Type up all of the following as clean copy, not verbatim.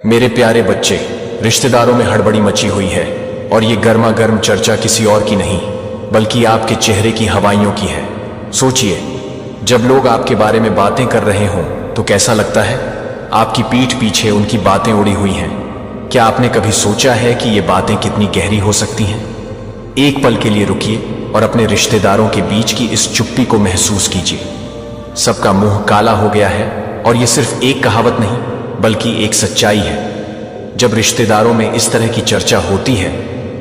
मेरे प्यारे बच्चे, रिश्तेदारों में हड़बड़ी मची हुई है और ये गर्मा गर्म चर्चा किसी और की नहीं बल्कि आपके चेहरे की हवाइयों की है। सोचिए, जब लोग आपके बारे में बातें कर रहे हों तो कैसा लगता है? आपकी पीठ पीछे उनकी बातें उड़ी हुई हैं। क्या आपने कभी सोचा है कि ये बातें कितनी गहरी हो सकती हैं? एक पल के लिए रुकिए और अपने रिश्तेदारों के बीच की इस चुप्पी को महसूस कीजिए। सबका मुंह काला हो गया है और ये सिर्फ एक कहावत नहीं बल्कि एक सच्चाई है। जब रिश्तेदारों में इस तरह की चर्चा होती है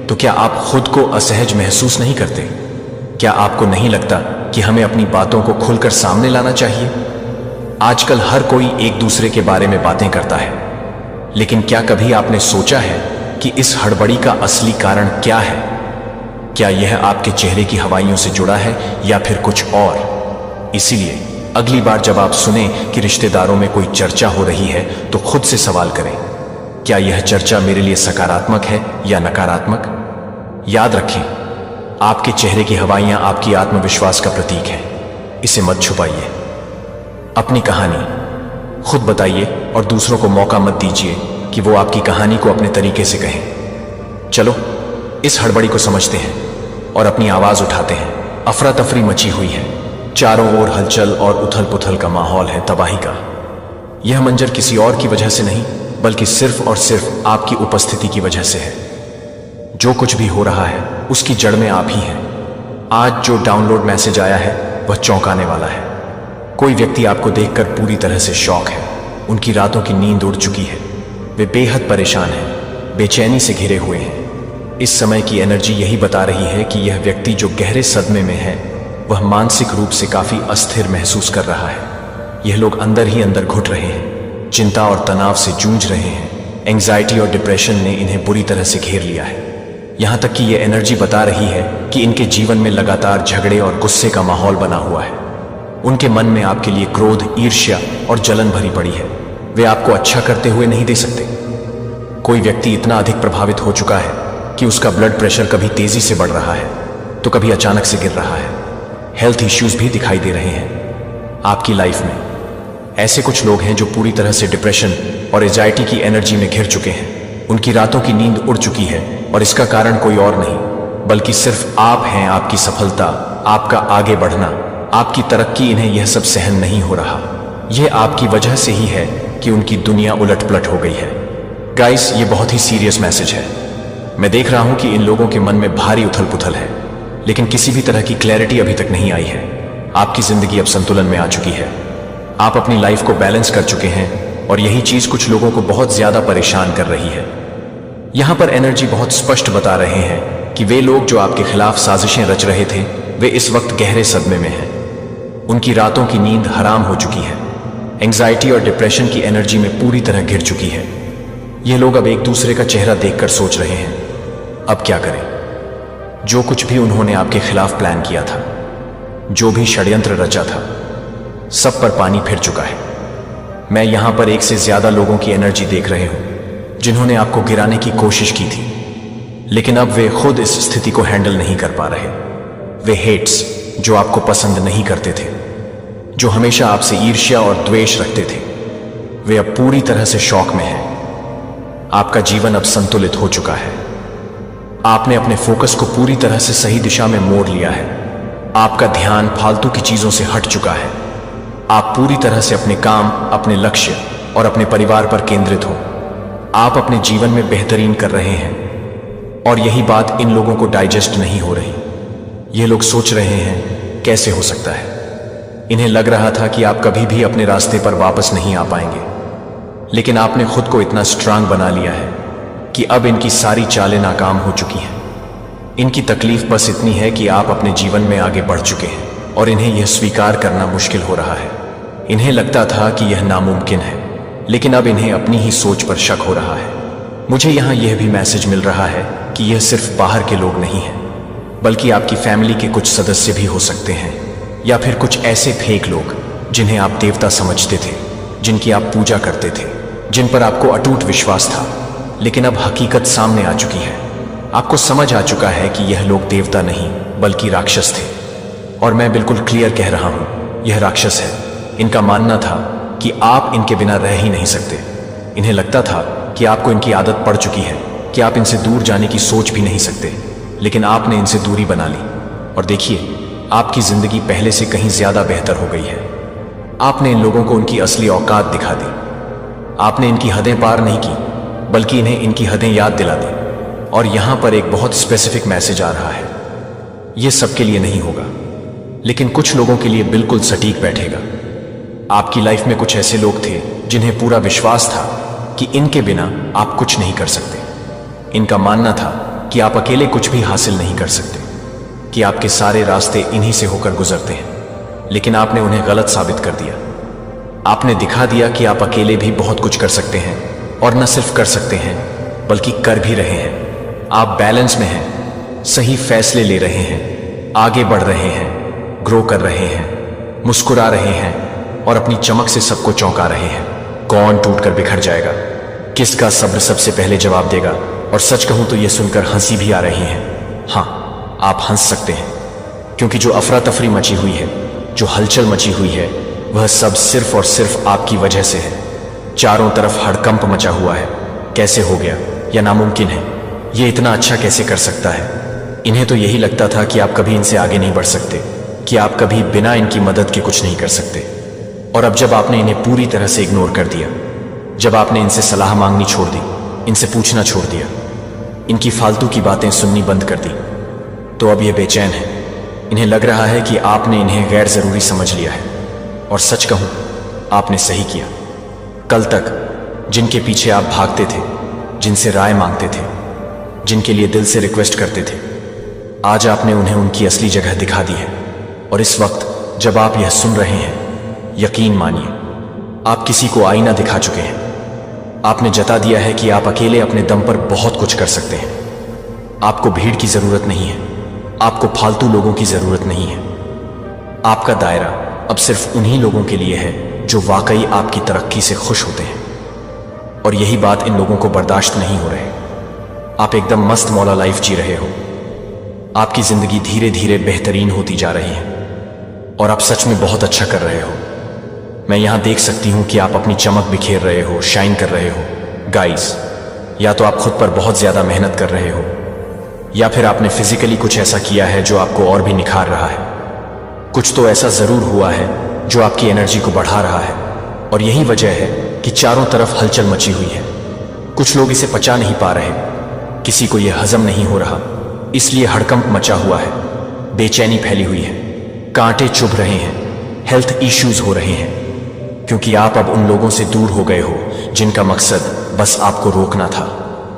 तो क्या आप खुद को असहज महसूस नहीं करते? क्या आपको नहीं लगता कि हमें अपनी बातों को खुलकर सामने लाना चाहिए? आजकल हर कोई एक दूसरे के बारे में बातें करता है, लेकिन क्या कभी आपने सोचा है कि इस हड़बड़ी का असली कारण क्या है? क्या यह आपके चेहरे की हवाइयों से जुड़ा है या फिर कुछ और? इसीलिए अगली बार जब आप सुने कि रिश्तेदारों में कोई चर्चा हो रही है तो खुद से सवाल करें, क्या यह चर्चा मेरे लिए सकारात्मक है या नकारात्मक? याद रखें, आपके चेहरे की हवाइयां आपकी आत्मविश्वास का प्रतीक है। इसे मत छुपाइए। अपनी कहानी खुद बताइए और दूसरों को मौका मत दीजिए कि वो आपकी कहानी को अपने तरीके से कहें। चलो इस हड़बड़ी को समझते हैं और अपनी आवाज उठाते हैं। अफरा तफरी मची हुई है, चारों ओर हलचल और उथल पुथल का माहौल है, तबाही का। यह मंजर किसी और की वजह से नहीं बल्कि सिर्फ और सिर्फ आपकी उपस्थिति की वजह से है। जो कुछ भी हो रहा है उसकी जड़ में आप ही हैं। आज जो डाउनलोड मैसेज आया है वह चौंकाने वाला है। कोई व्यक्ति आपको देखकर पूरी तरह से शॉक है। उनकी रातों की नींद उड़ चुकी है। वे बेहद परेशान हैं, बेचैनी से घिरे हुए हैं। इस समय की एनर्जी यही बता रही है कि यह व्यक्ति जो गहरे सदमे में है वह मानसिक रूप से काफी अस्थिर महसूस कर रहा है। यह लोग अंदर ही अंदर घुट रहे हैं, चिंता और तनाव से जूझ रहे हैं। एंजाइटी और डिप्रेशन ने इन्हें बुरी तरह से घेर लिया है। यहां तक कि यह एनर्जी बता रही है कि इनके जीवन में लगातार झगड़े और गुस्से का माहौल बना हुआ है। उनके मन में आपके लिए क्रोध, ईर्ष्या और जलन भरी पड़ी है। वे आपको अच्छा करते हुए नहीं दे सकते। कोई व्यक्ति इतना अधिक प्रभावित हो चुका है कि उसका ब्लड प्रेशर कभी तेजी से बढ़ रहा है तो कभी अचानक से गिर रहा है। हेल्थ इश्यूज भी दिखाई दे रहे हैं आपकी लाइफ में। ऐसे कुछ लोग हैं जो पूरी तरह से डिप्रेशन और एंजाइटी की एनर्जी में घिर चुके हैं। उनकी रातों की नींद उड़ चुकी है और इसका कारण कोई और नहीं बल्कि सिर्फ आप हैं। आपकी सफलता, आपका आगे बढ़ना, आपकी तरक्की, इन्हें यह सब सहन नहीं हो रहा। यह आपकी वजह से ही है कि उनकी दुनिया उलट पलट हो गई है। गाइस, ये बहुत ही सीरियस मैसेज है। मैं देख रहा हूं कि इन लोगों के मन में भारी उथल पुथल है, लेकिन किसी भी तरह की क्लैरिटी अभी तक नहीं आई है। आपकी जिंदगी अब संतुलन में आ चुकी है। आप अपनी लाइफ को बैलेंस कर चुके हैं और यही चीज कुछ लोगों को बहुत ज्यादा परेशान कर रही है। यहां पर एनर्जी बहुत स्पष्ट बता रहे हैं कि वे लोग जो आपके खिलाफ साजिशें रच रहे थे वे इस वक्त गहरे सदमे में हैं। उनकी रातों की नींद हराम हो चुकी है। एंजाइटी और डिप्रेशन की एनर्जी में पूरी तरह घिर चुकी है। ये लोग अब एक दूसरे का चेहरा देखकर सोच रहे हैं, अब क्या करें? जो कुछ भी उन्होंने आपके खिलाफ प्लान किया था, जो भी षड्यंत्र रचा था, सब पर पानी फिर चुका है। मैं यहां पर एक से ज्यादा लोगों की एनर्जी देख रहे हूं जिन्होंने आपको गिराने की कोशिश की थी, लेकिन अब वे खुद इस स्थिति को हैंडल नहीं कर पा रहे। वे हेट्स जो आपको पसंद नहीं करते थे, जो हमेशा आपसे ईर्ष्या और द्वेष रखते थे, वे अब पूरी तरह से शॉक में हैं। आपका जीवन अब संतुलित हो चुका है। आपने अपने फोकस को पूरी तरह से सही दिशा में मोड़ लिया है। आपका ध्यान फालतू की चीजों से हट चुका है। आप पूरी तरह से अपने काम, अपने लक्ष्य और अपने परिवार पर केंद्रित हो। आप अपने जीवन में बेहतरीन कर रहे हैं और यही बात इन लोगों को डाइजेस्ट नहीं हो रही। ये लोग सोच रहे हैं, कैसे हो सकता है? इन्हें लग रहा था कि आप कभी भी अपने रास्ते पर वापस नहीं आ पाएंगे, लेकिन आपने खुद को इतना स्ट्रांग बना लिया है कि अब इनकी सारी चालें नाकाम हो चुकी हैं। इनकी तकलीफ बस इतनी है कि आप अपने जीवन में आगे बढ़ चुके हैं और इन्हें यह स्वीकार करना मुश्किल हो रहा है। इन्हें लगता था कि यह नामुमकिन है, लेकिन अब इन्हें अपनी ही सोच पर शक हो रहा है। मुझे यहां यह भी मैसेज मिल रहा है कि यह सिर्फ बाहर के लोग नहीं हैं, बल्कि आपकी फैमिली के कुछ सदस्य भी हो सकते हैं, या फिर कुछ ऐसे फेक लोग जिन्हें आप देवता समझते थे, जिनकी आप पूजा करते थे, जिन पर आपको अटूट विश्वास था। लेकिन अब हकीकत सामने आ चुकी है। आपको समझ आ चुका है कि यह लोग देवता नहीं बल्कि राक्षस थे। और मैं बिल्कुल क्लियर कह रहा हूं, यह राक्षस है। इनका मानना था कि आप इनके बिना रह ही नहीं सकते। इन्हें लगता था कि आपको इनकी आदत पड़ चुकी है, कि आप इनसे दूर जाने की सोच भी नहीं सकते, लेकिन आपने इनसे दूरी बना ली और देखिए आपकी जिंदगी पहले से कहीं ज्यादा बेहतर हो गई है। आपने इन लोगों को उनकी असली औकात दिखा दी। आपने इनकी हदें पार नहीं की, बल्कि इन्हें इनकी हदें याद दिला दी। और यहां पर एक बहुत स्पेसिफिक मैसेज आ रहा है। यह सबके लिए नहीं होगा, लेकिन कुछ लोगों के लिए बिल्कुल सटीक बैठेगा। आपकी लाइफ में कुछ ऐसे लोग थे जिन्हें पूरा विश्वास था कि इनके बिना आप कुछ नहीं कर सकते। इनका मानना था कि आप अकेले कुछ भी हासिल नहीं कर सकते, कि आपके सारे रास्ते इन्हीं से होकर गुजरते हैं। लेकिन आपने उन्हें गलत साबित कर दिया। आपने दिखा दिया कि आप अकेले भी बहुत कुछ कर सकते हैं, और न सिर्फ कर सकते हैं बल्कि कर भी रहे हैं। आप बैलेंस में हैं, सही फैसले ले रहे हैं, आगे बढ़ रहे हैं, ग्रो कर रहे हैं, मुस्कुरा रहे हैं और अपनी चमक से सबको चौंका रहे हैं। कौन टूटकर बिखर जाएगा, किसका सब्र सबसे पहले जवाब देगा? और सच कहूं तो यह सुनकर हंसी भी आ रही है। हां, आप हंस सकते हैं, क्योंकि जो अफरा तफरी मची हुई है, जो हलचल मची हुई है, वह सब सिर्फ और सिर्फ आपकी वजह से है। चारों तरफ हड़कंप मचा हुआ है। कैसे हो गया, या नामुमकिन है, ये इतना अच्छा कैसे कर सकता है? इन्हें तो यही लगता था कि आप कभी इनसे आगे नहीं बढ़ सकते, कि आप कभी बिना इनकी मदद के कुछ नहीं कर सकते। और अब जब आपने इन्हें पूरी तरह से इग्नोर कर दिया, जब आपने इनसे सलाह मांगनी छोड़ दी, इनसे पूछना छोड़ दिया, इनकी फालतू की बातें सुननी बंद कर दी, तो अब ये बेचैन है। इन्हें लग रहा है कि आपने इन्हें गैर जरूरी समझ लिया है। और सच कहूं, आपने सही किया। कल तक जिनके पीछे आप भागते थे, जिनसे राय मांगते थे, जिनके लिए दिल से रिक्वेस्ट करते थे, आज आपने उन्हें उनकी असली जगह दिखा दी है। और इस वक्त जब आप यह सुन रहे हैं, यकीन मानिए, आप किसी को आईना दिखा चुके हैं। आपने जता दिया है कि आप अकेले अपने दम पर बहुत कुछ कर सकते हैं। आपको भीड़ की जरूरत नहीं है, आपको फालतू लोगों की जरूरत नहीं है। आपका दायरा अब सिर्फ उन्हीं लोगों के लिए है जो वाकई आपकी तरक्की से खुश होते हैं। और यही बात इन लोगों को बर्दाश्त नहीं हो रहे। आप एकदम मस्त मौला लाइफ जी रहे हो। आपकी जिंदगी धीरे धीरे बेहतरीन होती जा रही है और आप सच में बहुत अच्छा कर रहे हो। मैं यहां देख सकती हूं कि आप अपनी चमक बिखेर रहे हो, शाइन कर रहे हो। गाइस, या तो आप खुद पर बहुत ज्यादा मेहनत कर रहे हो, या फिर आपने फिजिकली कुछ ऐसा किया है जो आपको और भी निखार रहा है। कुछ तो ऐसा जरूर हुआ है जो आपकी एनर्जी को बढ़ा रहा है, और यही वजह है कि चारों तरफ हलचल मची हुई है। कुछ लोग इसे पचा नहीं पा रहे, किसी को यह हजम नहीं हो रहा, इसलिए हड़कंप मचा हुआ है, बेचैनी फैली हुई है, कांटे चुभ रहे हैं, हेल्थ इश्यूज हो रहे हैं, क्योंकि आप अब उन लोगों से दूर हो गए हो जिनका मकसद बस आपको रोकना था।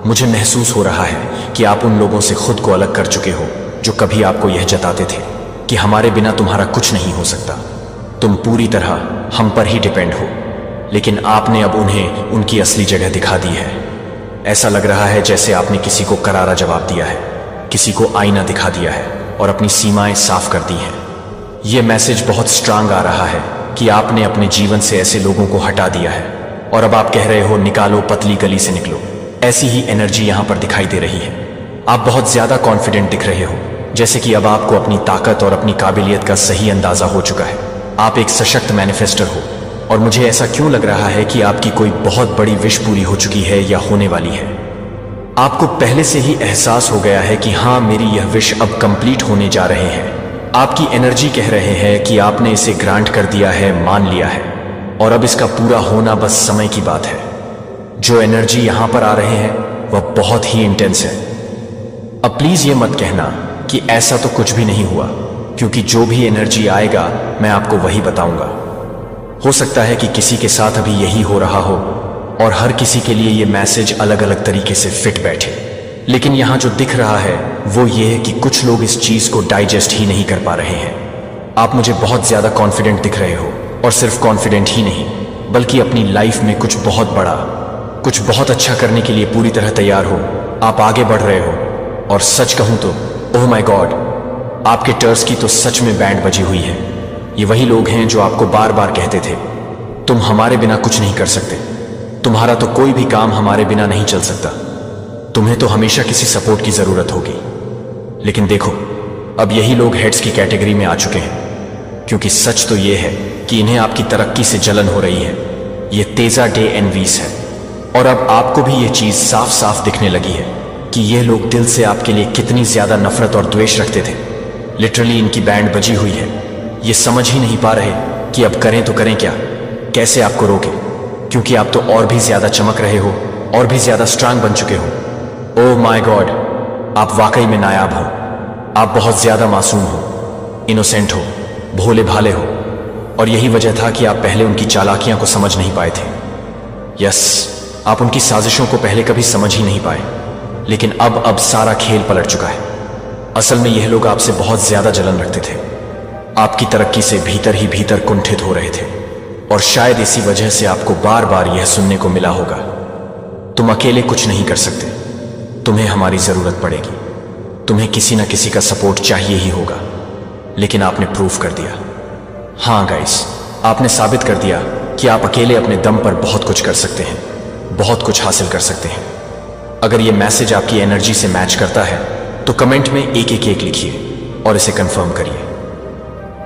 मुझे महसूस हो रहा है कि आप उन लोगों से खुद को अलग कर चुके हो जो कभी आपको यह जताते थे कि हमारे बिना तुम्हारा कुछ नहीं हो सकता, तुम पूरी तरह हम पर ही डिपेंड हो। लेकिन आपने अब उन्हें उनकी असली जगह दिखा दी है। ऐसा लग रहा है जैसे आपने किसी को करारा जवाब दिया है, किसी को आईना दिखा दिया है और अपनी सीमाएं साफ कर दी हैं। यह मैसेज बहुत स्ट्रांग आ रहा है कि आपने अपने जीवन से ऐसे लोगों को हटा दिया है, और अब आप कह रहे हो निकालो, पतली गली से निकलो। ऐसी ही एनर्जी यहां पर दिखाई दे रही है। आप बहुत ज्यादा कॉन्फिडेंट दिख रहे हो, जैसे कि अब आपको अपनी ताकत और अपनी काबिलियत का सही अंदाजा हो चुका है। आप एक सशक्त मैनिफेस्टर हो, और मुझे ऐसा क्यों लग रहा है कि आपकी कोई बहुत बड़ी विश पूरी हो चुकी है या होने वाली है। आपको पहले से ही एहसास हो गया है कि हाँ, मेरी यह विश अब कंप्लीट होने जा रहे हैं। आपकी एनर्जी कह रहे हैं कि आपने इसे ग्रांट कर दिया है, मान लिया है, और अब इसका पूरा होना बस समय की बात है। जो एनर्जी यहां पर आ रहे हैं वह बहुत ही इंटेंस है। अब प्लीज ये मत कहना कि ऐसा तो कुछ भी नहीं हुआ, क्योंकि जो भी एनर्जी आएगा मैं आपको वही बताऊंगा। हो सकता है कि किसी के साथ अभी यही हो रहा हो, और हर किसी के लिए ये मैसेज अलग अलग तरीके से फिट बैठे, लेकिन यहां जो दिख रहा है वो ये है कि कुछ लोग इस चीज को डाइजेस्ट ही नहीं कर पा रहे हैं। आप मुझे बहुत ज्यादा कॉन्फिडेंट दिख रहे हो, और सिर्फ कॉन्फिडेंट ही नहीं, बल्कि अपनी लाइफ में कुछ बहुत बड़ा, कुछ बहुत अच्छा करने के लिए पूरी तरह तैयार हो। आप आगे बढ़ रहे हो, और सच कहूं तो ओह माय गॉड, आपके टर्स की तो सच में बैंड बजी हुई है। ये वही लोग हैं जो आपको बार बार कहते थे, तुम हमारे बिना कुछ नहीं कर सकते, तुम्हारा तो कोई भी काम हमारे बिना नहीं चल सकता, तुम्हें तो हमेशा किसी सपोर्ट की जरूरत होगी। लेकिन देखो, अब यही लोग हेड्स की कैटेगरी में आ चुके हैं, क्योंकि सच तो ये है कि इन्हें आपकी तरक्की से जलन हो रही है। ये तेजा डे एनवीस है। और अब आपको भी ये चीज साफ साफ दिखने लगी है कि ये लोग दिल से आपके लिए कितनी ज्यादा नफरत और द्वेष रखते थे। लिटरली इनकी बैंड बजी हुई है। ये समझ ही नहीं पा रहे कि अब करें तो करें क्या, कैसे आपको रोके, क्योंकि आप तो और भी ज्यादा चमक रहे हो, और भी ज्यादा स्ट्रांग बन चुके हो। ओह माय गॉड, आप वाकई में नायाब हो। आप बहुत ज्यादा मासूम हो, इनोसेंट हो, भोले भाले हो, और यही वजह था कि आप पहले उनकी चालाकियां को समझ नहीं पाए थे। यस, आप उनकी साजिशों को पहले कभी समझ ही नहीं पाए, लेकिन अब सारा खेल पलट चुका है। असल में यह लोग आपसे बहुत ज्यादा जलन रखते थे, आपकी तरक्की से भीतर ही भीतर कुंठित हो रहे थे, और शायद इसी वजह से आपको बार बार यह सुनने को मिला होगा, तुम अकेले कुछ नहीं कर सकते, तुम्हें हमारी जरूरत पड़ेगी, तुम्हें किसी न किसी का सपोर्ट चाहिए ही होगा। लेकिन आपने प्रूफ कर दिया, हाँ गाइस, आपने साबित कर दिया कि आप अकेले अपने दम पर बहुत कुछ कर सकते हैं, बहुत कुछ हासिल कर सकते हैं। अगर यह मैसेज आपकी एनर्जी से मैच करता है तो कमेंट में एक लिखिए और इसे कंफर्म करिए,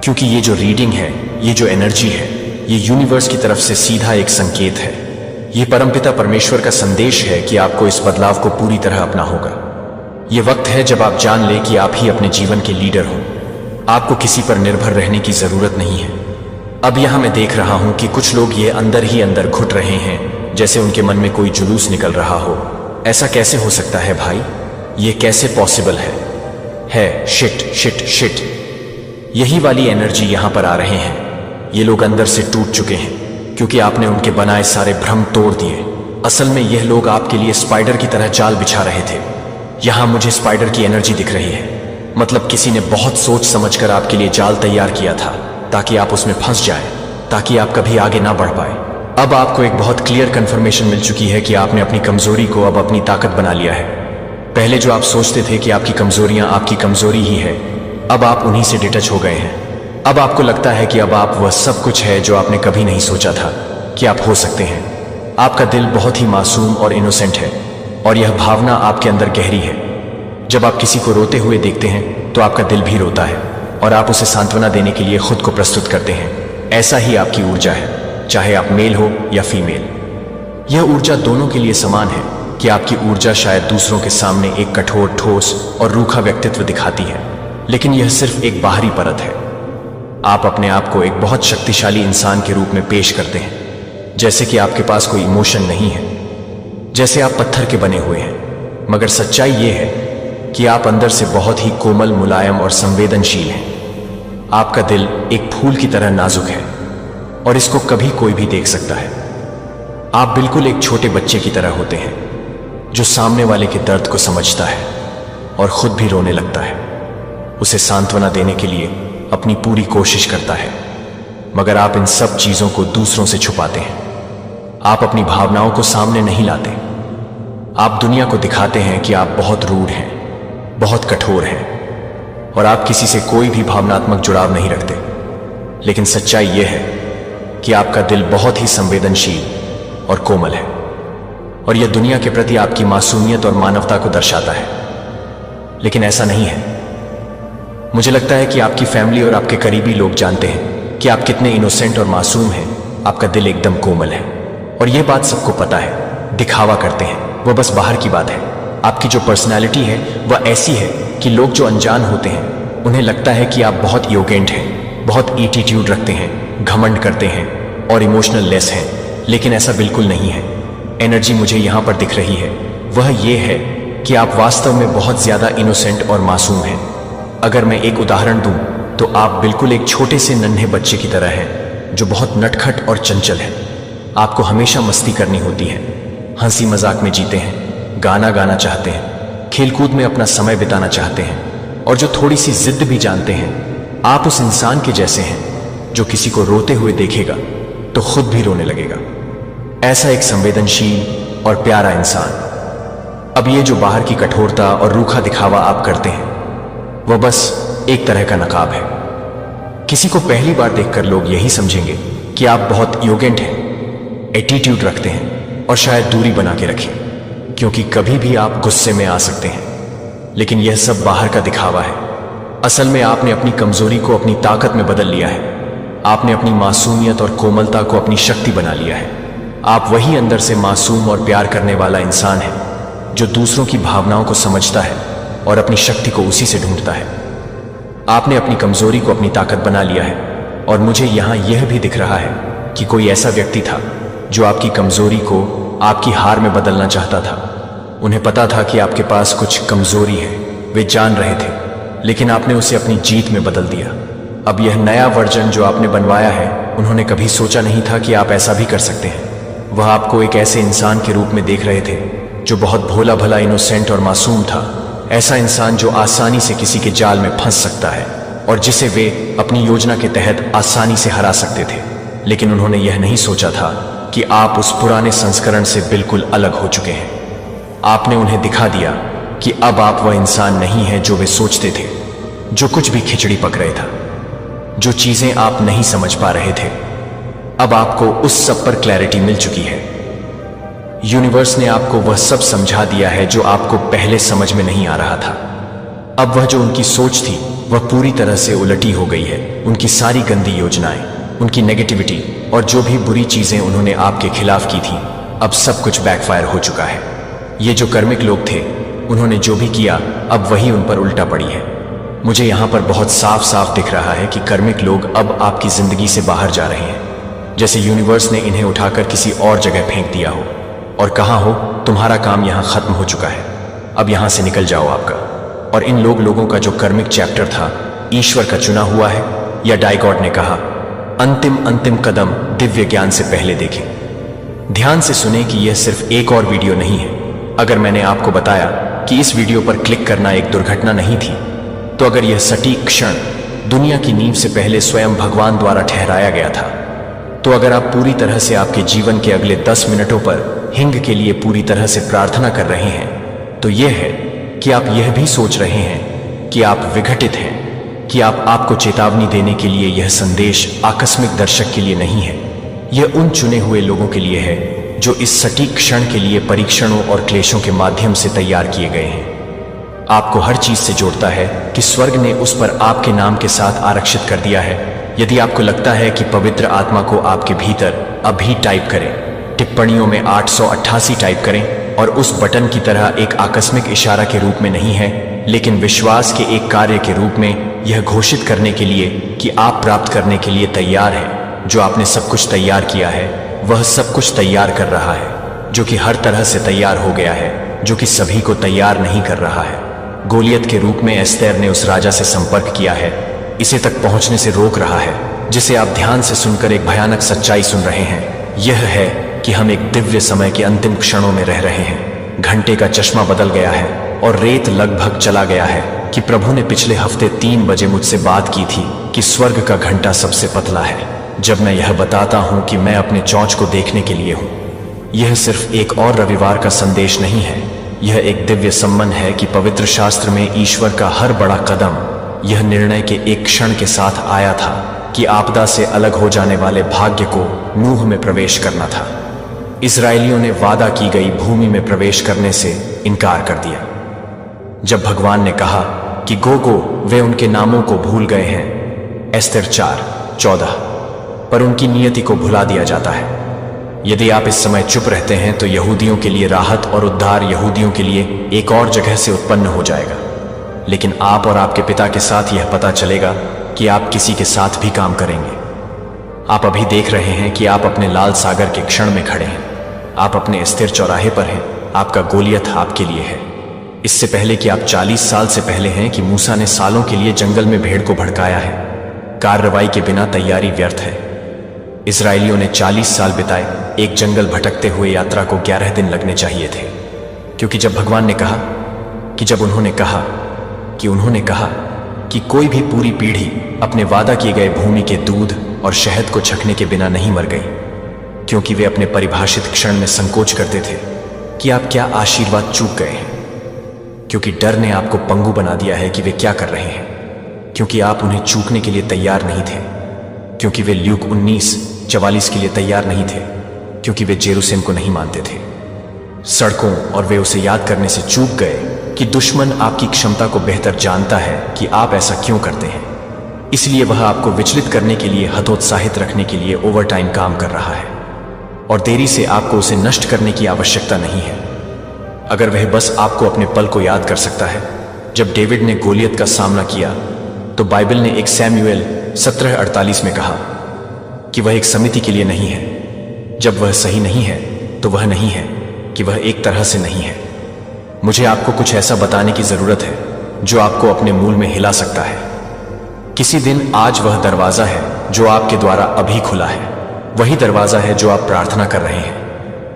क्योंकि ये जो रीडिंग है, ये जो एनर्जी है, ये यूनिवर्स की तरफ से सीधा एक संकेत है। ये परमपिता परमेश्वर का संदेश है कि आपको इस बदलाव को पूरी तरह अपना होगा। ये वक्त है जब आप जान लें कि आप ही अपने जीवन के लीडर हो। आपको किसी पर निर्भर रहने की जरूरत नहीं है। अब यहां मैं देख रहा हूं कि कुछ लोग ये अंदर ही अंदर घुट रहे हैं, जैसे उनके मन में कोई जुलूस निकल रहा हो। ऐसा कैसे हो सकता है भाई, ये कैसे पॉसिबल है शिट शिट शिट। यही वाली एनर्जी यहां पर आ रहे हैं। ये लोग अंदर से टूट चुके हैं क्योंकि आपने उनके बनाए सारे भ्रम तोड़ दिए। असल में यह लोग आपके लिए स्पाइडर की तरह जाल बिछा रहे थे। यहां मुझे स्पाइडर की एनर्जी दिख रही है, मतलब किसी ने बहुत सोच समझकर आपके लिए जाल तैयार किया था ताकि आप उसमें फंस जाएं, ताकि आप कभी आगे ना बढ़ पाए। अब आपको एक बहुत क्लियर कंफर्मेशन मिल चुकी है कि आपने अपनी कमजोरी को अब अपनी ताकत बना लिया है। पहले जो आप सोचते थे कि आपकी कमजोरियां आपकी कमजोरी ही है, अब आप उन्हीं से डिटच हो गए हैं। अब आपको लगता है कि अब आप वह सब कुछ है जो आपने कभी नहीं सोचा था कि आप हो सकते हैं। आपका दिल बहुत ही मासूम और इनोसेंट है, और यह भावना आपके अंदर गहरी है। जब आप किसी को रोते हुए देखते हैं तो आपका दिल भी रोता है, और आप उसे सांत्वना देने के लिए खुद को प्रस्तुत करते हैं। ऐसा ही आपकी ऊर्जा है, चाहे आप मेल हो या फीमेल। यह ऊर्जा दोनों के लिए समान है कि आपकी ऊर्जा शायद दूसरों के सामने एक कठोर, ठोस और रूखा व्यक्तित्व दिखाती है, लेकिन यह सिर्फ एक बाहरी परत है। आप अपने आप को एक बहुत शक्तिशाली इंसान के रूप में पेश करते हैं, जैसे कि आपके पास कोई इमोशन नहीं है, जैसे आप पत्थर के बने हुए हैं। मगर सच्चाई यह है कि आप अंदर से बहुत ही कोमल, मुलायम और संवेदनशील हैं। आपका दिल एक फूल की तरह नाजुक है, और इसको कभी कोई भी देख सकता है। आप बिल्कुल एक छोटे बच्चे की तरह होते हैं, जो सामने वाले के दर्द को समझता है और खुद भी रोने लगता है। उसे सांत्वना देने के लिए अपनी पूरी कोशिश करता है, मगर आप इन सब चीजों को दूसरों से छुपाते हैं। आप अपनी भावनाओं को सामने नहीं लाते। आप दुनिया को दिखाते हैं कि आप बहुत रूड हैं, बहुत कठोर हैं, और आप किसी से कोई भी भावनात्मक जुड़ाव नहीं रखते। लेकिन सच्चाई यह है कि आपका दिल बहुत ही संवेदनशील और कोमल है, और यह दुनिया के प्रति आपकी मासूमियत और मानवता को दर्शाता है। लेकिन ऐसा नहीं है। मुझे लगता है कि आपकी फैमिली और आपके करीबी लोग जानते हैं कि आप कितने इनोसेंट और मासूम हैं। आपका दिल एकदम कोमल है, और यह बात सबको पता है। दिखावा करते हैं, वह बस बाहर की बात है। आपकी जो पर्सनैलिटी है वह ऐसी है कि लोग जो अनजान होते हैं उन्हें लगता है कि आप बहुत योगेंट हैं, बहुत एटीट्यूड रखते हैं, घमंड करते हैं और इमोशनल लेस हैं। लेकिन ऐसा बिल्कुल नहीं है। एनर्जी मुझे यहां पर दिख रही है, वह ये है कि आप वास्तव में बहुत ज्यादा इनोसेंट और मासूम हैं। अगर मैं एक उदाहरण दूं तो आप बिल्कुल एक छोटे से नन्हे बच्चे की तरह हैं, जो बहुत नटखट और चंचल है। आपको हमेशा मस्ती करनी होती है, हंसी मजाक में जीते हैं, गाना गाना चाहते हैं, खेलकूद में अपना समय बिताना चाहते हैं, और जो थोड़ी सी जिद भी जानते हैं। आप उस इंसान के जैसे हैं जो किसी को रोते हुए देखेगा तो खुद भी रोने लगेगा। ऐसा एक संवेदनशील और प्यारा इंसान। अब ये जो बाहर की कठोरता और रूखा दिखावा आप करते हैं, वह बस एक तरह का नकाब है। किसी को पहली बार देखकर लोग यही समझेंगे कि आप बहुत योगेंट हैं, एटीट्यूड रखते हैं, और शायद दूरी बना के रखें, क्योंकि कभी भी आप गुस्से में आ सकते हैं। लेकिन यह सब बाहर का दिखावा है। असल में आपने अपनी कमजोरी को अपनी ताकत में बदल लिया है। आपने अपनी मासूमियत और कोमलता को अपनी शक्ति बना लिया है। आप वही अंदर से मासूम और प्यार करने वाला इंसान है जो दूसरों की भावनाओं को समझता है और अपनी शक्ति को उसी से ढूंढता है। आपने अपनी कमजोरी को अपनी ताकत बना लिया है और मुझे यहां यह भी दिख रहा है कि कोई ऐसा व्यक्ति था जो आपकी कमजोरी को आपकी हार में बदलना चाहता था। उन्हें पता था कि आपके पास कुछ कमजोरी है, वे जान रहे थे, लेकिन आपने उसे अपनी जीत में बदल दिया। अब यह नया वर्जन जो आपने बनवाया है, उन्होंने कभी सोचा नहीं था कि आप ऐसा भी कर सकते हैं। वह आपको एक ऐसे इंसान के रूप में देख रहे थे जो बहुत भोला भला, इनोसेंट और मासूम था। ऐसा इंसान जो आसानी से किसी के जाल में फंस सकता है और जिसे वे अपनी योजना के तहत आसानी से हरा सकते थे। लेकिन उन्होंने यह नहीं सोचा था कि आप उस पुराने संस्करण से बिल्कुल अलग हो चुके हैं। आपने उन्हें दिखा दिया कि अब आप वह इंसान नहीं है जो वे सोचते थे, जो कुछ भी खिचड़ी पक रहे था, जो चीजें आप नहीं समझ पा रहे थे। अब आपको उस सब पर क्लैरिटी मिल चुकी है। यूनिवर्स ने आपको वह सब समझा दिया है जो आपको पहले समझ में नहीं आ रहा था। अब वह जो उनकी सोच थी वह पूरी तरह से उलटी हो गई है। उनकी सारी गंदी योजनाएं, उनकी नेगेटिविटी और जो भी बुरी चीजें उन्होंने आपके खिलाफ की थी, अब सब कुछ बैकफायर हो चुका है। ये जो कर्मिक लोग थे, उन्होंने जो भी किया अब वही उन पर उल्टा पड़ी है। मुझे यहां पर बहुत साफ साफ दिख रहा है कि कर्मिक लोग अब आपकी जिंदगी से बाहर जा रहे हैं, जैसे यूनिवर्स ने इन्हें उठाकर किसी और जगह फेंक दिया हो और कहा हो तुम्हारा काम यहां खत्म हो चुका है, अब यहां से निकल जाओ आपका। और इन लोगों का जो कर्मिक चैप्टर था ईश्वर का चुना हुआ है, या डाइगॉड ने कहा अंतिम कदम दिव्य ज्ञान से पहले देखें। ध्यान से सुने कि यह सिर्फ एक और वीडियो नहीं है। अगर मैंने आपको बताया कि इस वीडियो पर क्लिक करना एक दुर्घटना नहीं थी, तो अगर यह सटीक क्षण दुनिया की नींव से पहले स्वयं भगवान द्वारा ठहराया गया था, तो अगर आप पूरी तरह से आपके जीवन के अगले 10 मिनटों पर हिंग के लिए पूरी तरह से प्रार्थना कर रहे हैं, तो यह है कि आप यह भी सोच रहे हैं कि आप विघटित हैं, कि आपको चेतावनी देने के लिए यह संदेश आकस्मिक दर्शक के लिए नहीं है। यह उन चुने हुए लोगों के लिए है जो इस सटीक क्षण के लिए परीक्षणों और क्लेशों के माध्यम से तैयार किए गए हैं। आपको हर चीज से जोड़ता है कि स्वर्ग ने उस पर आपके नाम के साथ आरक्षित कर दिया है। यदि आपको लगता है कि पवित्र आत्मा को आपके भीतर अभी टाइप करें, टिप्पणियों में 888 टाइप करें और उस बटन की तरह एक आकस्मिक इशारा के रूप में नहीं है, लेकिन विश्वास के एक कार्य के रूप में यह घोषित करने के लिए कि आप प्राप्त करने के लिए तैयार हैं। जो आपने सब कुछ तैयार किया है वह सब कुछ तैयार कर रहा है, जो कि हर तरह से तैयार हो गया है, जो कि सभी को तैयार नहीं कर रहा है। गोलियत के रूप में एस्तेर ने उस राजा से संपर्क किया है, इसे तक पहुंचने से रोक रहा है, जिसे आप ध्यान से सुनकर एक भयानक सच्चाई सुन रहे हैं। यह है कि हम एक दिव्य समय के अंतिम क्षणों में रह रहे हैं। घंटे का चश्मा बदल गया है और रेत लगभग चला गया है कि प्रभु ने पिछले हफ्ते 3 बजे मुझसे बात की थी कि स्वर्ग का घंटा सबसे पतला है। जब मैं यह बताता हूं कि मैं अपने चौंच को देखने के लिए हूं, यह सिर्फ एक और रविवार का संदेश नहीं है, यह एक दिव्य सम्मन है कि पवित्र शास्त्र में ईश्वर का हर बड़ा कदम यह निर्णय के एक क्षण के साथ आया था कि आपदा से अलग हो जाने वाले भाग्य को नूह में प्रवेश करना था। इस्राएलियों ने वादा की गई भूमि में प्रवेश करने से इनकार कर दिया। जब भगवान ने कहा कि गो वे उनके नामों को भूल गए हैं, एस्तेर 4:14, पर उनकी नियति को भुला दिया जाता है। यदि आप इस समय चुप रहते हैं तो यहूदियों के लिए राहत और उद्धार यहूदियों के लिए एक और जगह से उत्पन्न हो जाएगा, लेकिन आप और आपके पिता के साथ यह पता चलेगा कि आप किसी के साथ भी काम करेंगे। आप अभी देख रहे हैं कि आप अपने लाल सागर के क्षण में खड़े हैं, आप अपने स्थिर चौराहे पर हैं, आपका गोलियत आपके लिए है। इससे पहले कि आप 40 साल से पहले हैं कि मूसा ने सालों के लिए जंगल में भेड़ को भड़काया है। कार्रवाई के बिना तैयारी व्यर्थ है। इस्राएलियों ने 40 साल बिताए, एक जंगल भटकते हुए यात्रा को 11 दिन लगने चाहिए थे, क्योंकि जब भगवान ने कहा कि उन्होंने कहा कि कोई भी पूरी पीढ़ी अपने वादा किए गए भूमि के दूध और शहद को छकने के बिना नहीं मर गई, क्योंकि वे अपने परिभाषित क्षण में संकोच करते थे कि आप क्या आशीर्वाद चूक गए हैं, क्योंकि डर ने आपको पंगु बना दिया है कि वे क्या कर रहे हैं, क्योंकि आप उन्हें चूकने के लिए तैयार नहीं थे, क्योंकि वे ल्यूक 19:44 के लिए तैयार नहीं थे, क्योंकि वे जेरूसलेम को नहीं मानते थे सड़कों, और वे उसे याद करने से चूक गए कि दुश्मन आपकी क्षमता को बेहतर जानता है कि आप ऐसा क्यों करते हैं। इसलिए वह आपको विचलित करने के लिए, हतोत्साहित रखने के लिए ओवरटाइम काम कर रहा है। और देरी से आपको उसे नष्ट करने की आवश्यकता नहीं है। अगर वह बस आपको अपने पल को याद कर सकता है जब डेविड ने गोलियत का सामना किया, तो बाइबल ने एक सैमुएल 17:48 में कहा कि वह एक समिति के लिए नहीं है। जब वह सही नहीं है तो वह नहीं है कि वह एक तरह से नहीं है। मुझे आपको कुछ ऐसा बताने की जरूरत है जो आपको अपने मूल में हिला सकता है। किसी दिन आज वह दरवाजा है जो आपके द्वारा अभी खुला है, वही दरवाजा है जो आप प्रार्थना कर रहे हैं,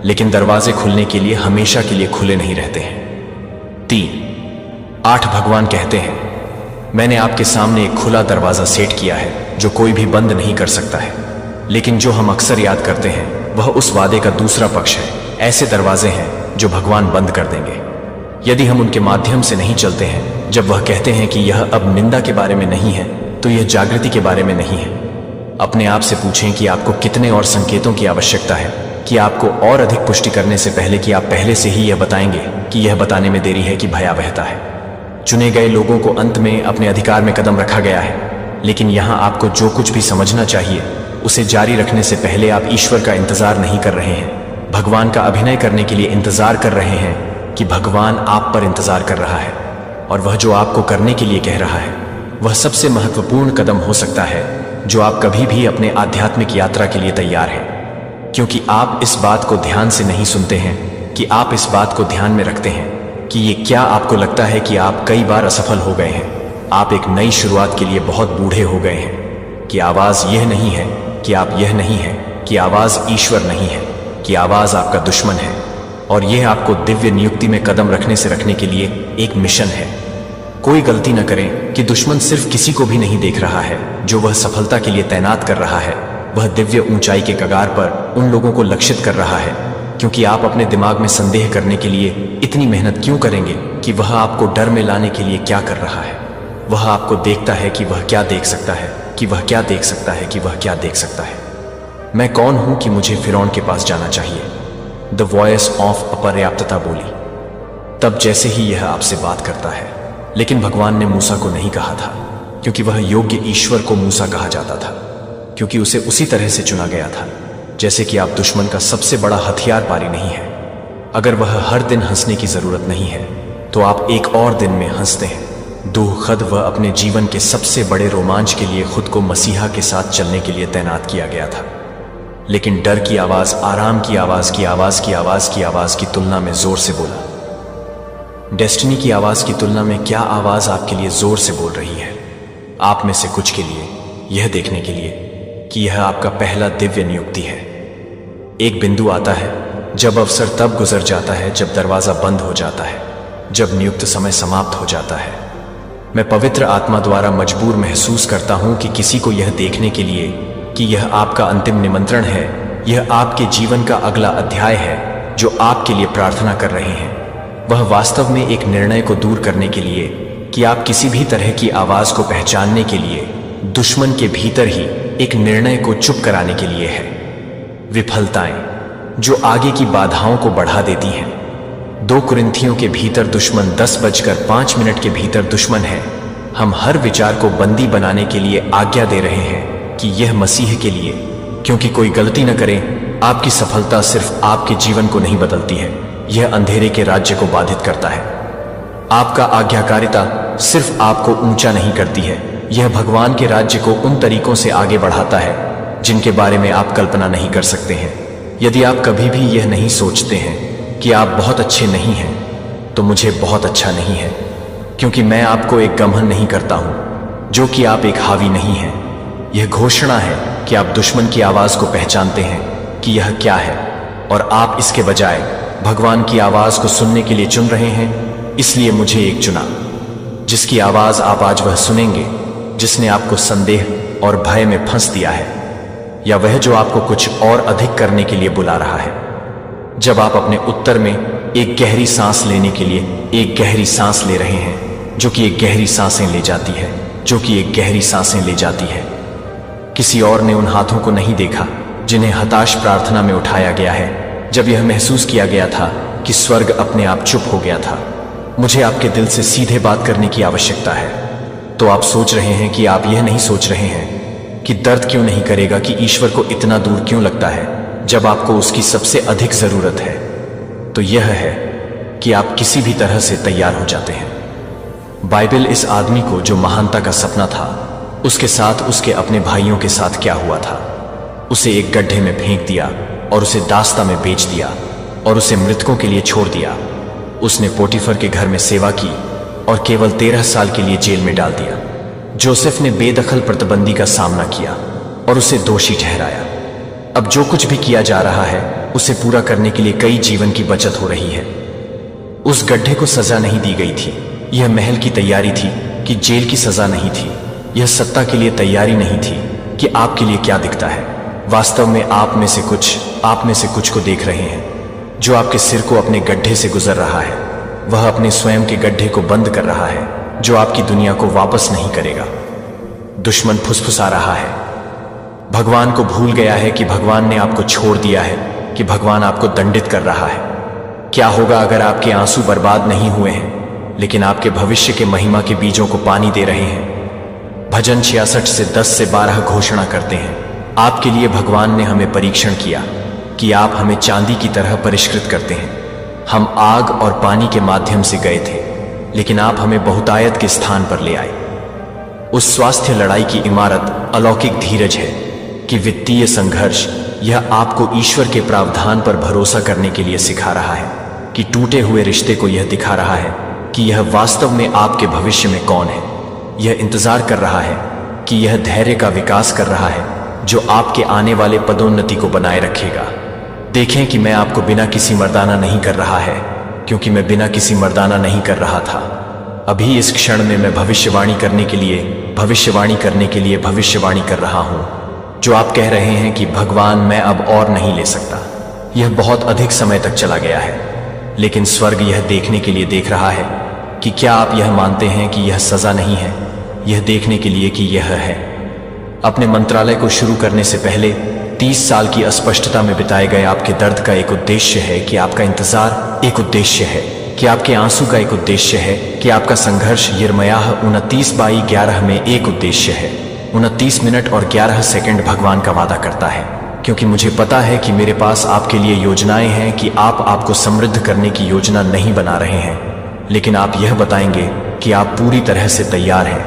लेकिन दरवाजे खुलने के लिए हमेशा के लिए खुले नहीं रहते हैं। 3-8 भगवान कहते हैं, मैंने आपके सामने एक खुला दरवाजा सेट किया है जो कोई भी बंद नहीं कर सकता है। लेकिन जो हम अक्सर याद करते हैं वह उस वादे का दूसरा पक्ष है। ऐसे दरवाजे हैं जो भगवान बंद कर देंगे यदि हम उनके माध्यम से नहीं चलते हैं। जब वह कहते हैं कि यह अब निंदा के बारे में नहीं है तो यह जागृति के बारे में नहीं है। अपने आप से पूछें कि आपको कितने और संकेतों की आवश्यकता है कि आपको और अधिक पुष्टि करने से पहले कि आप पहले से ही यह बताएंगे कि यह बताने में देरी है कि भयावहता है। चुने गए लोगों को अंत में अपने अधिकार में कदम रखा गया है, लेकिन यहां आपको जो कुछ भी समझना चाहिए उसे जारी रखने से पहले आप ईश्वर का इंतजार नहीं कर रहे हैं, भगवान का अभिनय करने के लिए इंतजार कर रहे हैं कि भगवान आप पर इंतजार कर रहा है और वह जो आपको करने के लिए कह रहा है वह सबसे महत्वपूर्ण कदम हो सकता है जो आप कभी भी अपने आध्यात्मिक यात्रा के लिए तैयार हैं। क्योंकि आप इस बात को ध्यान से नहीं सुनते हैं कि आप इस बात को ध्यान में रखते हैं कि ये क्या आपको लगता है कि आप कई बार असफल हो गए हैं, आप एक नई शुरुआत के लिए बहुत बूढ़े हो गए हैं, कि आवाज यह नहीं है कि आप यह नहीं है कि आवाज ईश्वर नहीं है, कि आवाज आपका दुश्मन है और यह आपको दिव्य नियुक्ति में कदम रखने से रखने के लिए एक मिशन है। कोई गलती न करें कि दुश्मन सिर्फ किसी को भी नहीं देख रहा है जो वह सफलता के लिए तैनात कर रहा है, वह दिव्य ऊंचाई के कगार पर उन लोगों को लक्षित कर रहा है। क्योंकि आप अपने दिमाग में संदेह करने के लिए इतनी मेहनत क्यों करेंगे कि वह आपको डर में लाने के लिए क्या कर रहा है। वह आपको देखता है कि वह क्या देख सकता है, कि वह क्या देख सकता है, कि वह क्या देख सकता है। मैं कौन हूं कि मुझे फिरौन के पास जाना चाहिए? द वॉइस ऑफ अपर्याप्तता बोली तब जैसे ही यह आपसे बात करता है। लेकिन भगवान ने मूसा को नहीं कहा था, क्योंकि वह योग्य ईश्वर को मूसा कहा जाता था, क्योंकि उसे उसी तरह से चुना गया था जैसे कि आप दुश्मन का सबसे बड़ा हथियार पारी नहीं है। अगर वह हर दिन हंसने की जरूरत नहीं है तो आप एक और दिन में हंसते हैं। खुद वह अपने जीवन के सबसे बड़े रोमांच के लिए खुद को मसीहा के साथ चलने के लिए तैनात किया गया था। लेकिन डर की आवाज, आराम की आवाज की आवाज की आवाज की आवाज की तुलना में जोर से बोला। डेस्टिनी की आवाज की तुलना में क्या आवाज आपके लिए जोर से बोल रही है? आप में से कुछ के लिए यह देखने के लिए कि यह आपका पहला दिव्य नियुक्ति है। एक बिंदु आता है जब अवसर तब गुजर जाता है जब दरवाजा बंद हो जाता है, जब नियुक्त समय समाप्त हो जाता है। मैं पवित्र आत्मा द्वारा मजबूर महसूस करता हूं कि किसी को यह देखने के लिए कि यह आपका अंतिम निमंत्रण है, यह आपके जीवन का अगला अध्याय है जो आपके लिए प्रार्थना कर रहे हैं। वह वास्तव में एक निर्णय को दूर करने के लिए कि आप किसी भी तरह की आवाज को पहचानने के लिए दुश्मन के भीतर ही एक निर्णय को चुप कराने के लिए है। विफलताएं जो आगे की बाधाओं को बढ़ा देती हैं। 2 कुरिन्थियों के भीतर दुश्मन 10:05 के भीतर दुश्मन है। हम हर विचार को बंदी बनाने के लिए आज्ञा दे रहे हैं कि यह मसीह के लिए, क्योंकि कोई गलती न करें, आपकी सफलता सिर्फ आपके जीवन को नहीं बदलती है, यह अंधेरे के राज्य को बाधित करता है। आपका आज्ञाकारिता सिर्फ आपको ऊंचा नहीं करती है, यह भगवान के राज्य को उन तरीकों से आगे बढ़ाता है जिनके बारे में आप कल्पना नहीं कर सकते हैं। यदि आप कभी भी यह नहीं सोचते हैं कि आप बहुत अच्छे नहीं हैं, तो मुझे बहुत अच्छा नहीं है, क्योंकि मैं आपको एक गमन नहीं करता हूं जो कि आप एक हावी नहीं हैं। यह घोषणा है कि आप दुश्मन की आवाज को पहचानते हैं कि यह क्या है, और आप इसके बजाय भगवान की आवाज को सुनने के लिए चुन रहे हैं। इसलिए मुझे एक चुना जिसकी आवाज आप आज वह सुनेंगे जिसने आपको संदेह और भय में फंस दिया है, या वह जो आपको कुछ और अधिक करने के लिए बुला रहा है। जब आप अपने उत्तर में एक गहरी सांस लेने के लिए एक गहरी सांस ले रहे हैं, जो कि एक गहरी सांसें ले जाती है, जो कि एक गहरी सांसें ले जाती है। किसी और ने उन हाथों को नहीं देखा जिन्हें हताश प्रार्थना में उठाया गया है, जब यह महसूस किया गया था कि स्वर्ग अपने आप चुप हो गया था। मुझे आपके दिल से सीधे बात करने की आवश्यकता है। तो आप सोच रहे हैं कि आप यह नहीं सोच रहे हैं कि दर्द क्यों नहीं करेगा, कि ईश्वर को इतना दूर क्यों लगता है, जब आपको उसकी सबसे अधिक जरूरत है, तो यह है कि आप किसी भी तरह से तैयार हो जाते हैं। बाइबल इस आदमी को जो महानता का सपना था, उसके साथ उसके अपने भाइयों के साथ क्या हुआ था। उसे एक गड्ढे में फेंक दिया और उसे दास्ता में बेच दिया और उसे मृतकों के लिए छोड़ दिया। उसने पोटीफर के घर में सेवा की और केवल 13 साल के लिए जेल में डाल दिया। जोसेफ ने बेदखल प्रतिबंधी का सामना किया और उसे दोषी ठहराया। अब जो कुछ भी किया जा रहा है, उसे पूरा करने के लिए कई जीवन की बचत हो रही है। उस गड्ढे को सजा नहीं दी गई थी, यह महल की तैयारी थी कि जेल की सजा नहीं थी। यह सत्ता के लिए तैयारी नहीं थी कि आपके लिए क्या दिखता है। वास्तव में आप में से कुछ को देख रहे हैं जो आपके सिर को अपने गड्ढे से गुजर रहा है। वह अपने स्वयं के गड्ढे को बंद कर रहा है जो आपकी दुनिया को वापस नहीं करेगा। दुश्मन फुसफुसा रहा है, भगवान को भूल गया है कि भगवान ने आपको छोड़ दिया है, कि भगवान आपको दंडित कर रहा है। क्या होगा अगर आपके आंसू बर्बाद नहीं हुए हैं, लेकिन आपके भविष्य के महिमा के बीजों को पानी दे रहे हैं। भजन 66 से 10 से 12 घोषणा करते हैं, आपके लिए भगवान ने हमें परीक्षण किया कि आप हमें चांदी की तरह परिष्कृत करते हैं। हम आग और पानी के माध्यम से गए थे, लेकिन आप हमें बहुतायत के स्थान पर ले आए। उस स्वास्थ्य लड़ाई की इमारत अलौकिक धीरज है कि वित्तीय संघर्ष, यह आपको ईश्वर के प्रावधान पर भरोसा करने के लिए सिखा रहा है, कि टूटे हुए रिश्ते को यह दिखा रहा है कि यह वास्तव में आपके भविष्य में कौन है। यह इंतजार कर रहा है कि यह धैर्य का विकास कर रहा है जो आपके आने वाले पदोन्नति को बनाए रखेगा। देखें कि मैं आपको बिना किसी मर्दाना नहीं कर रहा है, क्योंकि मैं बिना किसी मर्दाना नहीं कर रहा था। अभी इस क्षण में मैं भविष्यवाणी करने के लिए भविष्यवाणी कर रहा हूं। जो आप कह रहे हैं कि भगवान मैं अब और नहीं ले सकता, यह बहुत अधिक समय तक चला गया है, लेकिन स्वर्ग यह देखने के लिए देख रहा है कि क्या आप यह मानते हैं कि यह सजा नहीं है, यह देखने के लिए कि यह है। अपने मंत्रालय को शुरू करने से पहले 30 साल की अस्पष्टता में बिताए गए आपके दर्द का एक उद्देश्य है, कि आपका इंतजार एक उद्देश्य है, कि आपके आंसू का एक उद्देश्य है, कि आपका संघर्ष यिर्मयाह 29:11 में एक उद्देश्य है। 29 मिनट और 11 सेकंड भगवान का वादा करता है, क्योंकि मुझे पता है कि मेरे पास आपके लिए योजनाएं हैं, कि आप आपको समृद्ध करने की योजना नहीं बना रहे हैं, लेकिन आप यह बताएंगे कि आप पूरी तरह से तैयार हैं।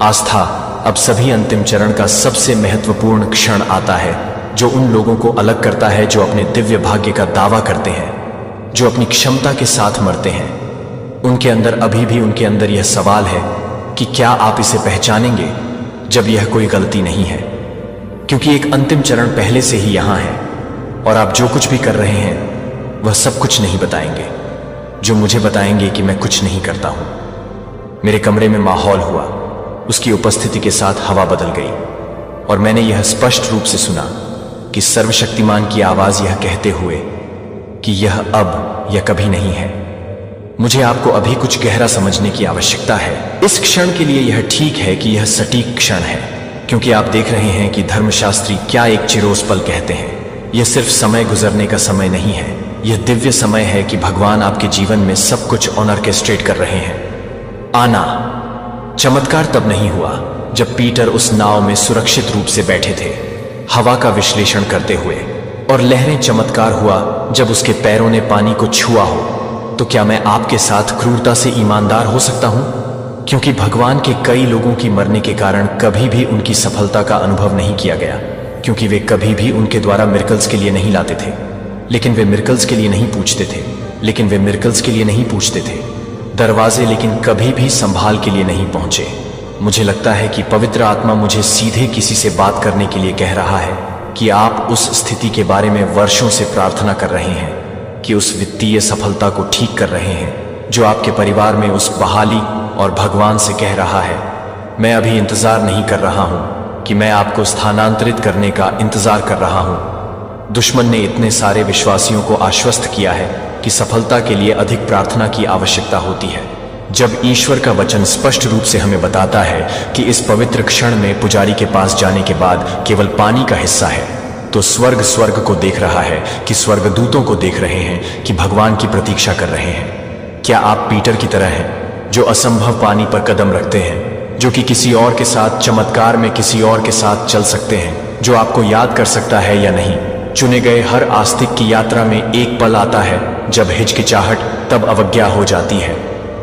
आस्था अब सभी अंतिम चरण का सबसे महत्वपूर्ण क्षण आता है, जो उन लोगों को अलग करता है जो अपने दिव्य भाग्य का दावा करते हैं, जो अपनी क्षमता के साथ मरते हैं। उनके अंदर अभी भी उनके अंदर यह सवाल है कि क्या आप इसे पहचानेंगे जब यह कोई गलती नहीं है, क्योंकि एक अंतिम चरण पहले से ही यहां है और आप जो कुछ भी कर रहे हैं वह सब कुछ नहीं बताएंगे, जो मुझे बताएंगे कि मैं कुछ नहीं करता हूं। मेरे कमरे में माहौल हुआ, उसकी उपस्थिति के साथ हवा बदल गई और मैंने यह स्पष्ट रूप से सुना कि सर्वशक्तिमान की आवाज यह कहते हुए कि यह अब या कभी नहीं है। मुझे आपको अभी कुछ गहरा समझने की आवश्यकता है। इस क्षण के लिए यह ठीक है कि यह सटीक क्षण है, क्योंकि आप देख रहे हैं कि धर्मशास्त्री क्या एक चिरोस पल कहते हैं। यह सिर्फ समय गुजरने का समय नहीं है, यह दिव्य समय है कि भगवान आपके जीवन में सब कुछ ऑर्केस्ट्रेट कर रहे हैं। आना चमत्कार तब नहीं हुआ जब पीटर उस नाव में सुरक्षित रूप से बैठे थे, हवा का विश्लेषण करते हुए, और लहरें चमत्कार हुआ जब उसके पैरों ने पानी को छुआ हो। तो क्या मैं आपके साथ क्रूरता से ईमानदार हो सकता हूं? क्योंकि भगवान के कई लोगों की मरने के कारण कभी भी उनकी सफलता का अनुभव नहीं किया गया, क्योंकि वे कभी भी उनके द्वारा मिरेकल्स के लिए नहीं लाते थे, लेकिन वे मिरेकल्स के लिए नहीं पूछते थे, दरवाजे, लेकिन कभी भी संभाल के लिए नहीं पहुंचे। मुझे लगता है कि पवित्र आत्मा मुझे सीधे किसी से बात करने के लिए कह रहा है कि आप उस स्थिति के बारे में वर्षों से प्रार्थना कर रहे हैं, कि उस वित्तीय सफलता को ठीक कर रहे हैं जो आपके परिवार में उस बहाली, और भगवान से कह रहा है, मैं अभी इंतजार नहीं कर रहा हूं कि मैं आपको स्थानांतरित करने का इंतजार कर रहा हूं। दुश्मन ने इतने सारे विश्वासियों को आश्वस्त किया है कि सफलता के लिए अधिक प्रार्थना की आवश्यकता होती है, जब ईश्वर का वचन स्पष्ट रूप से हमें बताता है कि इस पवित्र क्षण में पुजारी के पास जाने के बाद केवल पानी का हिस्सा है, तो स्वर्ग को देख रहा है, कि स्वर्गदूतों को देख रहे हैं, कि भगवान की प्रतीक्षा कर रहे हैं। क्या आप पीटर की तरह हैं, जो असंभव पानी पर कदम रखते हैं, जो कि किसी और के साथ चमत्कार में किसी और के साथ चल सकते हैं, जो आपको याद कर सकता है या नहीं, चुने गए हर आस्तिक की यात्रा में एक पल आता है जब हिचकिचाहट, तब अवज्ञा हो जाती है,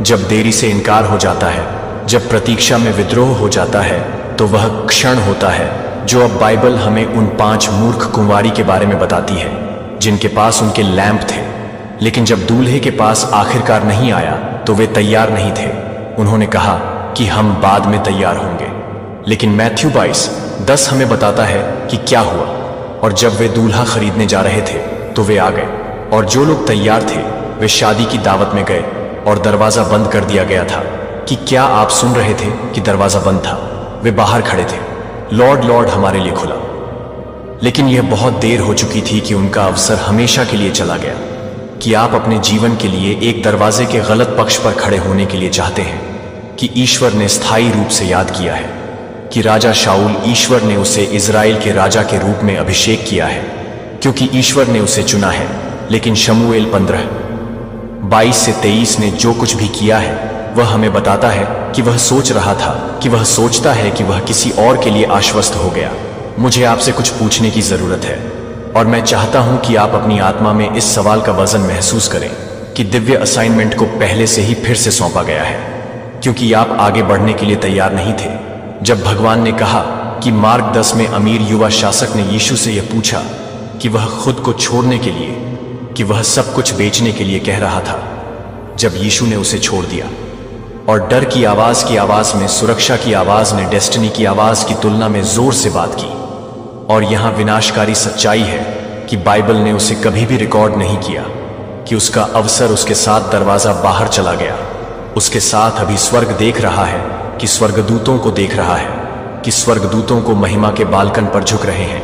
जब देरी से इनकार हो जाता है, जब प्रतीक्षा में विद्रोह हो जाता है, तो वह क्षण होता है जो अब बाइबल हमें उन 5 मूर्ख कुंवारी के बारे में बताती है जिनके पास उनके लैंप थे, लेकिन जब दूल्हे के पास आखिरकार नहीं आया तो वे तैयार नहीं थे। उन्होंने कहा कि हम बाद में तैयार होंगे। लेकिन मैथ्यू 22:10 हमें बताता है कि क्या हुआ। और जब वे दूल्हा खरीदने जा रहे थे तो वे आ गए, और जो लोग तैयार थे वे शादी की दावत में गए और दरवाजा बंद कर दिया गया था। कि क्या आप सुन रहे थे कि दरवाजा बंद था? वे बाहर खड़े थे, लॉर्ड लॉर्ड हमारे लिए खुला। लेकिन यह बहुत देर हो चुकी थी कि उनका अवसर हमेशा के लिए चला गया। कि आप अपने जीवन के लिए एक दरवाजे के गलत पक्ष पर खड़े होने के लिए चाहते हैं कि ईश्वर ने स्थायी रूप से याद किया है कि राजा शाऊल, ईश्वर ने उसे इज़राइल के राजा के रूप में अभिषेक किया है क्योंकि ईश्वर ने उसे चुना है। लेकिन शमूएल 15:22 से 23 ने जो कुछ भी किया है वह हमें बताता है कि वह सोच रहा था, कि वह सोचता है कि वह किसी और के लिए आश्वस्त हो गया। मुझे आपसे कुछ पूछने की जरूरत है और मैं चाहता हूं कि आप अपनी आत्मा में इस सवाल का वजन महसूस करें कि दिव्य असाइनमेंट को पहले से ही फिर से सौंपा गया है, क्योंकि आप आगे बढ़ने के लिए तैयार नहीं थे। जब भगवान ने कहा कि मार्क 10 में अमीर युवा शासक ने यीशु से यह पूछा कि वह खुद को छोड़ने के लिए, कि वह सब कुछ बेचने के लिए कह रहा था, जब यीशु ने उसे छोड़ दिया और डर की आवाज में सुरक्षा की आवाज ने डेस्टिनी की आवाज की तुलना में जोर से बात की। और यहां विनाशकारी सच्चाई है कि बाइबल ने उसे कभी भी रिकॉर्ड नहीं किया कि उसका अवसर उसके साथ दरवाजा बाहर चला गया। उसके साथ अभी स्वर्ग देख रहा है, कि स्वर्गदूतों को देख रहा है, कि स्वर्गदूतों को महिमा के बालकन पर झुक रहे हैं,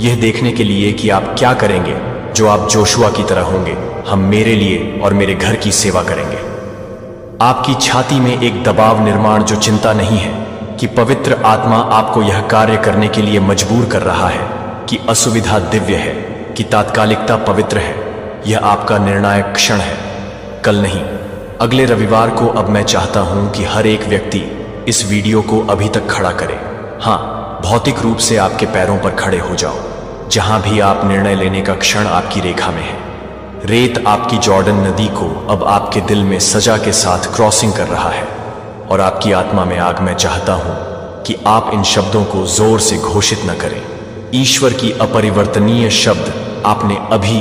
यह देखने के लिए कि आप क्या करेंगे जो आप जोशुआ की तरह होंगे। हम मेरे लिए और मेरे घर की सेवा करेंगे। आपकी छाती में एक दबाव निर्माण जो चिंता नहीं है कि पवित्र आत्मा आपको यह कार्य करने के लिए मजबूर कर रहा है, कि असुविधा दिव्य है, कि तात्कालिकता पवित्र है। यह आपका निर्णायक क्षण है, कल नहीं, अगले रविवार को। अब मैं चाहता हूं कि हर एक व्यक्ति इस वीडियो को अभी तक खड़ा करे। हाँ, भौतिक रूप से आपके पैरों पर खड़े हो जाओ, जहां भी आप निर्णय लेने का क्षण आपकी रेखा में है। रेत आपकी जॉर्डन नदी को अब आपके दिल में सजा के साथ क्रॉसिंग कर रहा है और आपकी आत्मा में आग। मैं चाहता हूं कि आप इन शब्दों को जोर से घोषित न करें। ईश्वर की अपरिवर्तनीय शब्द, आपने अभी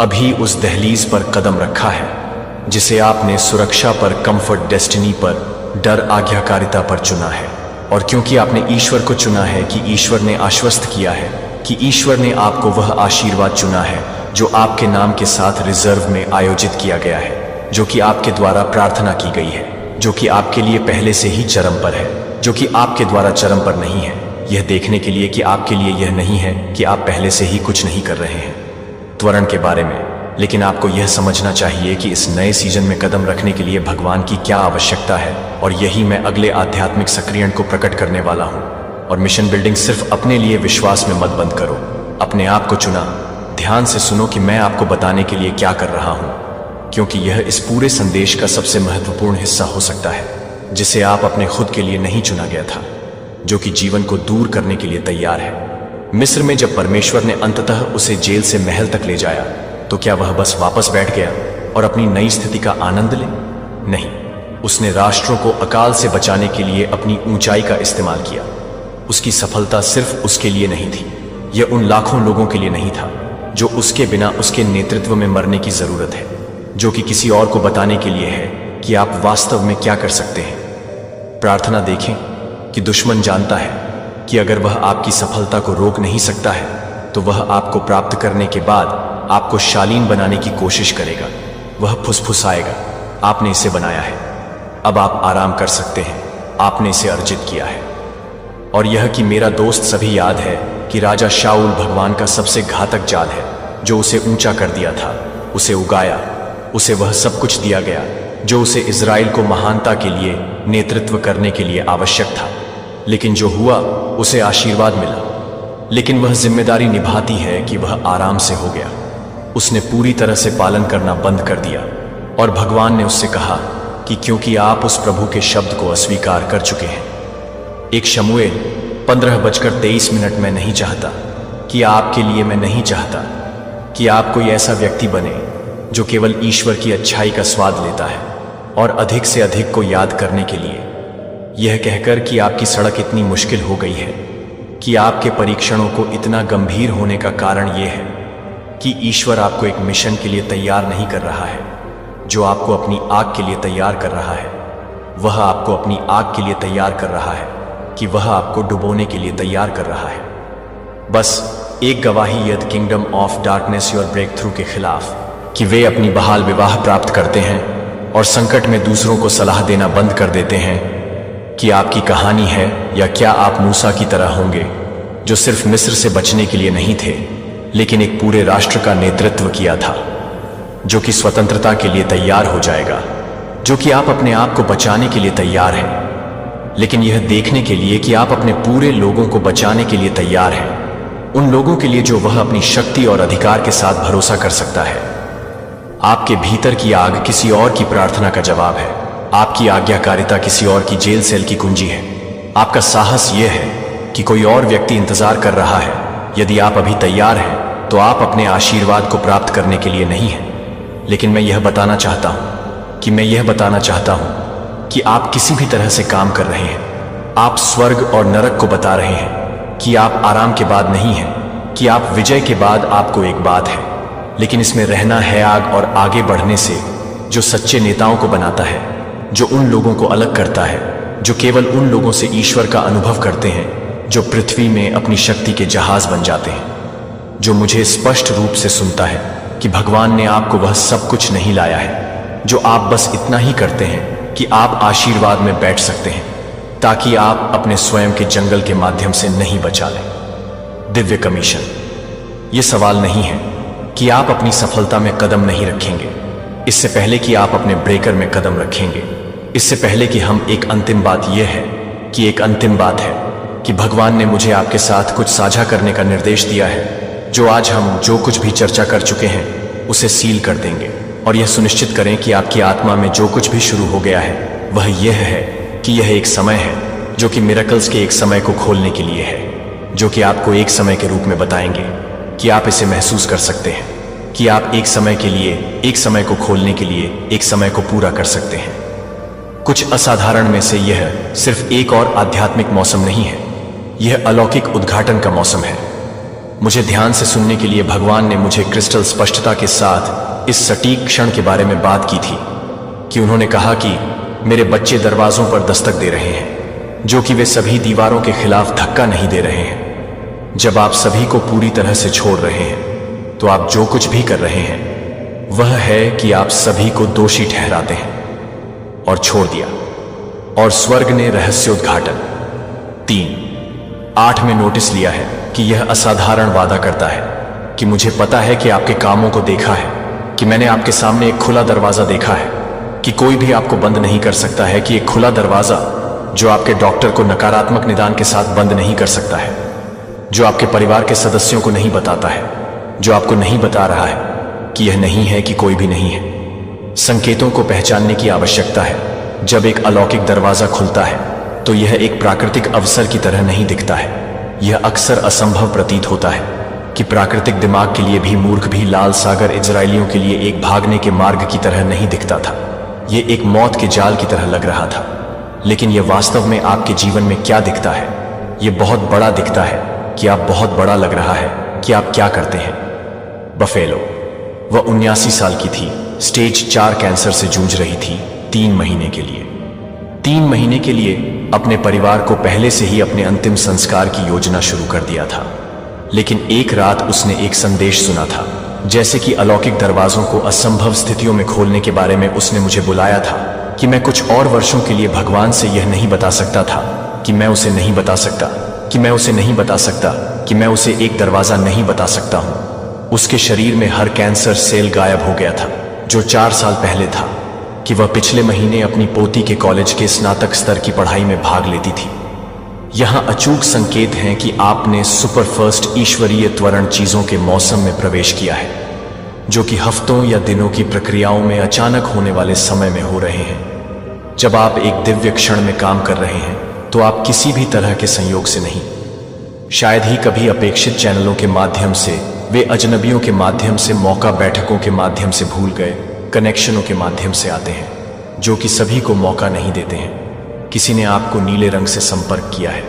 अभी उस दहलीज पर कदम रखा है जिसे आपने सुरक्षा पर, कंफर्ट, डेस्टिनी पर, डर, आज्ञाकारिता पर चुना है। और क्योंकि आपने ईश्वर को चुना है, कि ईश्वर ने आश्वस्त किया है, कि ईश्वर ने आपको वह आशीर्वाद चुना है जो आपके नाम के साथ रिजर्व में आयोजित किया गया है, जो कि आपके द्वारा प्रार्थना की गई है, जो कि आपके लिए पहले से ही चरम पर है, जो कि आपके द्वारा चरम पर नहीं है, यह देखने के लिए कि आपके लिए यह नहीं है कि आप पहले से ही कुछ नहीं कर रहे हैं त्वरण के बारे में। लेकिन आपको यह समझना चाहिए कि इस नए सीजन में कदम रखने के लिए भगवान की क्या आवश्यकता है, और यही मैं अगले आध्यात्मिक सक्रियण को प्रकट करने वाला हूँ। और मिशन बिल्डिंग सिर्फ अपने लिए विश्वास में मत बंद करो, अपने आप को चुना। ध्यान से सुनो कि मैं आपको बताने के लिए क्या कर रहा हूं, क्योंकि यह इस पूरे संदेश का सबसे महत्वपूर्ण हिस्सा हो सकता है, जिसे आप अपने खुद के लिए नहीं चुना गया था, जो कि जीवन को दूर करने के लिए तैयार है। मिस्र में जब परमेश्वर ने अंततः उसे जेल से महल तक ले जाया, तो क्या वह बस वापस बैठ गया और अपनी नई स्थिति का आनंद ले? नहीं, उसने राष्ट्रों को अकाल से बचाने के लिए अपनी ऊंचाई का इस्तेमाल किया। उसकी सफलता सिर्फ उसके लिए नहीं थी, यह उन लाखों लोगों के लिए नहीं था जो उसके बिना उसके नेतृत्व में मरने की जरूरत है, जो कि किसी और को बताने के लिए है कि आप वास्तव में क्या कर सकते हैं। प्रार्थना देखें कि दुश्मन जानता है कि अगर वह आपकी सफलता को रोक नहीं सकता है, तो वह आपको प्राप्त करने के बाद आपको शालीन बनाने की कोशिश करेगा। वह फुसफुसाएगा, आपने इसे बनाया है, अब आप आराम कर सकते हैं, आपने इसे अर्जित किया है। और यह कि मेरा दोस्त सभी याद है कि राजा शाऊल भगवान का सबसे घातक जाल है, जो उसे ऊंचा कर दिया था, उसे उगाया, उसे वह सब कुछ दिया गया जो उसे इज़राइल को महानता के लिए नेतृत्व करने के लिए आवश्यक था। लेकिन जो हुआ उसे आशीर्वाद मिला, लेकिन वह जिम्मेदारी निभाती है कि वह आराम से हो गया। उसने पूरी तरह से पालन करना बंद कर दिया और भगवान ने उससे कहा कि क्योंकि आप उस प्रभु के शब्द को अस्वीकार कर चुके हैं। एक शमूएल 15:23 मैं नहीं चाहता कि आपके लिए मैं नहीं चाहता कि आप कोई ऐसा व्यक्ति बने जो केवल ईश्वर की अच्छाई का स्वाद लेता है और अधिक से अधिक को याद करने के लिए यह कहकर कि आपकी सड़क इतनी मुश्किल हो गई है कि आपके परीक्षणों को इतना गंभीर होने का कारण यह है कि ईश्वर आपको एक मिशन के लिए तैयार नहीं कर रहा है जो आपको अपनी आग के लिए तैयार कर रहा है। वह आपको अपनी आग के लिए तैयार कर रहा है कि वह आपको डुबोने के लिए तैयार कर रहा है। बस एक गवाही यदि kingdom of darkness your breakthrough के खिलाफ कि वे अपनी बहाल विवाह प्राप्त करते हैं और संकट में दूसरों को सलाह देना बंद कर देते हैं कि आपकी कहानी है, या क्या आप मूसा की तरह होंगे जो सिर्फ मिस्र से बचने के लिए नहीं थे लेकिन एक पूरे राष्ट्र का नेतृत्व किया था जो कि स्वतंत्रता के लिए तैयार हो जाएगा, जो कि आप अपने आप को बचाने के लिए तैयार हैं, लेकिन यह देखने के लिए कि आप अपने पूरे लोगों को बचाने के लिए तैयार हैं, उन लोगों के लिए जो वह अपनी शक्ति और अधिकार के साथ भरोसा कर सकता है। आपके भीतर की आग किसी और की प्रार्थना का जवाब है, आपकी आज्ञाकारिता किसी और की जेल सेल की कुंजी है। आपका साहस यह है कि कोई और व्यक्ति इंतजार कर रहा है। यदि आप अभी तैयार हैं तो आप अपने आशीर्वाद को प्राप्त करने के लिए नहीं हैं, लेकिन मैं यह बताना चाहता हूं कि आप किसी भी तरह से काम कर रहे हैं। आप स्वर्ग और नरक को बता रहे हैं कि आप आराम के बाद नहीं हैं, कि आप विजय के बाद आपको एक बात है, लेकिन इसमें रहना है आग और आगे बढ़ने से, जो सच्चे नेताओं को बनाता है, जो उन लोगों को अलग करता है, जो केवल उन लोगों से ईश्वर का अनुभव करते हैं जो पृथ्वी में अपनी शक्ति के जहाज बन जाते हैं, जो मुझे स्पष्ट रूप से सुनता है कि भगवान ने आपको वह सब कुछ नहीं लाया है, जो आप बस इतना ही करते हैं कि आप आशीर्वाद में बैठ सकते हैं ताकि आप अपने स्वयं के जंगल के माध्यम से नहीं बचा लें। दिव्य कमीशन। यह सवाल नहीं है कि आप अपनी सफलता में कदम नहीं रखेंगे इससे पहले कि आप अपने ब्रेकर में कदम रखेंगे, इससे पहले कि हम एक अंतिम बात यह है कि एक अंतिम बात है कि भगवान ने मुझे आपके साथ कुछ साझा करने का निर्देश दिया है, जो आज हम जो कुछ भी चर्चा कर चुके हैं उसे सील कर देंगे और यह सुनिश्चित करें कि आपकी आत्मा में जो कुछ भी शुरू हो गया है वह यह है कि यह एक समय है जो कि मिरेकल्स के एक समय को खोलने के लिए है, जो कि आपको एक समय के रूप में बताएंगे कि आप इसे महसूस कर सकते हैं कि आप एक समय के लिए, एक समय को खोलने के लिए एक समय को पूरा कर सकते हैं। कुछ असाधारण में से यह सिर्फ एक और आध्यात्मिक मौसम नहीं है, यह अलौकिक उद्घाटन का मौसम है। मुझे ध्यान से सुनने के लिए भगवान ने मुझे क्रिस्टल स्पष्टता के साथ इस सटीक क्षण के बारे में बात की थी कि उन्होंने कहा कि मेरे बच्चे दरवाजों पर दस्तक दे रहे हैं, जो कि वे सभी दीवारों के खिलाफ धक्का नहीं दे रहे हैं। जब आप सभी को पूरी तरह से छोड़ रहे हैं तो आप जो कुछ भी कर रहे हैं वह है कि आप सभी को दोषी ठहराते हैं और छोड़ दिया। और स्वर्ग ने रहस्योद्घाटन 3:8 में नोटिस लिया है कि यह असाधारण वादा करता है कि मुझे पता है कि आपके कामों को देखा है, कि मैंने आपके सामने एक खुला दरवाजा देखा है, कि कोई भी आपको बंद नहीं कर सकता है, कि एक खुला दरवाजा जो आपके डॉक्टर को नकारात्मक निदान के साथ बंद नहीं कर सकता है, जो आपके परिवार के सदस्यों को नहीं बताता है, जो आपको नहीं बता रहा है कि यह नहीं है कि कोई भी नहीं है। संकेतों को पहचानने की आवश्यकता है। जब एक अलौकिक दरवाजा खुलता है तो यह एक प्राकृतिक अवसर की तरह नहीं दिखता है। यह अक्सर असंभव प्रतीत होता है कि प्राकृतिक दिमाग के लिए भी, मूर्ख भी, लाल सागर इजरायलियों के लिए एक भागने के मार्ग की तरह नहीं दिखता था। यह एक मौत के जाल की तरह लग रहा था, लेकिन यह वास्तव में आपके जीवन में क्या दिखता है? यह बहुत बड़ा दिखता है कि आप बहुत बड़ा लग रहा है कि आप क्या करते हैं। बफेलो। वह 79 साल की थी, स्टेज 4 कैंसर से जूझ रही थी। 3 महीने के लिए अपने परिवार को पहले से ही अपने अंतिम संस्कार की योजना शुरू कर दिया था। लेकिन एक रात उसने एक संदेश सुना था, जैसे कि अलौकिक दरवाजों को असंभव स्थितियों में खोलने के बारे में उसने मुझे बुलाया था कि मैं कुछ और वर्षों के लिए भगवान से यह नहीं बता सकता था कि मैं उसे नहीं बता सकता, कि मैं उसे नहीं बता सकता, कि मैं उसे एक दरवाजा नहीं बता सकता हूं। उसके शरीर में हर कैंसर सेल गायब हो गया था जो 4 साल पहले था, कि वह पिछले महीने अपनी पोती के कॉलेज के स्नातक स्तर की पढ़ाई में भाग लेती थी। यहां अचूक संकेत हैं कि आपने सुपरफास्ट ईश्वरीय त्वरण चीजों के मौसम में प्रवेश किया है, जो कि हफ्तों या दिनों की प्रक्रियाओं में अचानक होने वाले समय में हो रहे हैं। जब आप एक दिव्य क्षण में काम कर रहे हैं तो आप किसी भी तरह के संयोग से नहीं, शायद ही कभी अपेक्षित चैनलों के माध्यम से, वे अजनबियों के माध्यम से, मौका बैठकों के माध्यम से, भूल गए कनेक्शनों के माध्यम से आते हैं, जो कि सभी को मौका नहीं देते हैं। किसी ने आपको नीले रंग से संपर्क किया है।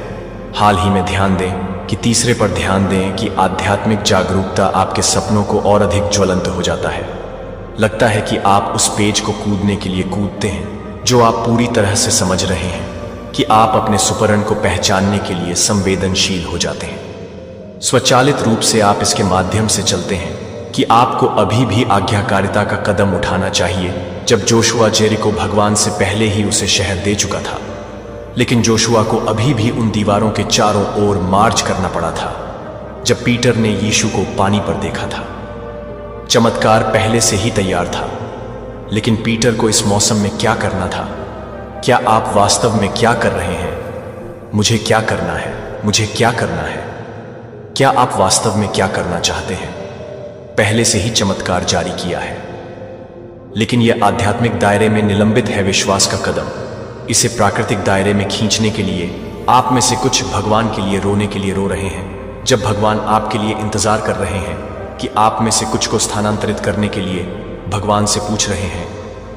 हाल ही में ध्यान दें कि तीसरे पर ध्यान दें कि आध्यात्मिक जागरूकता आपके सपनों को और अधिक ज्वलंत हो जाता है। लगता है कि आप उस पेज को कूदने के लिए कूदते हैं जो आप पूरी तरह से समझ रहे हैं कि आप अपने सुपरन को पहचानने के लिए संवेदनशील हो जाते हैं। स्वचालित रूप से आप इसके माध्यम से चलते हैं कि आपको अभी भी आज्ञाकारिता का कदम उठाना चाहिए। जब जोशुआ जेरिको भगवान से पहले ही उसे शहर दे चुका था, लेकिन जोशुआ को अभी भी उन दीवारों के चारों ओर मार्च करना पड़ा था। जब पीटर ने यीशु को पानी पर देखा था, चमत्कार पहले से ही तैयार था, लेकिन पीटर को इस मौसम में क्या करना था? क्या आप वास्तव में क्या कर रहे हैं? मुझे क्या करना है? मुझे क्या करना है? क्या आप वास्तव में क्या करना चाहते हैं? पहले से ही चमत्कार जारी किया है, लेकिन यह आध्यात्मिक दायरे में निलंबित है विश्वास का कदम। इसे प्राकृतिक दायरे में खींचने के लिए आप में से कुछ भगवान के लिए रोने के लिए रो रहे हैं, जब भगवान आपके लिए इंतजार कर रहे हैं कि आप में से कुछ को स्थानांतरित करने के लिए भगवान से पूछ रहे हैं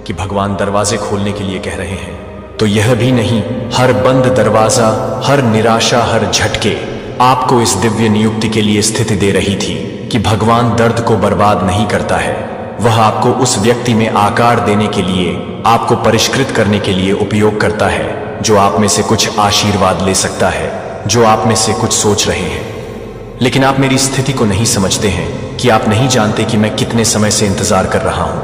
कि भगवान दरवाजे खोलने के लिए कह रहे हैं। तो यह भी नहीं, हर बंद दरवाजा, हर निराशा, हर झटके आपको इस दिव्य नियुक्ति के लिए स्थिति दे रही थी कि भगवान दर्द को बर्बाद नहीं करता है। वह आपको उस व्यक्ति में आकार देने के लिए, आपको परिष्कृत करने के लिए उपयोग करता है, जो आप में से कुछ आशीर्वाद ले सकता है, जो आप में से कुछ सोच रहे हैं। लेकिन आप मेरी स्थिति को नहीं समझते हैं कि आप नहीं जानते कि मैं कितने समय से इंतजार कर रहा हूं।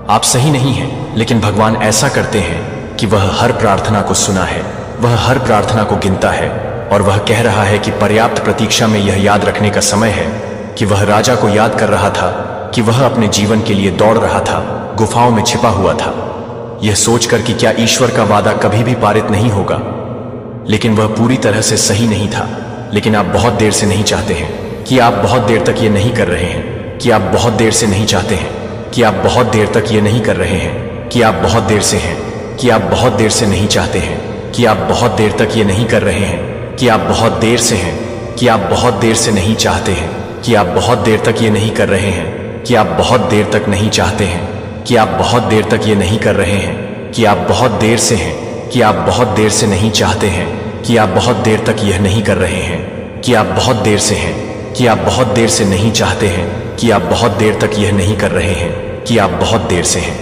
आप सही नहीं हैं, लेकिन भगवान ऐसा करते हैं कि वह हर प्रार्थना को सुना है, वह हर प्रार्थना को गिनता है, और वह कह रहा है कि पर्याप्त प्रतीक्षा में यह याद रखने का समय है कि वह राजा को याद कर रहा था कि वह अपने जीवन के लिए दौड़ रहा था, गुफाओं में छिपा हुआ था, यह सोचकर कि क्या ईश्वर का वादा कभी भी पारित नहीं होगा। लेकिन वह पूरी तरह से सही नहीं था। लेकिन आप बहुत देर से नहीं चाहते हैं कि आप बहुत देर तक ये नहीं कर रहे हैं, कि आप बहुत देर से नहीं चाहते हैं कि आप बहुत देर तक ये नहीं कर रहे हैं, कि आप बहुत देर से हैं, कि आप बहुत देर से नहीं चाहते हैं कि आप बहुत देर तक ये नहीं कर रहे हैं, कि आप बहुत देर से हैं, कि आप बहुत देर से नहीं चाहते हैं, कि आप बहुत देर तक ये नहीं कर रहे हैं, कि आप बहुत देर तक नहीं चाहते हैं, कि आप बहुत देर तक ये नहीं कर रहे हैं, कि आप बहुत देर से हैं, कि आप बहुत देर से नहीं चाहते हैं, कि आप बहुत देर तक यह नहीं कर रहे हैं, कि आप बहुत देर से हैं, कि आप बहुत देर से नहीं चाहते हैं, कि आप बहुत देर तक यह नहीं कर रहे हैं, कि आप बहुत देर से हैं।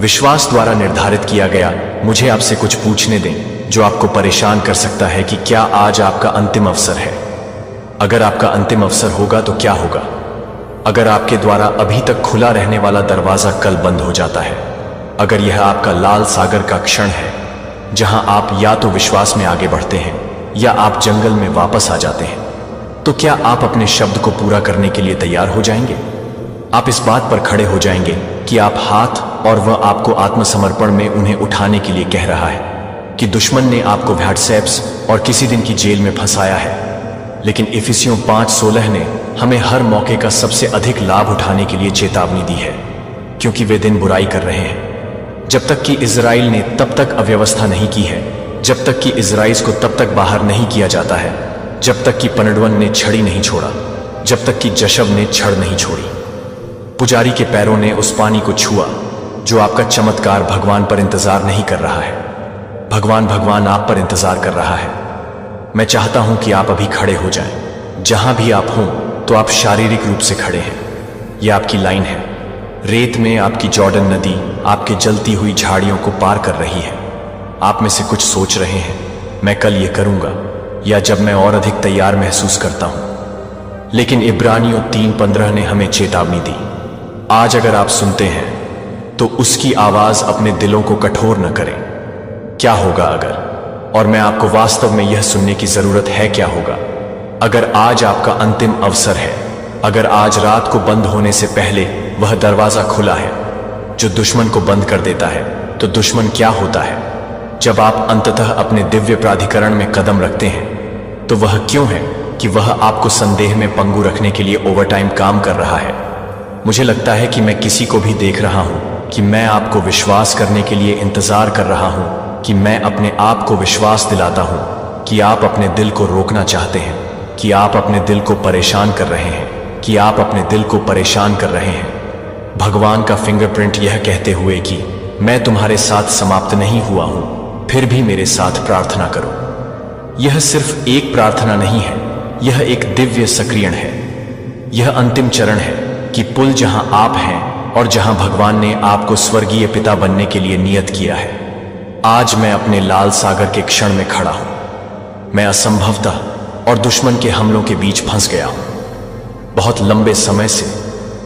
विश्वास द्वारा निर्धारित किया गया। मुझे आपसे कुछ पूछने दें जो आपको परेशान कर सकता है कि क्या आज आपका अंतिम अवसर है? अगर आपका अंतिम अवसर होगा तो क्या होगा? अगर आपके द्वारा अभी तक खुला रहने वाला दरवाजा कल बंद हो जाता है, अगर यह आपका लाल सागर का क्षण है जहां आप या तो विश्वास में आगे बढ़ते हैं या आप जंगल में वापस आ जाते हैं, तो क्या आप अपने शब्द को पूरा करने के लिए तैयार हो जाएंगे? आप इस बात पर खड़े हो जाएंगे कि आप हाथ, और वह आपको आत्मसमर्पण में उन्हें उठाने के लिए कह रहा है कि दुश्मन ने आपको व्हाट्सएप्स और किसी दिन की जेल में फंसाया है, लेकिन इफिसियों 5:16 ने हमें हर मौके का सबसे अधिक लाभ उठाने के लिए चेतावनी दी है, क्योंकि वे दिन बुराई कर रहे हैं। जब तक कि इजराइल ने तब तक अव्यवस्था नहीं की है, जब तक कि इजराइल को तब तक बाहर नहीं किया जाता है, जब तक कि पनडवन ने छड़ी नहीं छोड़ा, जब तक कि जशब ने छड़ नहीं छोड़ी। पुजारी के पैरों ने उस पानी को छुआ जो आपका चमत्कार भगवान पर इंतजार नहीं कर रहा है। भगवान आप पर इंतजार कर रहा है। मैं चाहता हूं कि आप अभी खड़े हो जाएं। जहां भी आप हों, तो आप शारीरिक रूप से खड़े हैं। यह आपकी लाइन है। रेत में आपकी जॉर्डन नदी आपके जलती हुई झाड़ियों को पार कर रही है। आप में से कुछ सोच रहे हैं, मैं कल ये करूंगा, या जब मैं और अधिक तैयार महसूस करता हूं। लेकिन इब्रानियों 3:15 ने हमें चेतावनी दी। आज अगर आप सुनते हैं तो उसकी आवाज अपने दिलों को कठोर न करें। क्या होगा अगर, और मैं आपको वास्तव में यह सुनने की जरूरत है, क्या होगा अगर आज आपका अंतिम अवसर है, अगर आज रात को बंद होने से पहले वह दरवाजा खुला है जो दुश्मन को बंद कर देता है, तो दुश्मन क्या होता है? जब आप अंततः अपने दिव्य प्राधिकरण में कदम रखते हैं, तो वह क्यों है कि वह आपको संदेह में पंगु रखने के लिए ओवरटाइम काम कर रहा है। मुझे लगता है कि मैं किसी को भी देख रहा हूं कि मैं आपको विश्वास करने के लिए इंतजार कर रहा हूं, कि मैं अपने आप को विश्वास दिलाता हूं कि आप अपने दिल को रोकना चाहते हैं, कि आप अपने दिल को परेशान कर रहे हैं, कि आप अपने दिल को परेशान कर रहे हैं। भगवान का फिंगरप्रिंट यह कहते हुए कि मैं तुम्हारे साथ समाप्त नहीं हुआ हूं, फिर भी मेरे साथ प्रार्थना करो। यह सिर्फ एक प्रार्थना नहीं है, यह एक दिव्य सक्रियण है। यह अंतिम चरण है कि पुल जहां आप हैं और जहां भगवान ने आपको स्वर्गीय पिता बनने के लिए नियत किया है। आज मैं अपने लाल सागर के क्षण में खड़ा हूं। मैं असंभवतः और दुश्मन के हमलों के बीच फंस गया हूं। बहुत लंबे समय से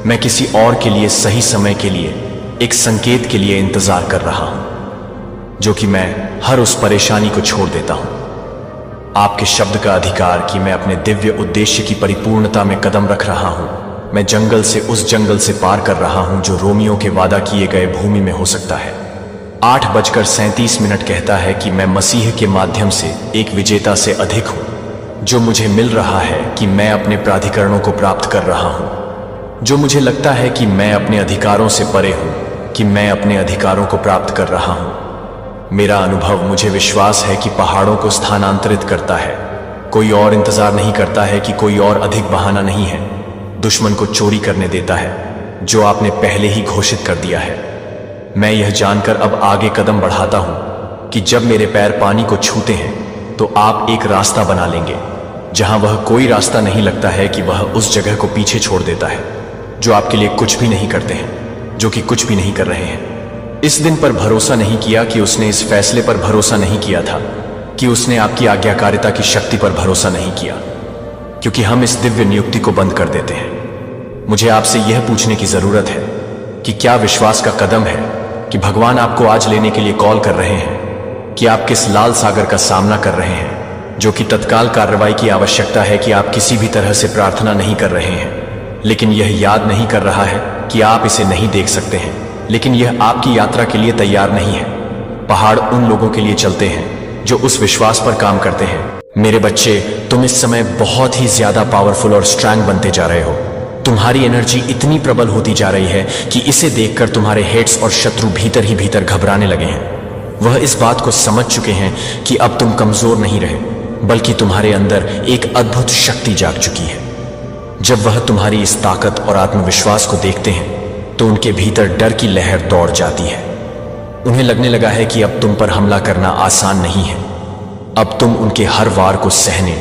मैं किसी और के लिए, सही समय के लिए, एक संकेत के लिए इंतजार कर रहा हूं, जो कि मैं हर उस परेशानी को छोड़ देता हूं। आपके शब्द का अधिकार कि मैं अपने दिव्य उद्देश्य की परिपूर्णता में कदम रख रहा हूं। मैं जंगल से उस जंगल से पार कर रहा हूं जो रोमियो के वादा किए गए भूमि में हो सकता है। 8:37 कहता है कि मैं मसीह के माध्यम से एक विजेता से अधिक हूं। जो मुझे मिल रहा है कि मैं अपने प्राधिकरणों को प्राप्त कर रहा हूं। जो मुझे लगता है कि मैं अपने अधिकारों से परे हूं, कि मैं अपने अधिकारों को प्राप्त कर रहा हूं। मेरा अनुभव मुझे विश्वास है कि पहाड़ों को स्थानांतरित करता है। कोई और इंतजार नहीं करता है कि कोई और अधिक बहाना नहीं है। दुश्मन को चोरी करने देता है जो आपने पहले ही घोषित कर दिया है। मैं यह जानकर अब आगे कदम बढ़ाता हूं कि जब मेरे पैर पानी को छूते हैं तो आप एक रास्ता बना लेंगे। जहां वह कोई रास्ता नहीं लगता है कि वह उस जगह को पीछे छोड़ देता है जो आपके लिए कुछ भी नहीं करते हैं, जो कि कुछ भी नहीं कर रहे हैं। इस दिन पर भरोसा नहीं किया कि उसने इस फैसले पर भरोसा नहीं किया था कि उसने आपकी आज्ञाकारिता की शक्ति पर भरोसा नहीं किया, क्योंकि हम इस दिव्य नियुक्ति को बंद कर देते हैं। मुझे आपसे यह पूछने की जरूरत है कि क्या विश्वास का कदम है कि भगवान आपको आज लेने के लिए कॉल कर रहे हैं, कि आप किस लाल सागर का सामना कर रहे हैं जो कि तत्काल कार्रवाई की आवश्यकता है, कि आप किसी भी तरह से प्रार्थना नहीं कर रहे हैं लेकिन यह याद नहीं कर रहा है कि आप इसे नहीं देख सकते हैं, लेकिन यह आपकी यात्रा के लिए तैयार नहीं है। पहाड़ उन लोगों के लिए चलते हैं जो उस विश्वास पर काम करते हैं। मेरे बच्चे, तुम इस समय बहुत ही ज्यादा पावरफुल और स्ट्रांग बनते जा रहे हो। तुम्हारी एनर्जी इतनी प्रबल होती जा रही है कि इसे देखकर तुम्हारे हेड्स और शत्रु भीतर ही भीतर घबराने लगे हैं। वह इस बात को समझ चुके हैं कि अब तुम कमजोर नहीं रहे, बल्कि तुम्हारे अंदर एक अद्भुत शक्ति जाग चुकी है। जब वह तुम्हारी इस ताकत और आत्मविश्वास को देखते हैं तो उनके भीतर डर की लहर दौड़ जाती है। उन्हें लगने लगा है कि अब तुम पर हमला करना आसान नहीं है। अब तुम उनके हर वार को सहने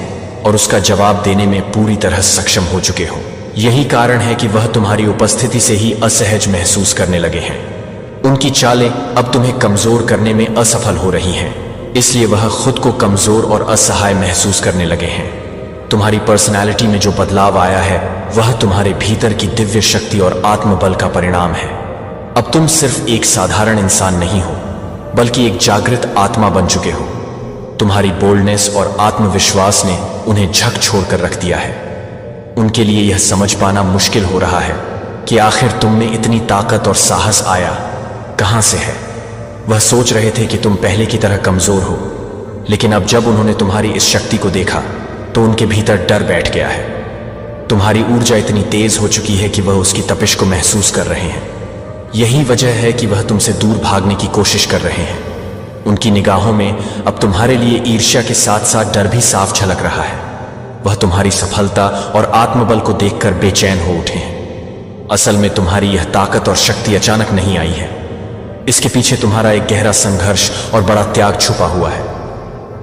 और उसका जवाब देने में पूरी तरह सक्षम हो चुके हो। यही कारण है कि वह तुम्हारी उपस्थिति से ही असहज महसूस करने लगे हैं। उनकी चालें अब तुम्हें कमजोर करने में असफल हो रही हैं, इसलिए वह खुद को कमजोर और असहाय महसूस करने लगे हैं। तुम्हारी पर्सनैलिटी में जो बदलाव आया है वह तुम्हारे भीतर की दिव्य शक्ति और आत्मबल का परिणाम है। अब तुम सिर्फ एक साधारण इंसान नहीं हो, बल्कि एक जागृत आत्मा बन चुके हो। तुम्हारी बोल्डनेस और आत्मविश्वास ने उन्हें झक छोड़कर रख दिया है। उनके लिए यह समझ पाना मुश्किल हो रहा है कि आखिर तुम में इतनी ताकत और साहस आया कहां से है। वह सोच रहे थे कि तुम पहले की तरह कमजोर हो, लेकिन अब जब उन्होंने तुम्हारी इस शक्ति को देखा तो उनके भीतर डर बैठ गया है। तुम्हारी ऊर्जा इतनी तेज हो चुकी है कि वह उसकी तपिश को महसूस कर रहे हैं। यही वजह है कि वह तुमसे दूर भागने की कोशिश कर रहे हैं। उनकी निगाहों में अब तुम्हारे लिए ईर्ष्या के साथ साथ डर भी साफ झलक रहा है। वह तुम्हारी सफलता और आत्मबल को देखकर बेचैन हो उठे हैं। असल में तुम्हारी यह ताकत और शक्ति अचानक नहीं आई है। इसके पीछे तुम्हारा एक गहरा संघर्ष और बड़ा त्याग छुपा हुआ है।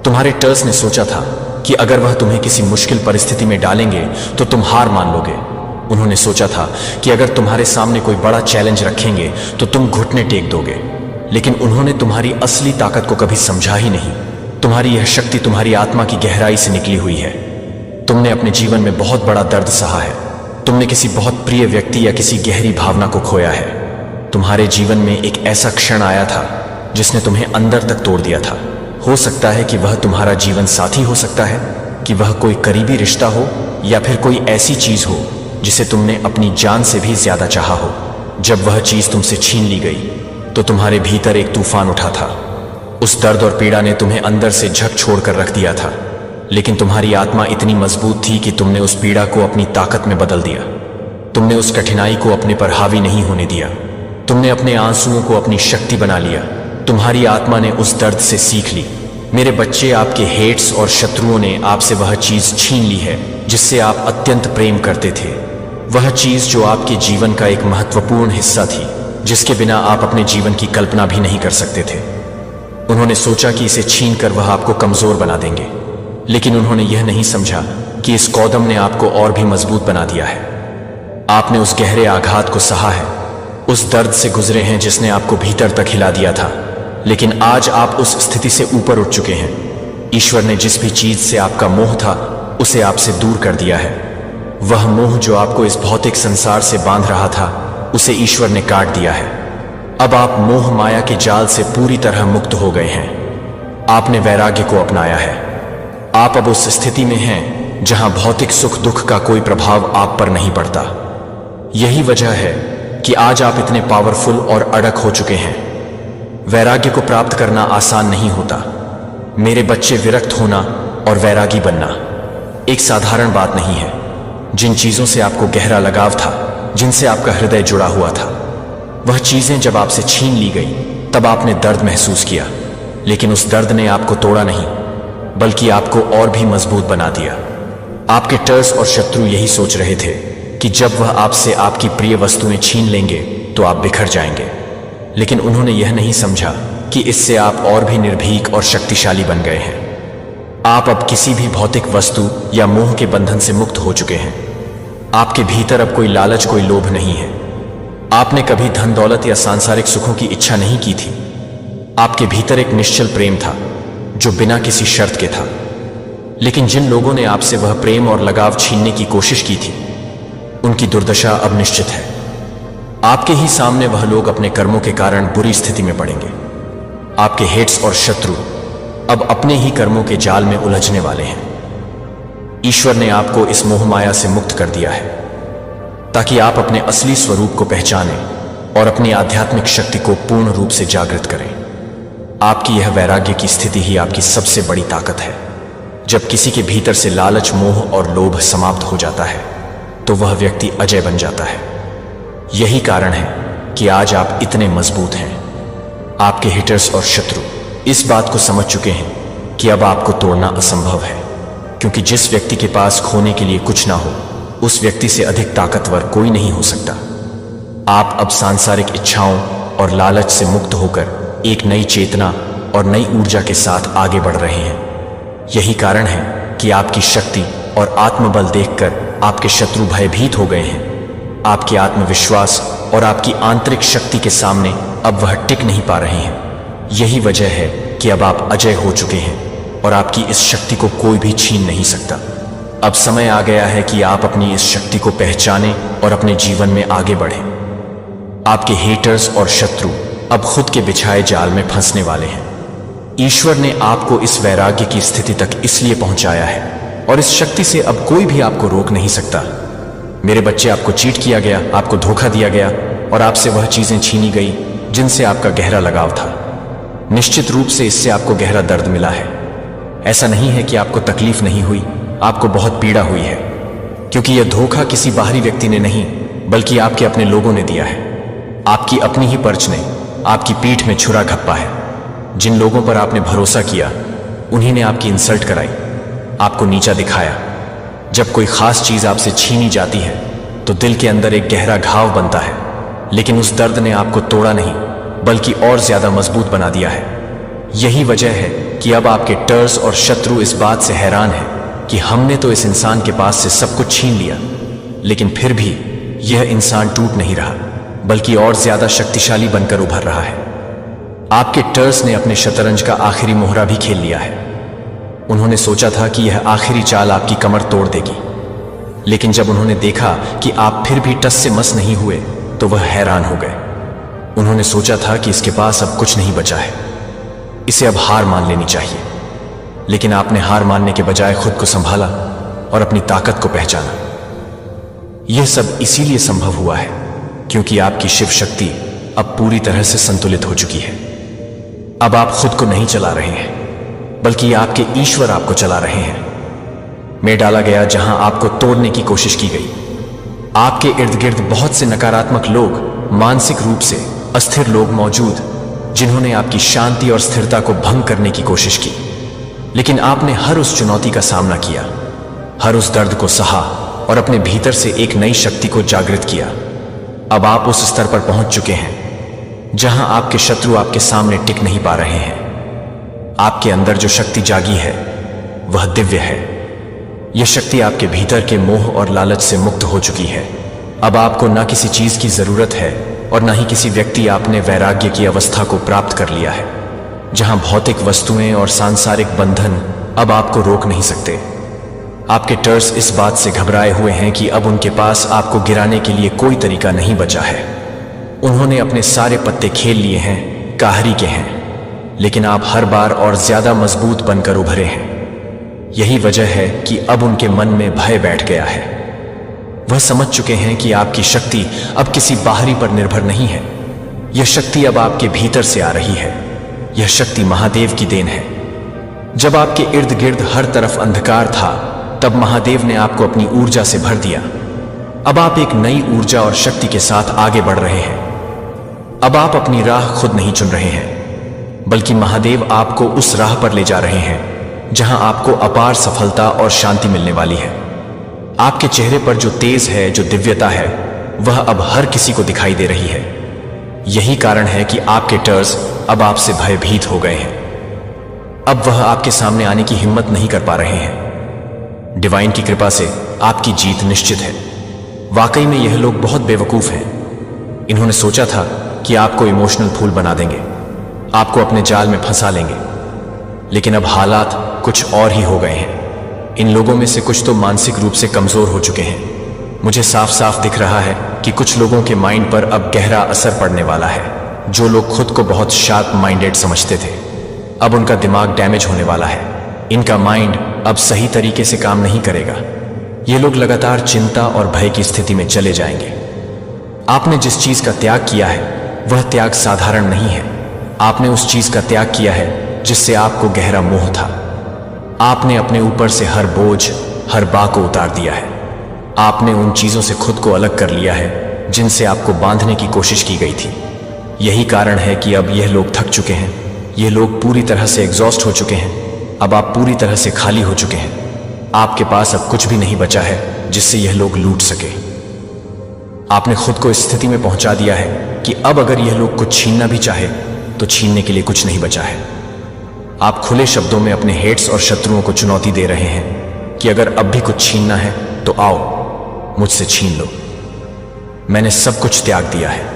तुम्हारे टर्स ने सोचा था कि अगर वह तुम्हें किसी मुश्किल परिस्थिति में डालेंगे तो तुम हार मान लोगे। उन्होंने सोचा था कि अगर तुम्हारे सामने कोई बड़ा चैलेंज रखेंगे तो तुम घुटने टेक दोगे, लेकिन उन्होंने तुम्हारी असली ताकत को कभी समझा ही नहीं। तुम्हारी यह शक्ति तुम्हारी आत्मा की गहराई से निकली हुई है। तुमने अपने जीवन में बहुत बड़ा दर्द सहा है। तुमने किसी बहुत प्रिय व्यक्ति या किसी गहरी भावना को खोया है। तुम्हारे जीवन में एक ऐसा क्षण आया था जिसने तुम्हें अंदर तक तोड़ दिया था। हो सकता है कि वह तुम्हारा जीवन साथी हो सकता है, कि वह कोई करीबी रिश्ता हो, या फिर कोई ऐसी चीज हो जिसे तुमने अपनी जान से भी ज्यादा चाहा हो। जब वह चीज तुमसे छीन ली गई तो तुम्हारे भीतर एक तूफान उठा था। उस दर्द और पीड़ा ने तुम्हें अंदर से झक छोड़कर रख दिया था, लेकिन तुम्हारी आत्मा इतनी मजबूत थी कि तुमने उस पीड़ा को अपनी ताकत में बदल दिया। तुमने उस कठिनाई को अपने पर हावी नहीं होने दिया। तुमने अपने आंसुओं को अपनी शक्ति बना लिया। तुम्हारी आत्मा ने उस दर्द से सीख ली। मेरे बच्चे, आपके हेट्स और शत्रुओं ने आपसे वह चीज छीन ली है जिससे आप अत्यंत प्रेम करते थे, वह चीज जो आपके जीवन का एक महत्वपूर्ण हिस्सा थी, जिसके बिना आप अपने जीवन की कल्पना भी नहीं कर सकते थे। उन्होंने सोचा कि इसे छीनकर वह आपको कमजोर बना देंगे, लेकिन उन्होंने यह नहीं समझा कि इस कौदम ने आपको और भी मजबूत बना दिया है। आपने उस गहरे आघात को सहा है, उस दर्द से गुजरे हैं जिसने आपको भीतर तक हिला दिया था, लेकिन आज आप उस स्थिति से ऊपर उठ चुके हैं। ईश्वर ने जिस भी चीज से आपका मोह था उसे आपसे दूर कर दिया है। वह मोह जो आपको इस भौतिक संसार से बांध रहा था, उसे ईश्वर ने काट दिया है। अब आप मोह माया के जाल से पूरी तरह मुक्त हो गए हैं। आपने वैराग्य को अपनाया है। आप अब उस स्थिति में हैं जहां भौतिक सुख दुख का कोई प्रभाव आप पर नहीं पड़ता। यही वजह है कि आज आप इतने पावरफुल और अड़ग हो चुके हैं। वैराग्य को प्राप्त करना आसान नहीं होता। मेरे बच्चे, विरक्त होना और वैरागी बनना एक साधारण बात नहीं है। जिन चीजों से आपको गहरा लगाव था, जिनसे आपका हृदय जुड़ा हुआ था, वह चीजें जब आपसे छीन ली गई, तब आपने दर्द महसूस किया, लेकिन उस दर्द ने आपको तोड़ा नहीं, बल्कि आपको और भी मजबूत बना दिया। आपके टर्स और शत्रु यही सोच रहे थे कि जब वह आपसे आपकी प्रिय वस्तुएं छीन लेंगे तो आप बिखर जाएंगे, लेकिन उन्होंने यह नहीं समझा कि इससे आप और भी निर्भीक और शक्तिशाली बन गए हैं। आप अब किसी भी भौतिक वस्तु या मोह के बंधन से मुक्त हो चुके हैं। आपके भीतर अब कोई लालच, कोई लोभ नहीं है। आपने कभी धन दौलत या सांसारिक सुखों की इच्छा नहीं की थी। आपके भीतर एक निश्चल प्रेम था जो बिना किसी शर्त के था। लेकिन जिन लोगों ने आपसे वह प्रेम और लगाव छीनने की कोशिश की थी, उनकी दुर्दशा अब निश्चित है। आपके ही सामने वह लोग अपने कर्मों के कारण बुरी स्थिति में पड़ेंगे। आपके हेट्स और शत्रु अब अपने ही कर्मों के जाल में उलझने वाले हैं। ईश्वर ने आपको इस मोह माया से मुक्त कर दिया है ताकि आप अपने असली स्वरूप को पहचानें और अपनी आध्यात्मिक शक्ति को पूर्ण रूप से जागृत करें। आपकी यह वैराग्य की स्थिति ही आपकी सबसे बड़ी ताकत है। जब किसी के भीतर से लालच, मोह और लोभ समाप्त हो जाता है तो वह व्यक्ति अजय बन जाता है। यही कारण है कि आज आप इतने मजबूत हैं। आपके हिटर्स और शत्रु इस बात को समझ चुके हैं कि अब आपको तोड़ना असंभव है, क्योंकि जिस व्यक्ति के पास खोने के लिए कुछ ना हो, उस व्यक्ति से अधिक ताकतवर कोई नहीं हो सकता। आप अब सांसारिक इच्छाओं और लालच से मुक्त होकर एक नई चेतना और नई ऊर्जा के साथ आगे बढ़ रहे हैं। यही कारण है कि आपकी शक्ति और आत्मबल देखकर आपके शत्रु भयभीत हो गए हैं। आपके आत्मविश्वास और आपकी आंतरिक शक्ति के सामने अब वह टिक नहीं पा रहे हैं। यही वजह है कि अब आप अजय हो चुके हैं और आपकी इस शक्ति को कोई भी छीन नहीं सकता। अब समय आ गया है कि आप अपनी इस शक्ति को पहचानें और अपने जीवन में आगे बढ़ें। आपके हेटर्स और शत्रु अब खुद के बिछाए जाल में फंसने वाले हैं। ईश्वर ने आपको इस वैराग्य की स्थिति तक इसलिए पहुंचाया है और इस शक्ति से अब कोई भी आपको रोक नहीं सकता। मेरे बच्चे, आपको चीट किया गया, आपको धोखा दिया गया और आपसे वह चीजें छीनी गई जिनसे आपका गहरा लगाव था। निश्चित रूप से इससे आपको गहरा दर्द मिला है। ऐसा नहीं है कि आपको तकलीफ नहीं हुई, आपको बहुत पीड़ा हुई है, क्योंकि यह धोखा किसी बाहरी व्यक्ति ने नहीं, बल्कि आपके अपने लोगों ने दिया है। आपकी अपनी ही पर्च ने आपकी पीठ में छुरा घप्पा है। जिन लोगों पर आपने भरोसा किया, उन्हीं ने आपकी इंसल्ट कराई, आपको नीचा दिखाया। जब कोई खास चीज आपसे छीनी जाती है तो दिल के अंदर एक गहरा घाव बनता है, लेकिन उस दर्द ने आपको तोड़ा नहीं, बल्कि और ज्यादा मजबूत बना दिया है। यही वजह है कि अब आपके टर्स और शत्रु इस बात से हैरान है कि हमने तो इस इंसान के पास से सब कुछ छीन लिया, लेकिन फिर भी यह इंसान टूट नहीं रहा, बल्कि और ज्यादा शक्तिशाली बनकर उभर रहा है। आपके टर्स ने अपने शतरंज का आखिरी मोहरा भी खेल लिया है। उन्होंने सोचा था कि यह आखिरी चाल आपकी कमर तोड़ देगी, लेकिन जब उन्होंने देखा कि आप फिर भी टस से मस नहीं हुए तो वह हैरान हो गए। उन्होंने सोचा था कि इसके पास अब कुछ नहीं बचा है, इसे अब हार मान लेनी चाहिए, लेकिन आपने हार मानने के बजाय खुद को संभाला और अपनी ताकत को पहचाना। यह सब इसीलिए संभव हुआ है क्योंकि आपकी शिव शक्ति अब पूरी तरह से संतुलित हो चुकी है। अब आप खुद को नहीं चला रहे हैं, बल्कि आपके ईश्वर आपको चला रहे हैं। में डाला गया जहां आपको तोड़ने की कोशिश की गई। आपके इर्द गिर्द बहुत से नकारात्मक लोग, मानसिक रूप से अस्थिर लोग मौजूद, जिन्होंने आपकी शांति और स्थिरता को भंग करने की कोशिश की, लेकिन आपने हर उस चुनौती का सामना किया, हर उस दर्द को सहा और अपने भीतर से एक नई शक्ति को जागृत किया। अब आप उस स्तर पर पहुंच चुके हैं जहां आपके शत्रु आपके सामने टिक नहीं पा रहे हैं। आपके अंदर जो शक्ति जागी है वह दिव्य है। यह शक्ति आपके भीतर के मोह और लालच से मुक्त हो चुकी है। अब आपको न किसी चीज की जरूरत है और न ही किसी व्यक्ति। आपने वैराग्य की अवस्था को प्राप्त कर लिया है जहां भौतिक वस्तुएं और सांसारिक बंधन अब आपको रोक नहीं सकते। आपके टर्स इस बात से घबराए हुए हैं कि अब उनके पास आपको गिराने के लिए कोई तरीका नहीं बचा है। उन्होंने अपने सारे पत्ते खेल लिए हैं, काहरी के हैं, लेकिन आप हर बार और ज्यादा मजबूत बनकर उभरे हैं। यही वजह है कि अब उनके मन में भय बैठ गया है। वह समझ चुके हैं कि आपकी शक्ति अब किसी बाहरी पर निर्भर नहीं है। यह शक्ति अब आपके भीतर से आ रही है। यह शक्ति महादेव की देन है। जब आपके इर्द गिर्द हर तरफ अंधकार था, तब महादेव ने आपको अपनी ऊर्जा से भर दिया। अब आप एक नई ऊर्जा और शक्ति के साथ आगे बढ़ रहे हैं। अब आप अपनी राह खुद नहीं चुन रहे हैं, बल्कि महादेव आपको उस राह पर ले जा रहे हैं जहां आपको अपार सफलता और शांति मिलने वाली है। आपके चेहरे पर जो तेज है, जो दिव्यता है, वह अब हर किसी को दिखाई दे रही है। यही कारण है कि आपके टर्स अब आपसे भयभीत हो गए हैं। अब वह आपके सामने आने की हिम्मत नहीं कर पा रहे हैं। डिवाइन की कृपा से आपकी जीत निश्चित है। वाकई में यह लोग बहुत बेवकूफ हैं। इन्होंने सोचा था कि आपको इमोशनल फूल बना देंगे, आपको अपने जाल में फंसा लेंगे, लेकिन अब हालात कुछ और ही हो गए हैं। इन लोगों में से कुछ तो मानसिक रूप से कमजोर हो चुके हैं। मुझे साफ साफ दिख रहा है कि कुछ लोगों के माइंड पर अब गहरा असर पड़ने वाला है। जो लोग खुद को बहुत शार्प माइंडेड समझते थे, अब उनका दिमाग डैमेज होने वाला है। इनका माइंड अब सही तरीके से काम नहीं करेगा। ये लोग लगातार चिंता और भय की स्थिति में चले जाएंगे। आपने जिस चीज का त्याग किया है वह त्याग साधारण नहीं है। आपने उस चीज का त्याग किया है जिससे आपको गहरा मोह था। आपने अपने ऊपर से हर बोझ, हर बाह को उतार दिया है। आपने उन चीजों से खुद को अलग कर लिया है जिनसे आपको बांधने की कोशिश की गई थी। यही कारण है कि अब यह लोग थक चुके हैं। ये लोग पूरी तरह से एग्जॉस्ट हो चुके हैं। अब आप पूरी तरह से खाली हो चुके हैं। आपके पास अब कुछ भी नहीं बचा है जिससे यह लोग लूट सके। आपने खुद को इस स्थिति में पहुंचा दिया है कि अब अगर यह लोग कुछ छीनना भी चाहे तो छीनने के लिए कुछ नहीं बचा है। आप खुले शब्दों में अपने हेट्स और शत्रुओं को चुनौती दे रहे हैं कि अगर अब भी कुछ छीनना है तो आओ, मुझसे छीन लो। मैंने सब कुछ त्याग दिया है।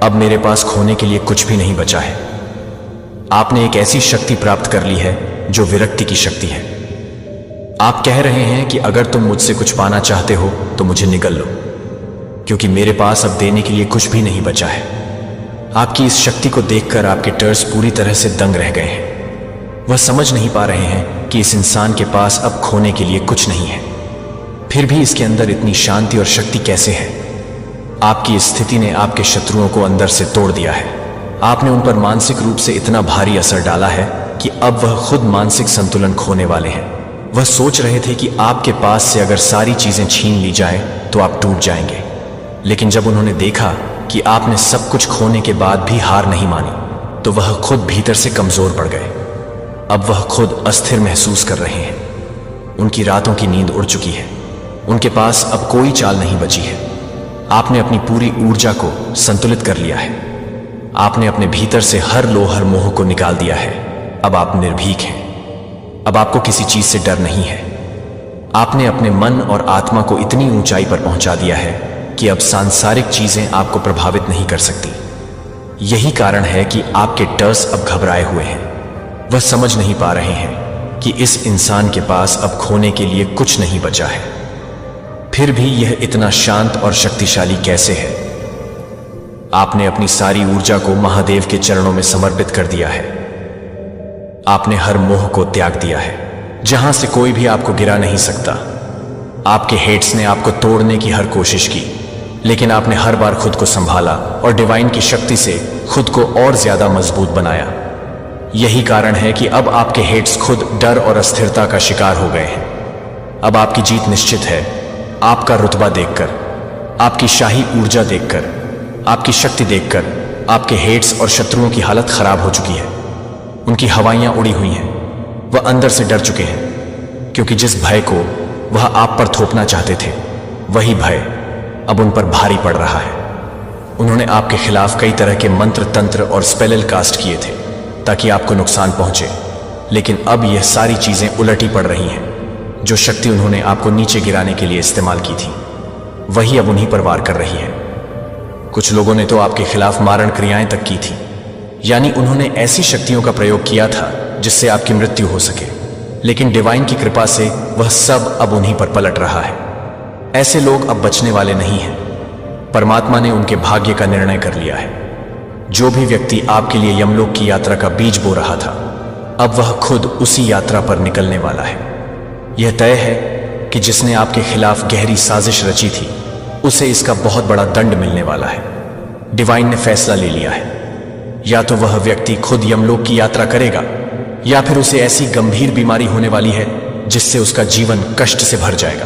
अब मेरे पास खोने के लिए कुछ भी नहीं बचा है। आपने एक ऐसी शक्ति प्राप्त कर ली है जो विरक्ति की शक्ति है। आप कह रहे हैं कि अगर तुम मुझसे कुछ पाना चाहते हो तो मुझे निगल लो, क्योंकि मेरे पास अब देने के लिए कुछ भी नहीं बचा है। आपकी इस शक्ति को देखकर आपके टर्स पूरी तरह से दंग रह गए हैं। वह समझ नहीं पा रहे हैं कि इस इंसान के पास अब खोने के लिए कुछ नहीं है, फिर भी इसके अंदर इतनी शांति और शक्ति कैसे है। आपकी इस स्थिति ने आपके शत्रुओं को अंदर से तोड़ दिया है। आपने उन पर मानसिक रूप से इतना भारी असर डाला है कि अब वह खुद मानसिक संतुलन खोने वाले हैं। वह सोच रहे थे कि आपके पास से अगर सारी चीजें छीन ली जाएं तो आप टूट जाएंगे, लेकिन जब उन्होंने देखा कि आपने सब कुछ खोने के बाद भी हार नहीं मानी तो वह खुद भीतर से कमजोर पड़ गए। अब वह खुद अस्थिर महसूस कर रहे हैं। उनकी रातों की नींद उड़ चुकी है। उनके पास अब कोई चाल नहीं बची है। आपने अपनी पूरी ऊर्जा को संतुलित कर लिया है। आपने अपने भीतर से हर लोहर मोह को निकाल दिया है। अब आप निर्भीक हैं। अब आपको किसी चीज से डर नहीं है। आपने अपने मन और आत्मा को इतनी ऊंचाई पर पहुंचा दिया है कि अब सांसारिक चीजें आपको प्रभावित नहीं कर सकती। यही कारण है कि आपके टर्स अब घबराए हुए हैं। वह समझ नहीं पा रहे हैं कि इस इंसान के पास अब खोने के लिए कुछ नहीं बचा है, फिर भी यह इतना शांत और शक्तिशाली कैसे है। आपने अपनी सारी ऊर्जा को महादेव के चरणों में समर्पित कर दिया है। आपने हर मोह को त्याग दिया है, जहां से कोई भी आपको गिरा नहीं सकता। आपके हेट्स ने आपको तोड़ने की हर कोशिश की, लेकिन आपने हर बार खुद को संभाला और डिवाइन की शक्ति से खुद को और ज्यादा मजबूत बनाया। यही कारण है कि अब आपके हेट्स खुद डर और अस्थिरता का शिकार हो गए हैं। अब आपकी जीत निश्चित है। आपका रुतबा देखकर, आपकी शाही ऊर्जा देखकर, आपकी शक्ति देखकर आपके हेट्स और शत्रुओं की हालत खराब हो चुकी है। उनकी हवाइयां उड़ी हुई हैं। वह अंदर से डर चुके हैं, क्योंकि जिस भय को वह आप पर थोपना चाहते थे, वही भय अब उन पर भारी पड़ रहा है। उन्होंने आपके खिलाफ कई तरह के मंत्र तंत्र और स्पेल कास्ट किए थे ताकि आपको नुकसान पहुंचे, लेकिन अब यह सारी चीजें उलटी पड़ रही हैं। जो शक्ति उन्होंने आपको नीचे गिराने के लिए इस्तेमाल की थी, वही अब उन्हीं पर वार कर रही है। कुछ लोगों ने तो आपके खिलाफ मारण क्रियाएं तक की थी, यानी उन्होंने ऐसी शक्तियों का प्रयोग किया था जिससे आपकी मृत्यु हो सके, लेकिन डिवाइन की कृपा से वह सब अब उन्हीं पर पलट रहा है। ऐसे लोग अब बचने वाले नहीं हैं। परमात्मा ने उनके भाग्य का निर्णय कर लिया है। जो भी व्यक्ति आपके लिए यमलोक की यात्रा का बीज बो रहा था, अब वह खुद उसी यात्रा पर निकलने वाला है। यह तय है कि जिसने आपके खिलाफ गहरी साजिश रची थी, उसे इसका बहुत बड़ा दंड मिलने वाला है। डिवाइन ने फैसला ले लिया है। या तो वह व्यक्ति खुद यमलोक की यात्रा करेगा, या फिर उसे ऐसी गंभीर बीमारी होने वाली है जिससे उसका जीवन कष्ट से भर जाएगा।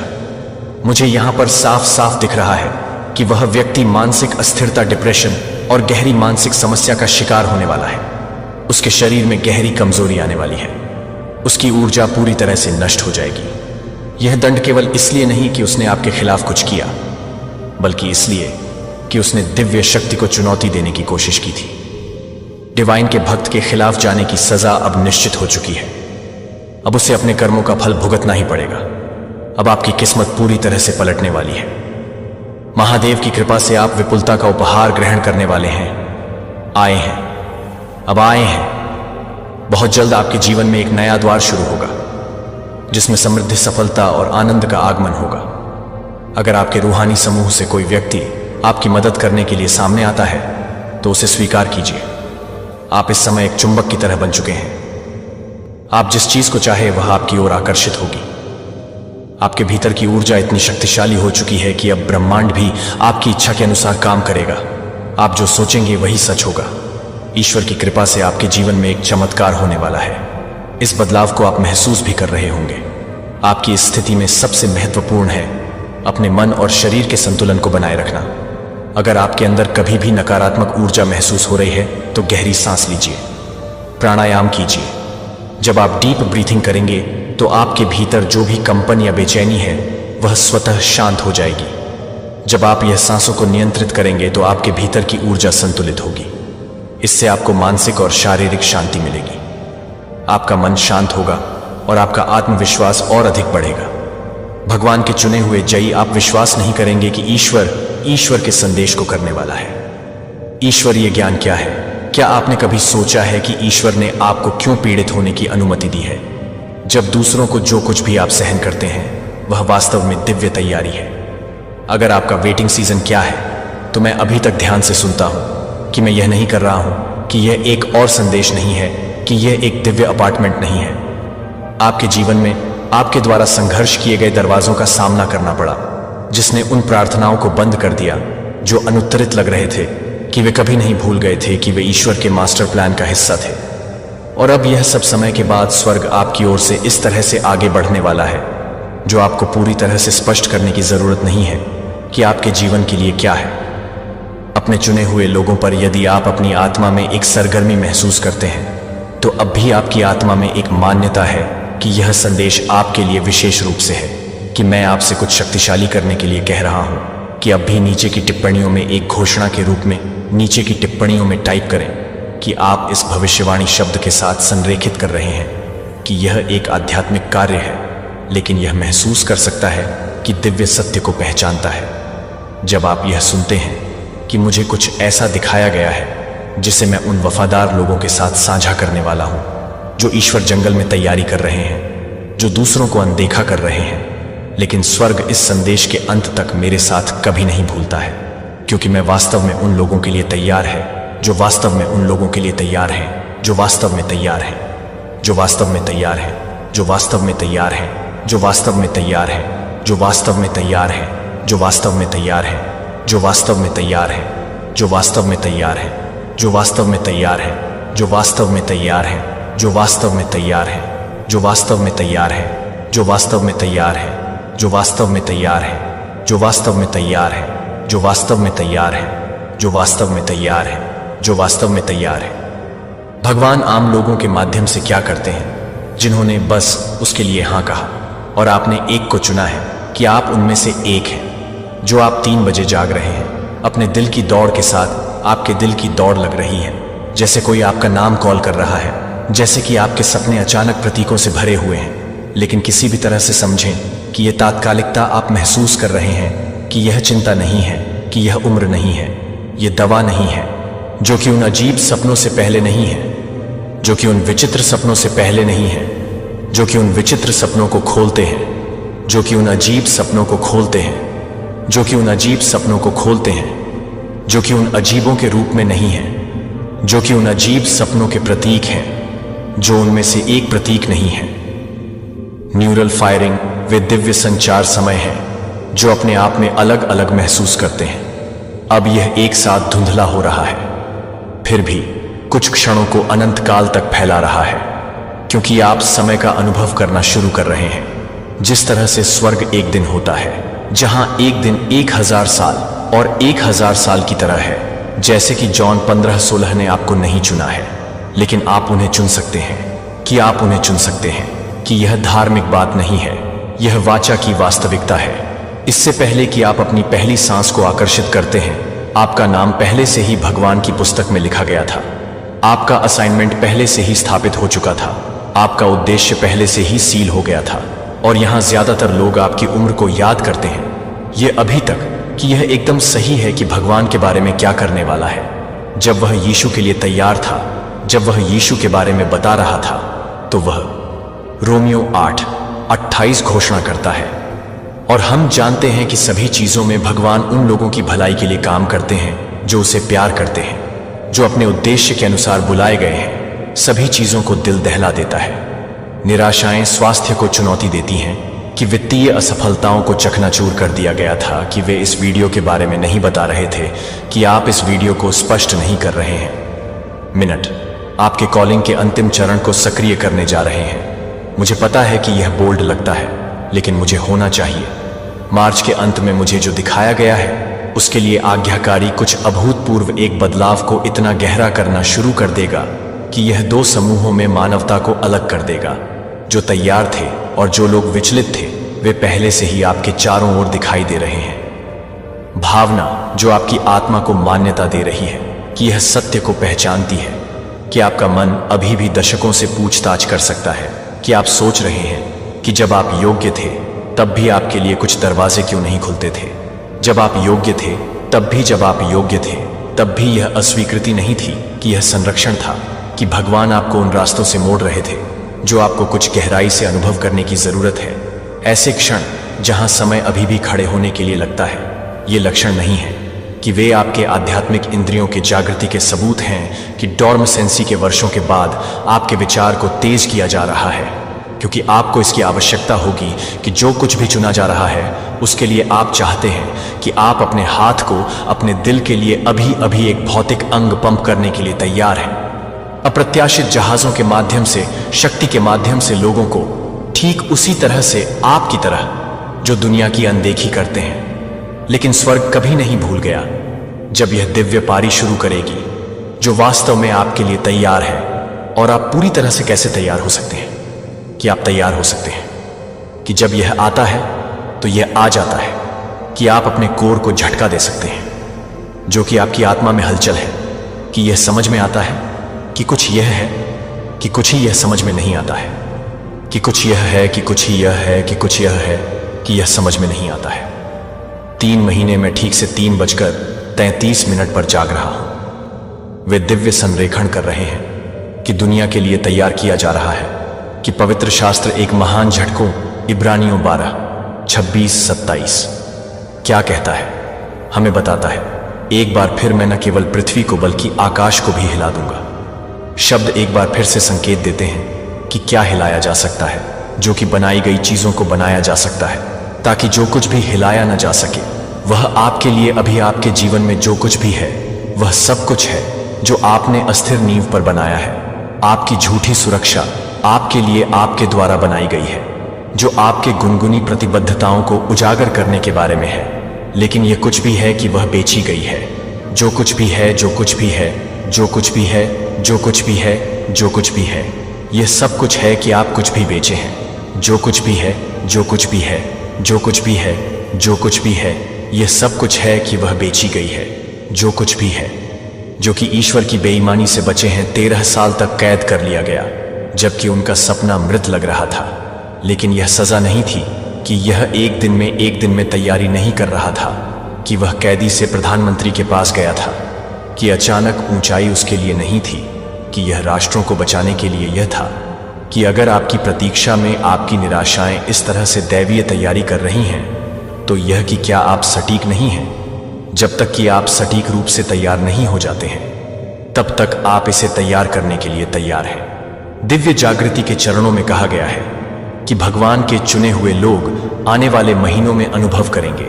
मुझे यहां पर साफ साफ दिख रहा है कि वह व्यक्ति मानसिक अस्थिरता, डिप्रेशन और गहरी मानसिक समस्या का शिकार होने वाला है। उसके शरीर में गहरी कमजोरी आने वाली है। उसकी ऊर्जा पूरी तरह से नष्ट हो जाएगी। यह दंड केवल इसलिए नहीं कि उसने आपके खिलाफ कुछ किया, बल्कि इसलिए कि उसने दिव्य शक्ति को चुनौती देने की कोशिश की थी। डिवाइन के भक्त के खिलाफ जाने की सजा अब निश्चित हो चुकी है। अब उसे अपने कर्मों का फल भुगतना ही पड़ेगा। अब आपकी किस्मत पूरी तरह से पलटने वाली है। महादेव की कृपा से आप विपुलता का उपहार ग्रहण करने वाले हैं। आए हैं, अब आए हैं। बहुत जल्द आपके जीवन में एक नया द्वार शुरू होगा, जिसमें समृद्धि, सफलता और आनंद का आगमन होगा। अगर आपके रूहानी समूह से कोई व्यक्ति आपकी मदद करने के लिए सामने आता है, तो उसे स्वीकार कीजिए। आप इस समय एक चुंबक की तरह बन चुके हैं। आप जिस चीज को चाहे वह आपकी ओर आकर्षित होगी। आपके भीतर की ऊर्जा इतनी शक्तिशाली हो चुकी है कि अब ब्रह्मांड भी आपकी इच्छा के अनुसार काम करेगा। आप जो सोचेंगे वही सच होगा। ईश्वर की कृपा से आपके जीवन में एक चमत्कार होने वाला है। इस बदलाव को आप महसूस भी कर रहे होंगे। आपकी इस स्थिति में सबसे महत्वपूर्ण है अपने मन और शरीर के संतुलन को बनाए रखना। अगर आपके अंदर कभी भी नकारात्मक ऊर्जा महसूस हो रही है, तो गहरी सांस लीजिए, प्राणायाम कीजिए। जब आप डीप ब्रीथिंग करेंगे, तो आपके भीतर जो भी कंपन या बेचैनी है, वह स्वतः शांत हो जाएगी। जब आप यह सांसों को नियंत्रित करेंगे, तो आपके भीतर की ऊर्जा संतुलित होगी। इससे आपको मानसिक और शारीरिक शांति मिलेगी। आपका मन शांत होगा और आपका आत्मविश्वास और अधिक बढ़ेगा। भगवान के चुने हुए जयी आप विश्वास नहीं करेंगे कि ईश्वर के संदेश को करने वाला है। ईश्वरीय ज्ञान क्या है? क्या आपने कभी सोचा है कि ईश्वर ने आपको क्यों पीड़ित होने की अनुमति दी है? जब दूसरों को जो कुछ भी आप सहन करते हैं, वह वास्तव में दिव्य तैयारी है। अगर आपका वेटिंग सीजन क्या है, तो मैं अभी तक ध्यान से सुनता हूं कि मैं यह नहीं कर रहा हूं कि यह एक और संदेश नहीं है, कि यह एक दिव्य अपार्टमेंट नहीं है। आपके जीवन में आपके द्वारा संघर्ष किए गए दरवाजों का सामना करना पड़ा, जिसने उन प्रार्थनाओं को बंद कर दिया जो अनुत्तरित लग रहे थे, कि वे कभी नहीं भूल गए थे कि वे ईश्वर के मास्टर प्लान का हिस्सा थे। और अब यह सब समय के बाद स्वर्ग आपकी ओर से इस तरह से आगे बढ़ने वाला है, जो आपको पूरी तरह से स्पष्ट करने की जरूरत नहीं है कि आपके जीवन के लिए क्या है। अपने चुने हुए लोगों पर यदि आप अपनी आत्मा में एक सरगर्मी महसूस करते हैं, तो अब भी आपकी आत्मा में एक मान्यता है कि यह संदेश आपके लिए विशेष रूप से है, कि मैं आपसे कुछ शक्तिशाली करने के लिए कह रहा हूं कि अब भी नीचे की टिप्पणियों में एक घोषणा के रूप में नीचे की टिप्पणियों में टाइप करें कि आप इस भविष्यवाणी शब्द के साथ संरेखित कर रहे हैं कि यह एक आध्यात्मिक कार्य है, लेकिन यह महसूस कर सकता है कि दिव्य सत्य को पहचानता है। जब आप यह सुनते हैं कि मुझे कुछ ऐसा दिखाया गया है जिसे मैं उन वफादार लोगों के साथ साझा करने वाला हूं, जो ईश्वर जंगल में तैयारी कर रहे हैं, जो दूसरों को अनदेखा कर रहे हैं, लेकिन स्वर्ग इस संदेश के अंत तक मेरे साथ कभी नहीं भूलता है, क्योंकि मैं वास्तव में उन लोगों के लिए तैयार है, जो वास्तव में उन लोगों के लिए तैयार हैं, जो वास्तव में तैयार हैं, जो वास्तव में तैयार हैं, जो वास्तव में तैयार हैं, जो वास्तव में तैयार हैं, जो वास्तव में तैयार हैं, जो वास्तव में तैयार हैं, जो वास्तव में तैयार हैं, जो वास्तव में तैयार हैं, जो वास्तव में तैयार हैं, जो वास्तव में तैयार हैं, जो वास्तव में तैयार हैं, जो वास्तव में तैयार हैं, जो वास्तव में तैयार हैं, जो वास्तव में तैयार हैं, जो वास्तव में तैयार हैं, जो वास्तव में तैयार हैं, जो वास्तव में तैयार हैं, जो वास्तव में तैयार है। भगवान आम लोगों के माध्यम से क्या करते हैं, जिन्होंने बस उसके लिए हाँ कहा और आपने एक को चुना है कि आप उनमें से एक हैं। जो आप 3 बजे जाग रहे हैं, अपने दिल की दौड़ के साथ आपके दिल की दौड़ लग रही है, जैसे कोई आपका नाम कॉल कर रहा है, जैसे कि आपके सपने अचानक प्रतीकों से भरे हुए हैं। लेकिन किसी भी तरह से समझें कि यह तात्कालिकता आप महसूस कर रहे हैं, कि यह चिंता नहीं है, कि यह उम्र नहीं है, यह दवा नहीं है, जो कि उन अजीब सपनों से पहले नहीं है, जो कि उन विचित्र सपनों से पहले नहीं है, जो कि उन विचित्र सपनों को खोलते हैं, जो कि उन अजीब सपनों को खोलते हैं, जो कि उन अजीब सपनों को खोलते हैं, जो कि उन अजीबों के रूप में नहीं है, जो कि उन अजीब सपनों के प्रतीक हैं, जो उनमें से एक प्रतीक नहीं है। न्यूरल फायरिंग वे दिव्य संचार समय हैं जो अपने आप में अलग अलग महसूस करते हैं। अब यह एक साथ धुंधला हो रहा है, फिर भी कुछ क्षणों को अनंत काल तक फैला रहा है, क्योंकि आप समय का अनुभव करना शुरू कर रहे हैं। जिस तरह से स्वर्ग एक दिन होता है, जहां एक दिन 1000 साल और 1000 साल की तरह है। जैसे कि जॉन 15:16 ने आपको नहीं चुना है, लेकिन आप उन्हें चुन सकते हैं, कि आप उन्हें चुन सकते हैं, कि यह धार्मिक बात नहीं है, यह वाचा की वास्तविकता है। इससे पहले कि आप अपनी पहली सांस को आकर्षित करते हैं, आपका नाम पहले से ही भगवान की पुस्तक में लिखा गया था। आपका असाइनमेंट पहले से ही स्थापित हो चुका था, आपका उद्देश्य पहले से ही सील हो गया था। और यहां ज्यादातर लोग आपकी उम्र को याद करते हैं, ये अभी तक कि यह एकदम सही है कि भगवान के बारे में क्या करने वाला है। जब वह यीशु के लिए तैयार था, जब वह यीशु के बारे में बता रहा था, तो वह रोमियो 8:28 घोषणा करता है। और हम जानते हैं कि सभी चीजों में भगवान उन लोगों की भलाई के लिए काम करते हैं जो उसे प्यार करते हैं, जो अपने उद्देश्य के अनुसार बुलाए गए हैं। सभी चीजों को दिल दहला देता है। निराशाएं स्वास्थ्य को चुनौती देती हैं, कि वित्तीय असफलताओं को चकनाचूर कर दिया गया था, कि वे इस वीडियो के बारे में नहीं बता रहे थे, कि आप इस वीडियो को स्पष्ट नहीं कर रहे हैं। मिनट आपके कॉलिंग के अंतिम चरण को सक्रिय करने जा रहे हैं। मुझे पता है कि यह बोल्ड लगता है, लेकिन मुझे होना चाहिए। मार्च के अंत में मुझे जो दिखाया गया है, उसके लिए आज्ञाकारी कुछ अभूतपूर्व एक बदलाव को इतना गहरा करना शुरू कर देगा कि यह 2 समूहों में मानवता को अलग कर देगा। जो तैयार थे और जो लोग विचलित थे, वे पहले से ही आपके चारों ओर दिखाई दे रहे हैं। भावना जो आपकी आत्मा को मान्यता दे रही है कि यह सत्य को पहचानती है, कि आपका मन अभी भी दशकों से पूछताछ कर सकता है, कि आप सोच रहे हैं कि जब आप योग्य थे तब भी आपके लिए कुछ दरवाजे क्यों नहीं खुलते थे। जब आप योग्य थे तब भी, जब आप योग्य थे तब भी यह अस्वीकृति नहीं थी, कि यह संरक्षण था, कि भगवान आपको उन रास्तों से मोड़ रहे थे जो आपको कुछ गहराई से अनुभव करने की जरूरत है। ऐसे क्षण जहां समय अभी भी खड़े होने के लिए लगता है, ये लक्षण नहीं है कि वे आपके आध्यात्मिक इंद्रियों के जागृति के सबूत हैं, कि डॉर्मेंसी के वर्षों के बाद आपके विचार को तेज किया जा रहा है, क्योंकि आपको इसकी आवश्यकता होगी कि जो कुछ भी चुना जा रहा है, उसके लिए आप चाहते हैं कि आप अपने हाथ को अपने दिल के लिए अभी अभी एक भौतिक अंग पंप करने के लिए तैयार हैं। अप्रत्याशित जहाजों के माध्यम से, शक्ति के माध्यम से लोगों को, ठीक उसी तरह से आपकी तरह, जो दुनिया की अनदेखी करते हैं। लेकिन स्वर्ग कभी नहीं भूल गया। जब यह दिव्य पारी शुरू करेगी, जो वास्तव में आपके लिए तैयार है। और आप पूरी तरह से कैसे तैयार हो सकते हैं? कि आप तैयार हो सकते हैं कि जब यह आता है तो यह आ जाता है, कि आप अपने कोर को झटका दे सकते हैं, जो कि आपकी आत्मा में हलचल है, कि यह समझ में आता है कि कुछ यह है, कि कुछ ही यह समझ में नहीं आता है, कि कुछ यह है, कि कुछ ही यह है, कि कुछ यह है, कि यह समझ में नहीं आता है। 3 महीने में ठीक से 3:33 पर जाग रहा हूं। वे दिव्य संरेखण कर रहे हैं कि दुनिया के लिए तैयार किया जा रहा है, कि पवित्र शास्त्र एक महान झटकों इब्रानियों 12:26-27 क्या कहता है, हमें बताता है, एक बार फिर मैं न केवल पृथ्वी को बल्कि आकाश को भी हिला दूंगा। शब्द एक बार फिर से संकेत देते हैं कि क्या हिलाया जा सकता है, जो कि बनाई गई चीजों को बनाया जा सकता है, ताकि जो कुछ भी हिलाया न जा सके, वह आपके लिए अभी आपके जीवन में जो कुछ भी है, वह सब कुछ है जो आपने अस्थिर नींव पर बनाया है। आपकी झूठी सुरक्षा आपके लिए आपके द्वारा बनाई गई है, जो आपके गुनगुनी प्रतिबद्धताओं को उजागर करने के बारे में है। लेकिन यह कुछ भी है कि वह बेची गई है। जो कुछ भी है, जो कुछ भी है, जो कुछ भी है, जो कुछ भी है, जो कुछ भी है, यह सब कुछ है कि आप कुछ भी बेचे हैं। जो कुछ भी है, जो कुछ भी है, जो कुछ भी है, जो कुछ भी है, यह सब कुछ है कि वह बेची गई है। जो कुछ भी है, जो कि ईश्वर की बेईमानी से बचे हैं, 13 साल तक कैद कर लिया गया, जबकि उनका सपना मृत लग रहा था। लेकिन यह सजा नहीं थी कि यह एक दिन में तैयारी नहीं कर रहा था कि वह कैदी से प्रधानमंत्री के पास गया था, कि अचानक ऊंचाई उसके लिए नहीं थी, कि यह राष्ट्रों को बचाने के लिए यह था कि अगर आपकी प्रतीक्षा में आपकी निराशाएं इस तरह से दैवीय तैयारी कर रही हैं, तो यह कि क्या आप सटीक नहीं हैं। जब तक कि आप सटीक रूप से तैयार नहीं हो जाते हैं, तब तक आप इसे तैयार करने के लिए तैयार हैं। दिव्य जागृति के चरणों में कहा गया है कि भगवान के चुने हुए लोग आने वाले महीनों में अनुभव करेंगे।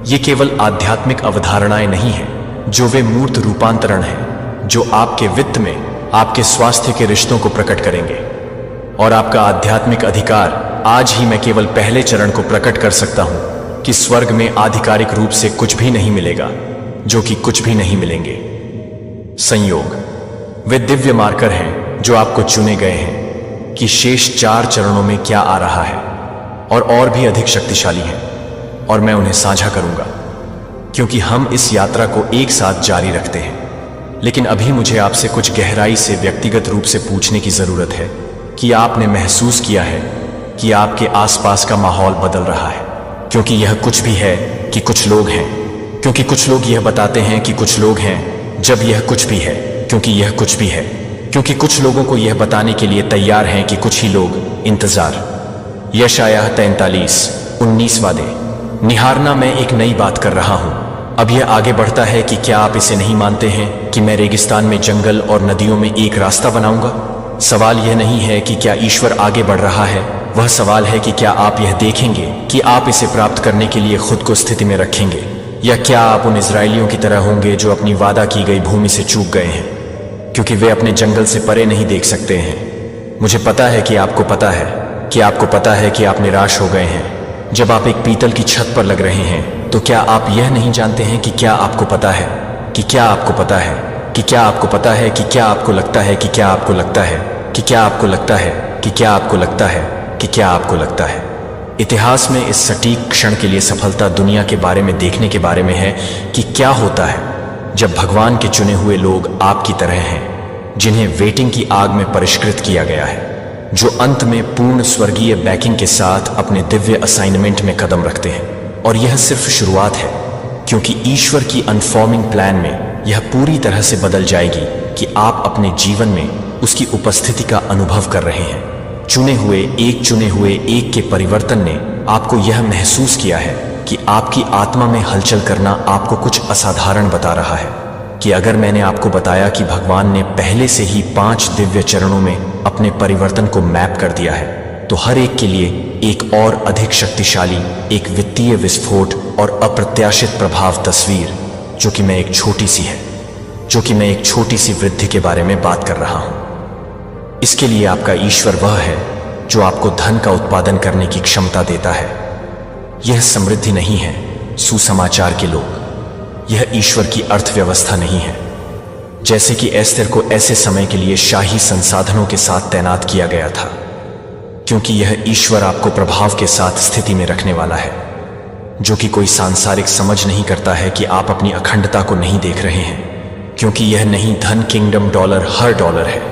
ये केवल आध्यात्मिक अवधारणाएं नहीं हैं, जो वे मूर्त रूपांतरण हैं, जो आपके वित्त में आपके स्वास्थ्य के रिश्तों को प्रकट करेंगे। और आपका आध्यात्मिक अधिकार, आज ही मैं केवल पहले चरण को प्रकट कर सकता हूं कि स्वर्ग में आधिकारिक रूप से कुछ भी नहीं मिलेगा, जो कि कुछ भी नहीं मिलेंगे। संयोग, वे दिव्य मार्कर हैं जो आपको चुने गए हैं कि शेष 4 चरणों में क्या आ रहा है, और भी अधिक शक्तिशाली हैं, और मैं उन्हें साझा करूंगा, क्योंकि हम इस यात्रा को एक साथ जारी रखते हैं। लेकिन अभी मुझे आपसे कुछ गहराई से व्यक्तिगत रूप से पूछने की जरूरत है कि आपने महसूस किया है कि आपके आसपास का माहौल बदल रहा है, क्योंकि यह कुछ भी है कि कुछ लोग हैं, क्योंकि कुछ लोग यह बताते हैं कि कुछ लोग हैं, जब यह कुछ भी है, क्योंकि यह कुछ भी है, क्योंकि कुछ लोगों को यह बताने के लिए तैयार हैं कि कुछ ही लोग इंतजार। यशायाह 43:19 वादे। निहारना, मैं एक नई बात कर रहा हूं। अब यह आगे बढ़ता है कि क्या आप इसे नहीं मानते हैं कि मैं रेगिस्तान में जंगल और नदियों में एक रास्ता बनाऊंगा। सवाल यह नहीं है कि क्या ईश्वर आगे बढ़ रहा है, वह सवाल है कि क्या आप यह देखेंगे कि आप इसे प्राप्त करने के लिए खुद को स्थिति में रखेंगे, या क्या आप उन इजरायलियों की तरह होंगे जो अपनी वादा की गई भूमि से चूक गए हैं, क्योंकि वे अपने जंगल से परे नहीं देख सकते हैं। मुझे पता है कि आपको पता है कि आप निराश हो गए हैं जब आप एक पीतल की छत पर लग रहे हैं। तो क्या आप यह नहीं जानते हैं कि क्या आपको पता है कि क्या आपको पता है कि क्या आपको पता है कि क्या आपको लगता है कि क्या आपको लगता है कि क्या आपको लगता है कि क्या आपको लगता है कि क्या आपको लगता है। इतिहास में इस सटीक क्षण के लिए सफलता दुनिया के बारे में देखने के बारे में है कि क्या होता है जब भगवान के चुने हुए लोग आपकी तरह हैं, जिन्हें वेटिंग की आग में परिष्कृत किया गया है, जो अंत में पूर्ण स्वर्गीय बैकिंग के साथ अपने दिव्य असाइनमेंट में कदम रखते हैं। और यह सिर्फ शुरुआत है, क्योंकि ईश्वर की अनफॉर्मिंग प्लान में यह पूरी तरह से बदल जाएगी कि आप अपने जीवन में उसकी उपस्थिति का अनुभव कर रहे हैं। चुने हुए एक के परिवर्तन ने आपको यह महसूस किया है कि आपकी आत्मा में हलचल करना आपको कुछ असाधारण बता रहा है। कि अगर मैंने आपको बताया कि भगवान ने पहले से ही 5 दिव्य चरणों में अपने परिवर्तन को मैप कर दिया है, तो हर एक के लिए एक और अधिक शक्तिशाली, एक वित्तीय विस्फोट और अप्रत्याशित प्रभाव तस्वीर, जो कि मैं एक छोटी सी वृद्धि के बारे में बात कर रहा हूं। इसके लिए आपका ईश्वर वह है जो आपको धन का उत्पादन करने की क्षमता देता है। यह समृद्धि नहीं है सुसमाचार के लोग, यह ईश्वर की अर्थव्यवस्था नहीं है। जैसे कि एस्तेर को ऐसे समय के लिए शाही संसाधनों के साथ तैनात किया गया था, क्योंकि यह ईश्वर आपको प्रभाव के साथ स्थिति में रखने वाला है, जो कि कोई सांसारिक समझ नहीं करता है कि आप अपनी अखंडता को नहीं देख रहे हैं, क्योंकि यह नहीं धन, किंगडम, डॉलर, हर डॉलर है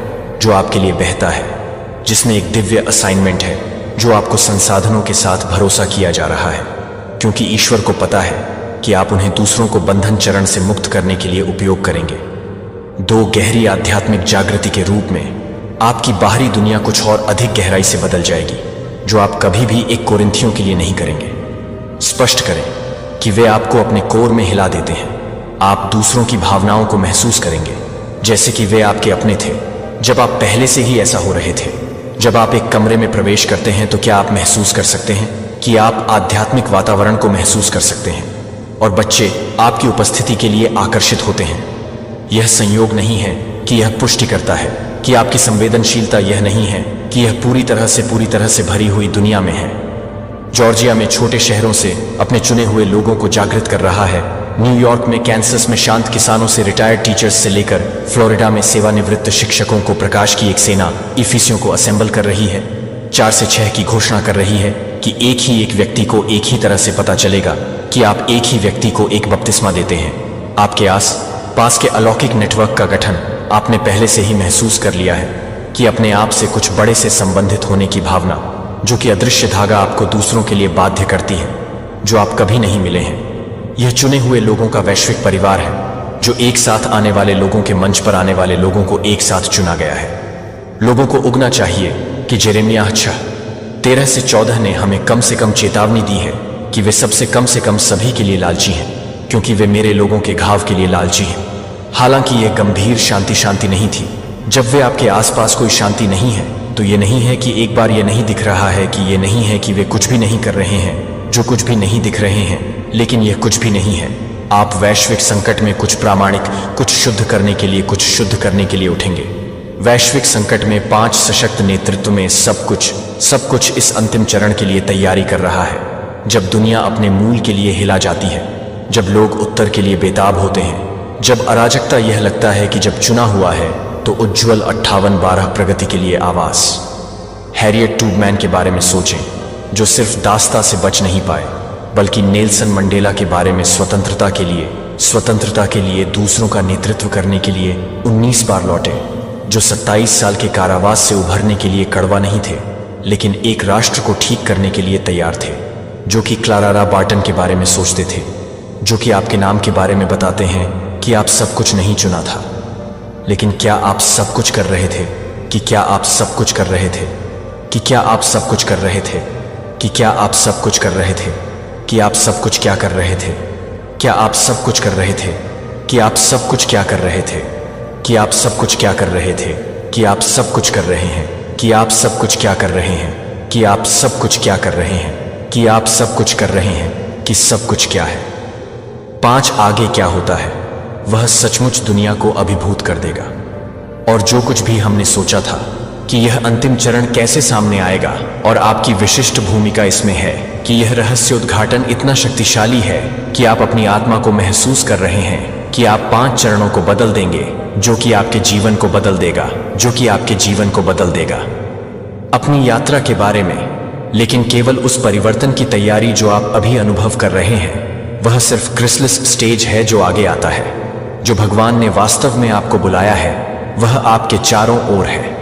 जो आपके लिए बहता है, जिसमें एक दिव्य असाइनमेंट है जो आपको संसाधनों के साथ भरोसा किया जा रहा है, क्योंकि ईश्वर को पता है कि आप उन्हें दूसरों को बंधन चरण से मुक्त करने के लिए उपयोग करेंगे। 2 गहरी आध्यात्मिक जागृति के रूप में आपकी बाहरी दुनिया कुछ और अधिक गहराई से बदल जाएगी, जो आप कभी भी एक कोरिन्थियों के लिए नहीं करेंगे। स्पष्ट करें कि वे आपको अपने कोर में हिला देते हैं। आप दूसरों की भावनाओं को महसूस करेंगे जैसे कि वे आपके अपने थे, जब आप पहले से ही ऐसा हो रहे थे। जब आप एक कमरे में प्रवेश करते हैं तो क्या आप महसूस कर सकते हैं कि आप आध्यात्मिक वातावरण को महसूस कर सकते हैं, और बच्चे आपकी उपस्थिति के लिए आकर्षित होते हैं। यह संयोग नहीं है कि यह पुष्टि करता है कि आपकी संवेदनशीलता यह नहीं है कि यह पूरी तरह से भरी हुई दुनिया में है। जॉर्जिया में छोटे शहरों से अपने चुने हुए लोगों को जागृत कर रहा है। न्यूयॉर्क में, कैंसस में शांत किसानों से रिटायर्ड टीचर्स से लेकर फ्लोरिडा में सेवानिवृत्त शिक्षकों को प्रकाश की एक सेना इफिसियों को असेंबल कर रही है। 4 से 6 की घोषणा कर रही है कि एक ही एक व्यक्ति को एक ही तरह से पता चलेगा कि आप एक ही व्यक्ति को एक बपतिस्मा देते हैं। आपके आस पास के अलौकिक नेटवर्क का गठन आपने पहले से ही महसूस कर लिया है कि अपने आप से कुछ बड़े से संबंधित होने की भावना, जो कि अदृश्य धागा आपको दूसरों के लिए बाध्य करती है, जो आप कभी नहीं मिले हैं। यह चुने हुए लोगों का वैश्विक परिवार है, जो एक साथ आने वाले लोगों के मंच पर आने वाले लोगों को एक साथ चुना गया है। लोगों को उगना चाहिए कि जेरेमियाह 6:13 से 14 ने हमें कम से कम चेतावनी दी है कि वे सबसे कम से कम सभी के लिए लालची हैं, क्योंकि वे मेरे लोगों के घाव के लिए लालची हैं। हालांकि यह गंभीर शांति नहीं थी। जब वे आपके आसपास कोई शांति नहीं है, तो ये नहीं है कि एक बार ये नहीं दिख रहा है, कि ये नहीं है कि वे कुछ भी नहीं कर रहे हैं, जो कुछ भी नहीं दिख रहे हैं, लेकिन यह कुछ भी नहीं है। आप वैश्विक संकट में कुछ प्रामाणिक, कुछ शुद्ध करने के लिए, कुछ शुद्ध करने के लिए उठेंगे। वैश्विक संकट में 5 सशक्त नेतृत्व में सब कुछ इस अंतिम चरण के लिए तैयारी कर रहा है, जब दुनिया अपने मूल के लिए हिला जाती है, जब लोग उत्तर के लिए बेताब होते हैं, जब अराजकता यह लगता है कि जब चुना हुआ है तो उज्ज्वल 58-12 प्रगति के लिए आवाज। हैरियट ट्रूमैन के बारे में सोचें, जो सिर्फ दास्ता से बच नहीं पाए, बल्कि नेल्सन मंडेला के बारे में स्वतंत्रता के लिए दूसरों का नेतृत्व करने के लिए 19 बार लौटे, जो 27 साल के कारावास से उभरने के लिए कड़वा नहीं थे, लेकिन एक राष्ट्र को ठीक करने के लिए तैयार थे, जो कि क्लारा बार्टन के बारे में सोचते थे, जो कि आपके नाम के बारे में बताते हैं कि आप सब कुछ नहीं चुना था, लेकिन क्या आप सब कुछ कर रहे थे? कि क्या आप सब कुछ कर रहे थे? कि क्या आप सब कुछ कर रहे थे? कि क्या आप सब कुछ कर रहे थे? कि आप सब कुछ क्या कर रहे थे? क्या आप सब कुछ कर रहे थे? कि आप सब कुछ क्या कर रहे थे? कि आप सब कुछ क्या कर रहे थे? कि आप सब कुछ कर रहे हैं? कि आप सब कुछ क्या कर रहे हैं? कि आप सब कुछ क्या कर रहे हैं? कि आप सब कुछ कर रहे हैं? कि सब कुछ क्या है? 5 आगे क्या होता है? वह सचमुच दुनिया को अभिभूत कर देगा। और जो कुछ भी हमने सोचा था कि यह अंतिम चरण कैसे सामने आएगा, और आपकी विशिष्ट भूमिका इसमें है कि यह रहस्य उद्घाटन इतना शक्तिशाली है कि आप अपनी आत्मा को महसूस कर रहे हैं कि आप 5 चरणों को बदल देंगे, जो कि आपके जीवन को बदल देगा, जो कि आपके जीवन को बदल देगा। अपनी यात्रा के बारे में, लेकिन केवल उस परिवर्तन की तैयारी जो आप अभी अनुभव कर रहे हैं, वह सिर्फ क्रिसलिस स्टेज है जो आगे आता है। जो भगवान ने वास्तव में आपको बुलाया है, वह आपके चारों ओर है।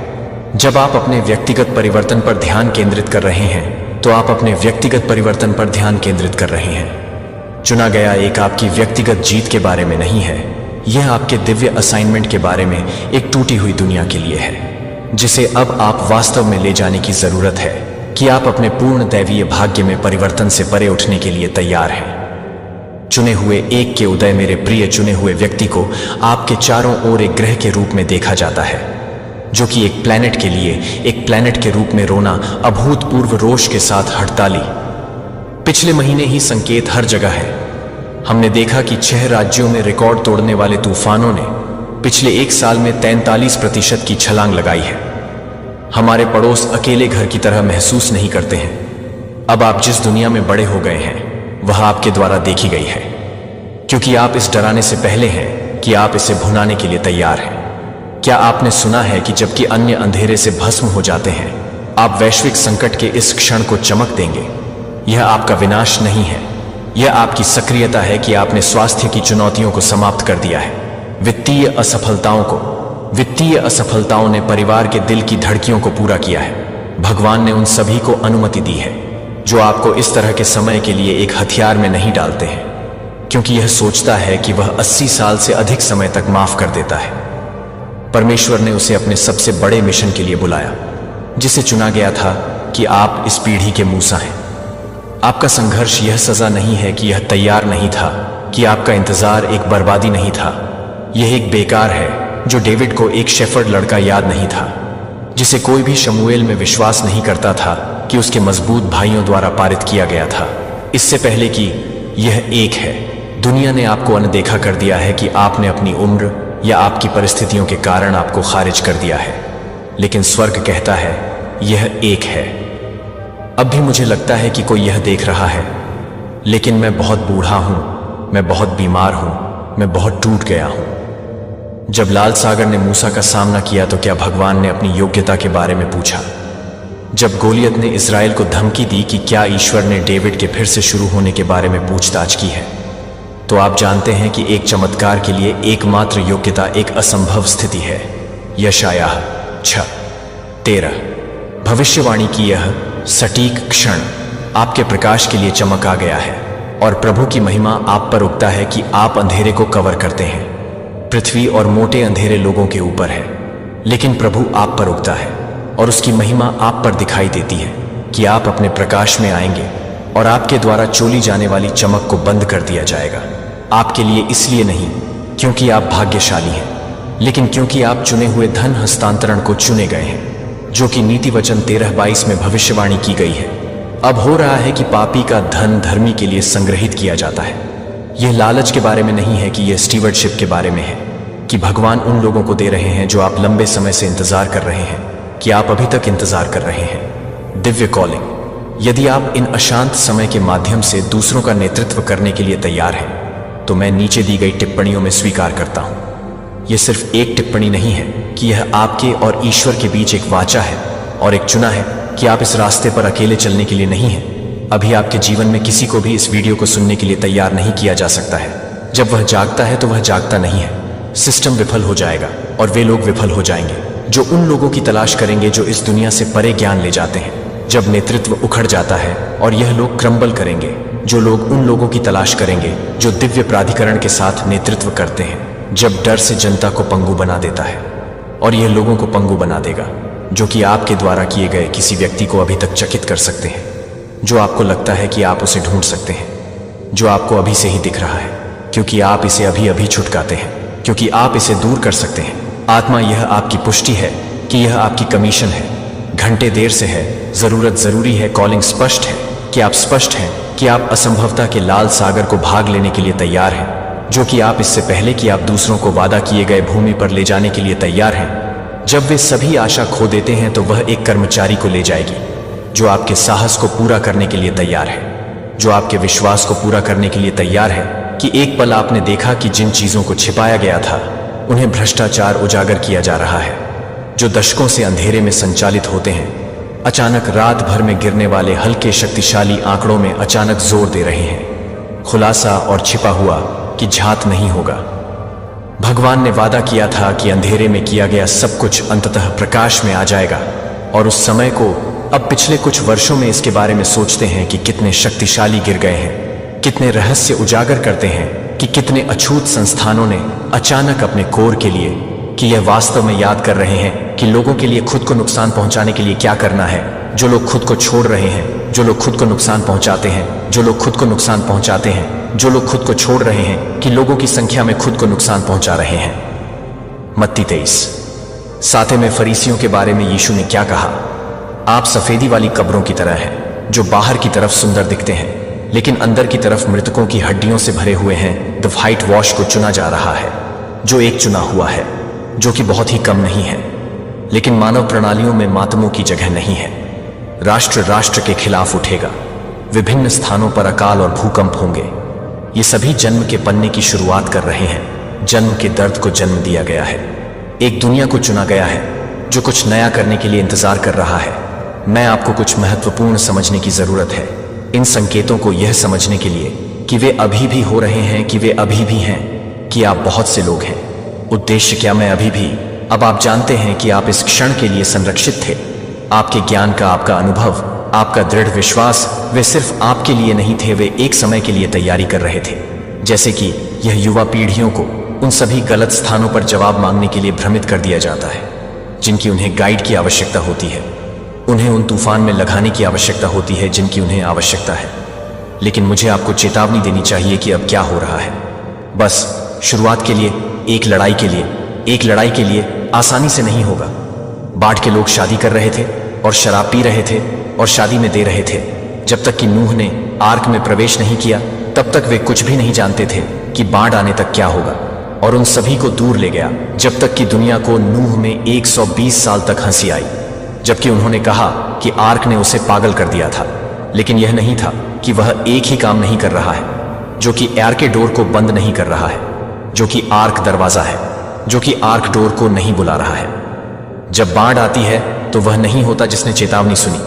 जब आप अपने व्यक्तिगत परिवर्तन पर ध्यान केंद्रित कर रहे हैं, तो आप अपने व्यक्तिगत परिवर्तन पर ध्यान केंद्रित कर रहे हैं। चुना गया एक आपकी व्यक्तिगत जीत के बारे में नहीं है, यह आपके दिव्य असाइनमेंट के बारे में एक टूटी हुई दुनिया के लिए है, जिसे अब आप वास्तव में ले जाने की जरूरत है कि आप अपने पूर्ण दैवीय भाग्य में परिवर्तन से परे उठने के लिए तैयार हैं। चुने हुए एक के उदय, मेरे प्रिय चुने हुए व्यक्ति को आपके चारों ओर एक ग्रह के रूप में देखा जाता है, जो कि एक प्लैनेट के लिए एक प्लैनेट के रूप में रोना, अभूतपूर्व रोष के साथ हड़ताली। पिछले महीने ही संकेत हर जगह है। हमने देखा कि 6 राज्यों में रिकॉर्ड तोड़ने वाले तूफानों ने पिछले 1 साल में 43% की छलांग लगाई है। हमारे पड़ोस अकेले घर की तरह महसूस नहीं करते हैं। अब आप जिस दुनिया में बड़े हो गए हैं, वह आपके द्वारा देखी गई है, क्योंकि आप इस डराने से पहले हैं कि आप इसे भुनाने के लिए तैयार हैं। क्या आपने सुना है कि जबकि अन्य अंधेरे से भस्म हो जाते हैं, आप वैश्विक संकट के इस क्षण को चमक देंगे? यह आपका विनाश नहीं है, यह आपकी सक्रियता है कि आपने स्वास्थ्य की चुनौतियों को समाप्त कर दिया है। वित्तीय असफलताओं ने परिवार के दिल की धड़कियों को पूरा किया है। भगवान ने उन सभी को अनुमति दी है जो आपको इस तरह के समय के लिए एक हथियार में नहीं डालते हैं, क्योंकि यह सोचता है कि वह 80 साल से अधिक समय तक माफ कर देता है। परमेश्वर ने उसे अपने सबसे बड़े मिशन के लिए बुलाया, जिसे चुना गया था कि आप इस पीढ़ी के मूसा हैं। आपका संघर्ष यह सजा नहीं है कि यह तैयार नहीं था, कि आपका इंतजार एक बर्बादी नहीं था। यह एक बेकार है जो डेविड को एक शेफर्ड लड़का याद नहीं था, जिसे कोई भी शमूएल में विश्वास नहीं करता था कि उसके मजबूत भाइयों द्वारा पारित किया गया था। इससे पहले कि यह एक है, दुनिया ने आपको अनदेखा कर दिया है कि आपने अपनी उम्र या आपकी परिस्थितियों के कारण आपको खारिज कर दिया है, लेकिन स्वर्ग कहता है यह एक है। अब भी मुझे लगता है कि कोई यह देख रहा है, लेकिन मैं बहुत बूढ़ा हूं, मैं बहुत बीमार हूं, मैं बहुत टूट गया हूं। जब लाल सागर ने मूसा का सामना किया, तो क्या भगवान ने अपनी योग्यता के बारे में पूछा? जब गोलियत ने इज़राइल को धमकी दी कि क्या ईश्वर ने डेविड के फिर से शुरू होने के बारे में पूछताछ की है, तो आप जानते हैं कि एक चमत्कार के लिए एकमात्र योग्यता एक असंभव स्थिति है। यशायाह 6:13। भविष्यवाणी की यह सटीक क्षण आपके प्रकाश के लिए चमक आ गया है और प्रभु की महिमा आप पर उगता है कि आप अंधेरे को कवर करते हैं। पृथ्वी और मोटे अंधेरे लोगों के ऊपर है, लेकिन प्रभु आप पर उगता है और उसकी महिमा आप पर दिखाई देती है कि आप अपने प्रकाश में आएंगे और आपके द्वारा चोली जाने वाली चमक को बंद कर दिया जाएगा। आपके लिए इसलिए नहीं क्योंकि आप भाग्यशाली हैं, लेकिन क्योंकि आप चुने हुए धन हस्तांतरण को चुने गए हैं, जो कि नीति वचन 13:22 में भविष्यवाणी की गई है। अब हो रहा है कि पापी का धन धर्मी के लिए संग्रहित किया जाता है। यह लालच के बारे में नहीं है कि यह स्टीवर्डशिप के बारे में है कि भगवान उन लोगों को दे रहे हैं जो आप लंबे समय से इंतजार कर रहे हैं, कि आप अभी तक इंतजार कर रहे हैं। दिव्य कॉलिंग। यदि आप इन अशांत समय के माध्यम से दूसरों का नेतृत्व करने के लिए तैयार हैं, तो मैं नीचे दी गई टिप्पणियों में स्वीकार करता हूं। यह सिर्फ एक टिप्पणी नहीं है कि यह आपके और ईश्वर के बीच एक वाचा है और एक चुना है कि आप इस रास्ते पर अकेले चलने के लिए नहीं हैं। अभी आपके जीवन में किसी को भी इस वीडियो को सुनने के लिए तैयार नहीं किया जा सकता है। जब वह जागता है तो वह जागता नहीं है। सिस्टम विफल हो जाएगा और वे लोग विफल हो जाएंगे जो उन लोगों की तलाश करेंगे जो इस दुनिया से परे ज्ञान ले जाते हैं। जब नेतृत्व उखड़ जाता है और यह लोग क्रम्बल करेंगे, जो लोग उन लोगों की तलाश करेंगे जो दिव्य प्राधिकरण के साथ नेतृत्व करते हैं। जब डर से जनता को पंगु बना देता है, और यह लोगों को पंगु बना देगा जो कि आपके द्वारा किए गए किसी व्यक्ति को अभी तक चकित कर सकते हैं, जो आपको लगता है कि आप उसे ढूंढ सकते हैं, जो आपको अभी से ही दिख रहा है, क्योंकि आप इसे अभी अभी छुटकाते हैं, क्योंकि आप इसे दूर कर सकते हैं। आत्मा यह आपकी पुष्टि है कि यह आपकी कमीशन है। घंटे देर से है, जरूरत जरूरी है, कॉलिंग स्पष्ट है कि आप स्पष्ट हैं कि आप असंभवता के लाल सागर को भाग लेने के लिए तैयार हैं, जो कि आप इससे पहले कि आप दूसरों को वादा किए गए भूमि पर ले जाने के लिए तैयार हैं। जब वे सभी आशा खो देते हैं तो वह एक कर्मचारी को ले जाएगी जो आपके साहस को पूरा करने के लिए तैयार है, जो आपके विश्वास को पूरा करने के लिए तैयार है कि एक पल आपने देखा कि जिन चीजों को छिपाया गया था उन्हें भ्रष्टाचार उजागर किया जा रहा है, जो दशकों से अंधेरे में संचालित होते हैं, अचानक रात भर में गिरने वाले हल्के शक्तिशाली आंकड़ों में अचानक जोर दे रहे हैं। खुलासा और छिपा हुआ कि झात नहीं होगा। भगवान ने वादा किया था कि अंधेरे में किया गया सब कुछ अंततः प्रकाश में आ जाएगा, और उस समय को अब पिछले कुछ वर्षों में इसके बारे में सोचते हैं कि कितने शक्तिशाली गिर गए हैं, कितने रहस्य उजागर करते हैं कि कितने अछूत संस्थानों ने अचानक अपने कोर के लिए कि यह वास्तव में याद कर रहे हैं कि लोगों के लिए खुद को नुकसान पहुंचाने के लिए क्या करना है, जो लोग खुद को छोड़ रहे हैं, जो लोग खुद को नुकसान पहुंचाते हैं, जो लोग खुद को नुकसान पहुंचाते हैं, जो लोग खुद को छोड़ रहे हैं कि लोगों की संख्या में खुद को नुकसान पहुंचा रहे हैं। मत्ती 23:7 में फरीसियों के बारे में यीशु ने क्या कहा? आप सफेदी वाली कब्रों की तरह हैं, जो बाहर की तरफ सुंदर दिखते हैं लेकिन अंदर की तरफ मृतकों की हड्डियों से भरे हुए हैं। द व्हाइट वॉश को चुना जा रहा है, जो एक चुना हुआ है, जो कि बहुत ही कम नहीं है, लेकिन मानव प्रणालियों में मातमों की जगह नहीं है। राष्ट्र राष्ट्र के खिलाफ उठेगा, विभिन्न स्थानों पर अकाल और भूकंप होंगे। ये सभी जन्म के पन्ने की शुरुआत कर रहे हैं। जन्म के दर्द को जन्म दिया गया है। एक दुनिया को चुना गया है जो कुछ नया करने के लिए इंतजार कर रहा है। मैं आपको कुछ महत्वपूर्ण समझने की जरूरत है, इन संकेतों को यह समझने के लिए कि वे अभी भी हो रहे हैं, कि वे अभी भी हैं, कि आप बहुत से लोग हैं। उद्देश्य क्या? मैं अभी भी। अब आप जानते हैं कि आप इस क्षण के लिए संरक्षित थे। आपके ज्ञान का, आपका अनुभव, आपका दृढ़ विश्वास, वे सिर्फ आपके लिए नहीं थे, वे एक समय के लिए तैयारी कर रहे थे। जैसे कि यह युवा पीढ़ियों को उन सभी गलत स्थानों पर जवाब मांगने के लिए भ्रमित कर दिया जाता है जिनकी उन्हें गाइड की आवश्यकता होती है। उन्हें उन तूफान में लगाने की आवश्यकता होती है जिनकी उन्हें आवश्यकता है। लेकिन मुझे आपको चेतावनी देनी चाहिए कि अब क्या हो रहा है। बस शुरुआत के लिए, एक लड़ाई के लिए आसानी से नहीं होगा। बाढ़ के लोग शादी कर रहे थे और शराब पी रहे थे और शादी में दे रहे थे। जब तक कि नूह ने आर्क में प्रवेश नहीं किया तब तक वे कुछ भी नहीं जानते थे कि बाढ़ आने तक क्या होगा, और उन सभी को दूर ले गया जब तक कि दुनिया को नूह में 120 साल तक हंसी आई, जबकि उन्होंने कहा कि आर्क ने उसे पागल कर दिया था। लेकिन यह नहीं था कि वह एक ही काम नहीं कर रहा है, जो कि आर्क के डोर को बंद नहीं कर रहा है, जो कि आर्क दरवाजा है, जो कि आर्क डोर को नहीं बुला रहा है। जब बाढ़ आती है तो वह नहीं होता जिसने चेतावनी सुनी,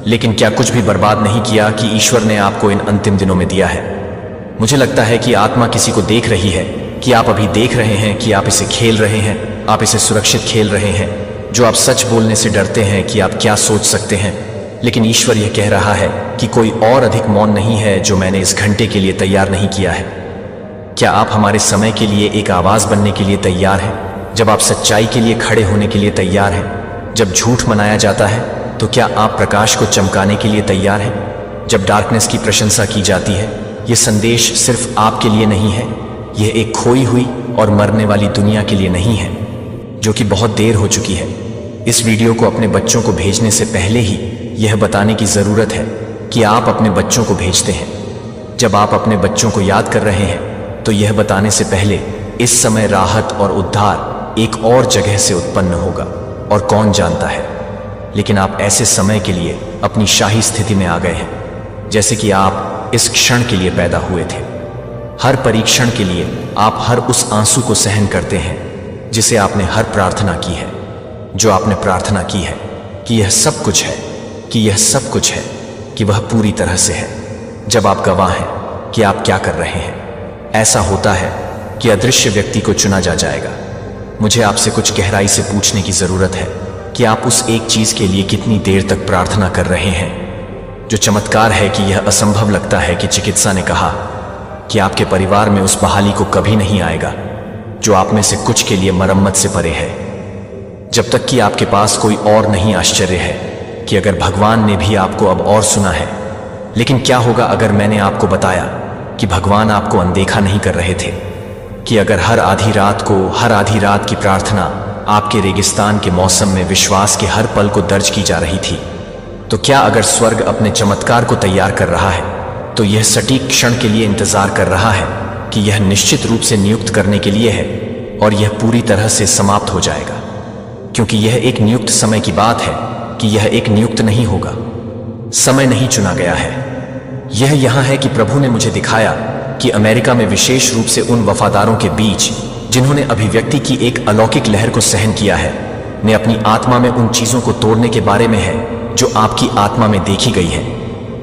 लेकिन क्या कुछ भी बर्बाद नहीं किया कि ईश्वर ने आपको इन अंतिम दिनों में दिया है। मुझे लगता है कि आत्मा किसी को देख रही है, कि आप अभी देख रहे हैं कि आप इसे खेल रहे हैं, आप इसे सुरक्षित खेल रहे हैं, जो आप सच बोलने से डरते हैं कि आप क्या सोच सकते हैं। लेकिन ईश्वर यह कह रहा है कि कोई और अधिक मौन नहीं है जो मैंने इस घंटे के लिए तैयार नहीं किया है। क्या आप हमारे समय के लिए एक आवाज बनने के लिए तैयार हैं? जब आप सच्चाई के लिए खड़े होने के लिए तैयार हैं? जब झूठ मनाया जाता है तो क्या आप प्रकाश को चमकाने के लिए तैयार हैं? जब डार्कनेस की प्रशंसा की जाती है, यह संदेश सिर्फ आपके लिए नहीं है। यह एक खोई हुई और मरने वाली दुनिया के लिए नहीं है, जो कि बहुत देर हो चुकी है। इस वीडियो को अपने बच्चों को भेजने से पहले ही यह बताने की जरूरत है कि आप अपने बच्चों को भेजते हैं। जब आप अपने बच्चों को याद कर रहे हैं तो यह बताने से पहले इस समय राहत और उद्धार एक और जगह से उत्पन्न होगा, और कौन जानता है। लेकिन आप ऐसे समय के लिए अपनी शाही स्थिति में आ गए हैं, जैसे कि आप इस क्षण के लिए पैदा हुए थे। हर परीक्षण के लिए आप हर उस आंसू को सहन करते हैं जिसे आपने हर प्रार्थना की है, जो आपने प्रार्थना की है कि यह सब कुछ है, कि यह सब कुछ है, कि वह पूरी तरह से है। जब आप गवाह हैं कि आप क्या कर रहे हैं, ऐसा होता है कि अदृश्य व्यक्ति को चुना जाएगा। मुझे आपसे कुछ गहराई से पूछने की जरूरत है कि आप उस एक चीज के लिए कितनी देर तक प्रार्थना कर रहे हैं। जो चमत्कार है कि यह असंभव लगता है कि चिकित्सा ने कहा कि आपके परिवार में उस बहाली को कभी नहीं आएगा जो आप में से कुछ के लिए मरम्मत से परे है। जब तक कि आपके पास कोई और नहीं आश्चर्य है कि अगर भगवान ने भी आपको अब और सुना है। लेकिन क्या होगा अगर मैंने आपको बताया कि भगवान आपको अनदेखा नहीं कर रहे थे, कि अगर हर आधी रात की प्रार्थना आपके रेगिस्तान के मौसम में विश्वास के हर पल को दर्ज की जा रही थी, तो क्या अगर स्वर्ग अपने चमत्कार को तैयार कर रहा है तो यह सटीक क्षण के लिए इंतजार कर रहा है कि यह निश्चित रूप से नियुक्त करने के लिए है, और यह पूरी तरह से समाप्त हो जाएगा। क्योंकि यह एक नियुक्त समय की बात है कि यह एक नियुक्त नहीं होगा। समय नहीं चुना गया है। यह यहाँ है कि प्रभु ने मुझे दिखाया कि अमेरिका में विशेष रूप से उन वफादारों के बीच जिन्होंने अभिव्यक्ति की एक अलौकिक लहर को सहन किया है, ने अपनी आत्मा में उन चीजों को तोड़ने के बारे में है जो आपकी आत्मा में देखी गई है।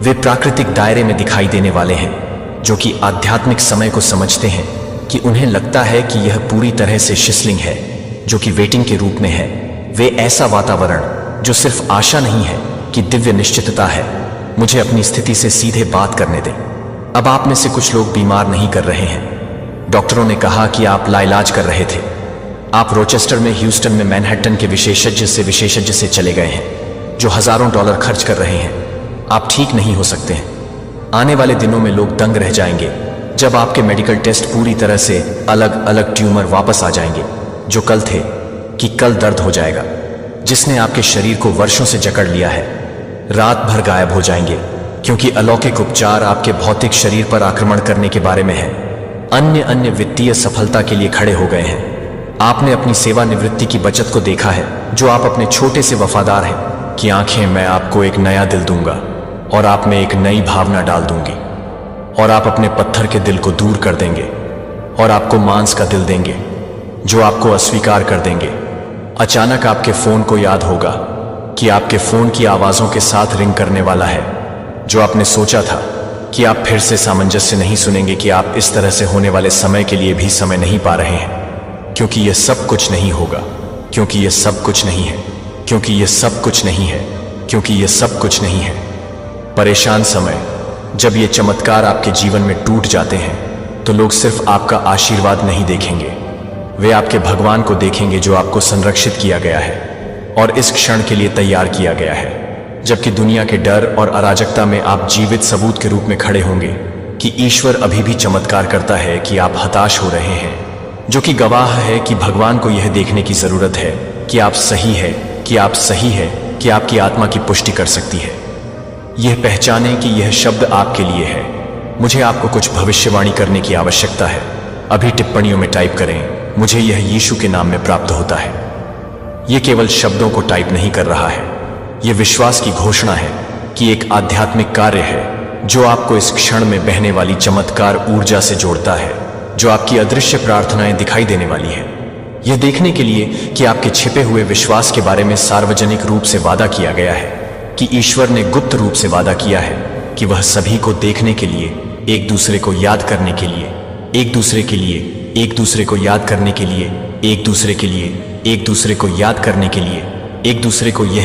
वे प्राकृतिक दायरे में दिखाई देने वाले हैं, जो कि आध्यात्मिक समय को समझते हैं कि उन्हें लगता है कि यह पूरी तरह से शिस्लिंग है, जो कि वेटिंग के रूप में है। वे ऐसा वातावरण जो सिर्फ आशा नहीं है कि दिव्य निश्चितता है। मुझे अपनी स्थिति से सीधे बात करने दें। अब आप में से कुछ लोग बीमार नहीं कर रहे हैं। डॉक्टरों ने कहा कि आप लाइलाज कर रहे थे। आप रोचेस्टर में, ह्यूस्टन में, मैनहट्टन के विशेषज्ञ से चले गए हैं जो हजारों डॉलर खर्च कर रहे हैं। आप ठीक नहीं हो सकते हैं। आने वाले दिनों में लोग दंग रह जाएंगे जब आपके मेडिकल टेस्ट पूरी तरह से अलग अलग ट्यूमर वापस आ जाएंगे जो कल थे, कि कल दर्द हो जाएगा जिसने आपके शरीर को वर्षों से जकड़ लिया है, रात भर गायब हो जाएंगे क्योंकि अलौकिक उपचार आपके भौतिक शरीर पर आक्रमण करने के बारे में है। अन्य वित्तीय सफलता के लिए खड़े हो गए हैं। आपने अपनी सेवानिवृत्ति की बचत को देखा है जो आप अपने छोटे से वफादार हैं कि आंखें, मैं आपको एक नया दिल दूंगा और आप में एक नई भावना डाल दूंगी, और आप अपने पत्थर के दिल को दूर कर देंगे और आपको मांस का दिल देंगे जो आपको अस्वीकार कर देंगे। अचानक आपके फोन को याद होगा कि आपके फोन की आवाजों के साथ रिंग करने वाला है जो आपने सोचा था कि आप फिर से सामंजस्य नहीं सुनेंगे कि आप इस तरह से होने वाले समय के लिए भी समय नहीं पा रहे हैं, क्योंकि यह सब कुछ नहीं होगा, क्योंकि यह सब कुछ नहीं है, क्योंकि यह सब कुछ नहीं है, क्योंकि यह सब कुछ नहीं है। परेशान समय, जब ये चमत्कार आपके जीवन में टूट जाते हैं तो लोग सिर्फ आपका आशीर्वाद नहीं देखेंगे, वे आपके भगवान को देखेंगे जो आपको संरक्षित किया गया है और इस क्षण के लिए तैयार किया गया है। जबकि दुनिया के डर और अराजकता में आप जीवित सबूत के रूप में खड़े होंगे कि ईश्वर अभी भी चमत्कार करता है कि आप हताश हो रहे हैं, जो कि गवाह है कि भगवान को यह देखने की जरूरत है कि आप सही है, कि आप सही है, कि आपकी आत्मा की पुष्टि कर सकती है। यह पहचानें कि यह शब्द आपके लिए है। मुझे आपको कुछ भविष्यवाणी करने की आवश्यकता है। अभी टिप्पणियों में टाइप करें, मुझे यह यीशु के नाम में प्राप्त होता है। यह केवल शब्दों को टाइप नहीं कर रहा है, यह विश्वास की घोषणा है कि एक आध्यात्मिक कार्य है जो आपको इस क्षण में बहने वाली चमत्कार ऊर्जा से जोड़ता है, जो आपकी अदृश्य प्रार्थनाएं दिखाई देने वाली है। यह देखने के लिए कि आपके छिपे हुए विश्वास के बारे में सार्वजनिक रूप से वादा किया गया है कि ईश्वर ने गुप्त रूप से वादा किया है कि वह सभी को देखने के लिए, एक दूसरे को याद करने के लिए, एक दूसरे के लिए, एक दूसरे को याद करने के लिए, एक दूसरे के लिए, एक दूसरे को याद करने के लिए, एक दूसरे को यह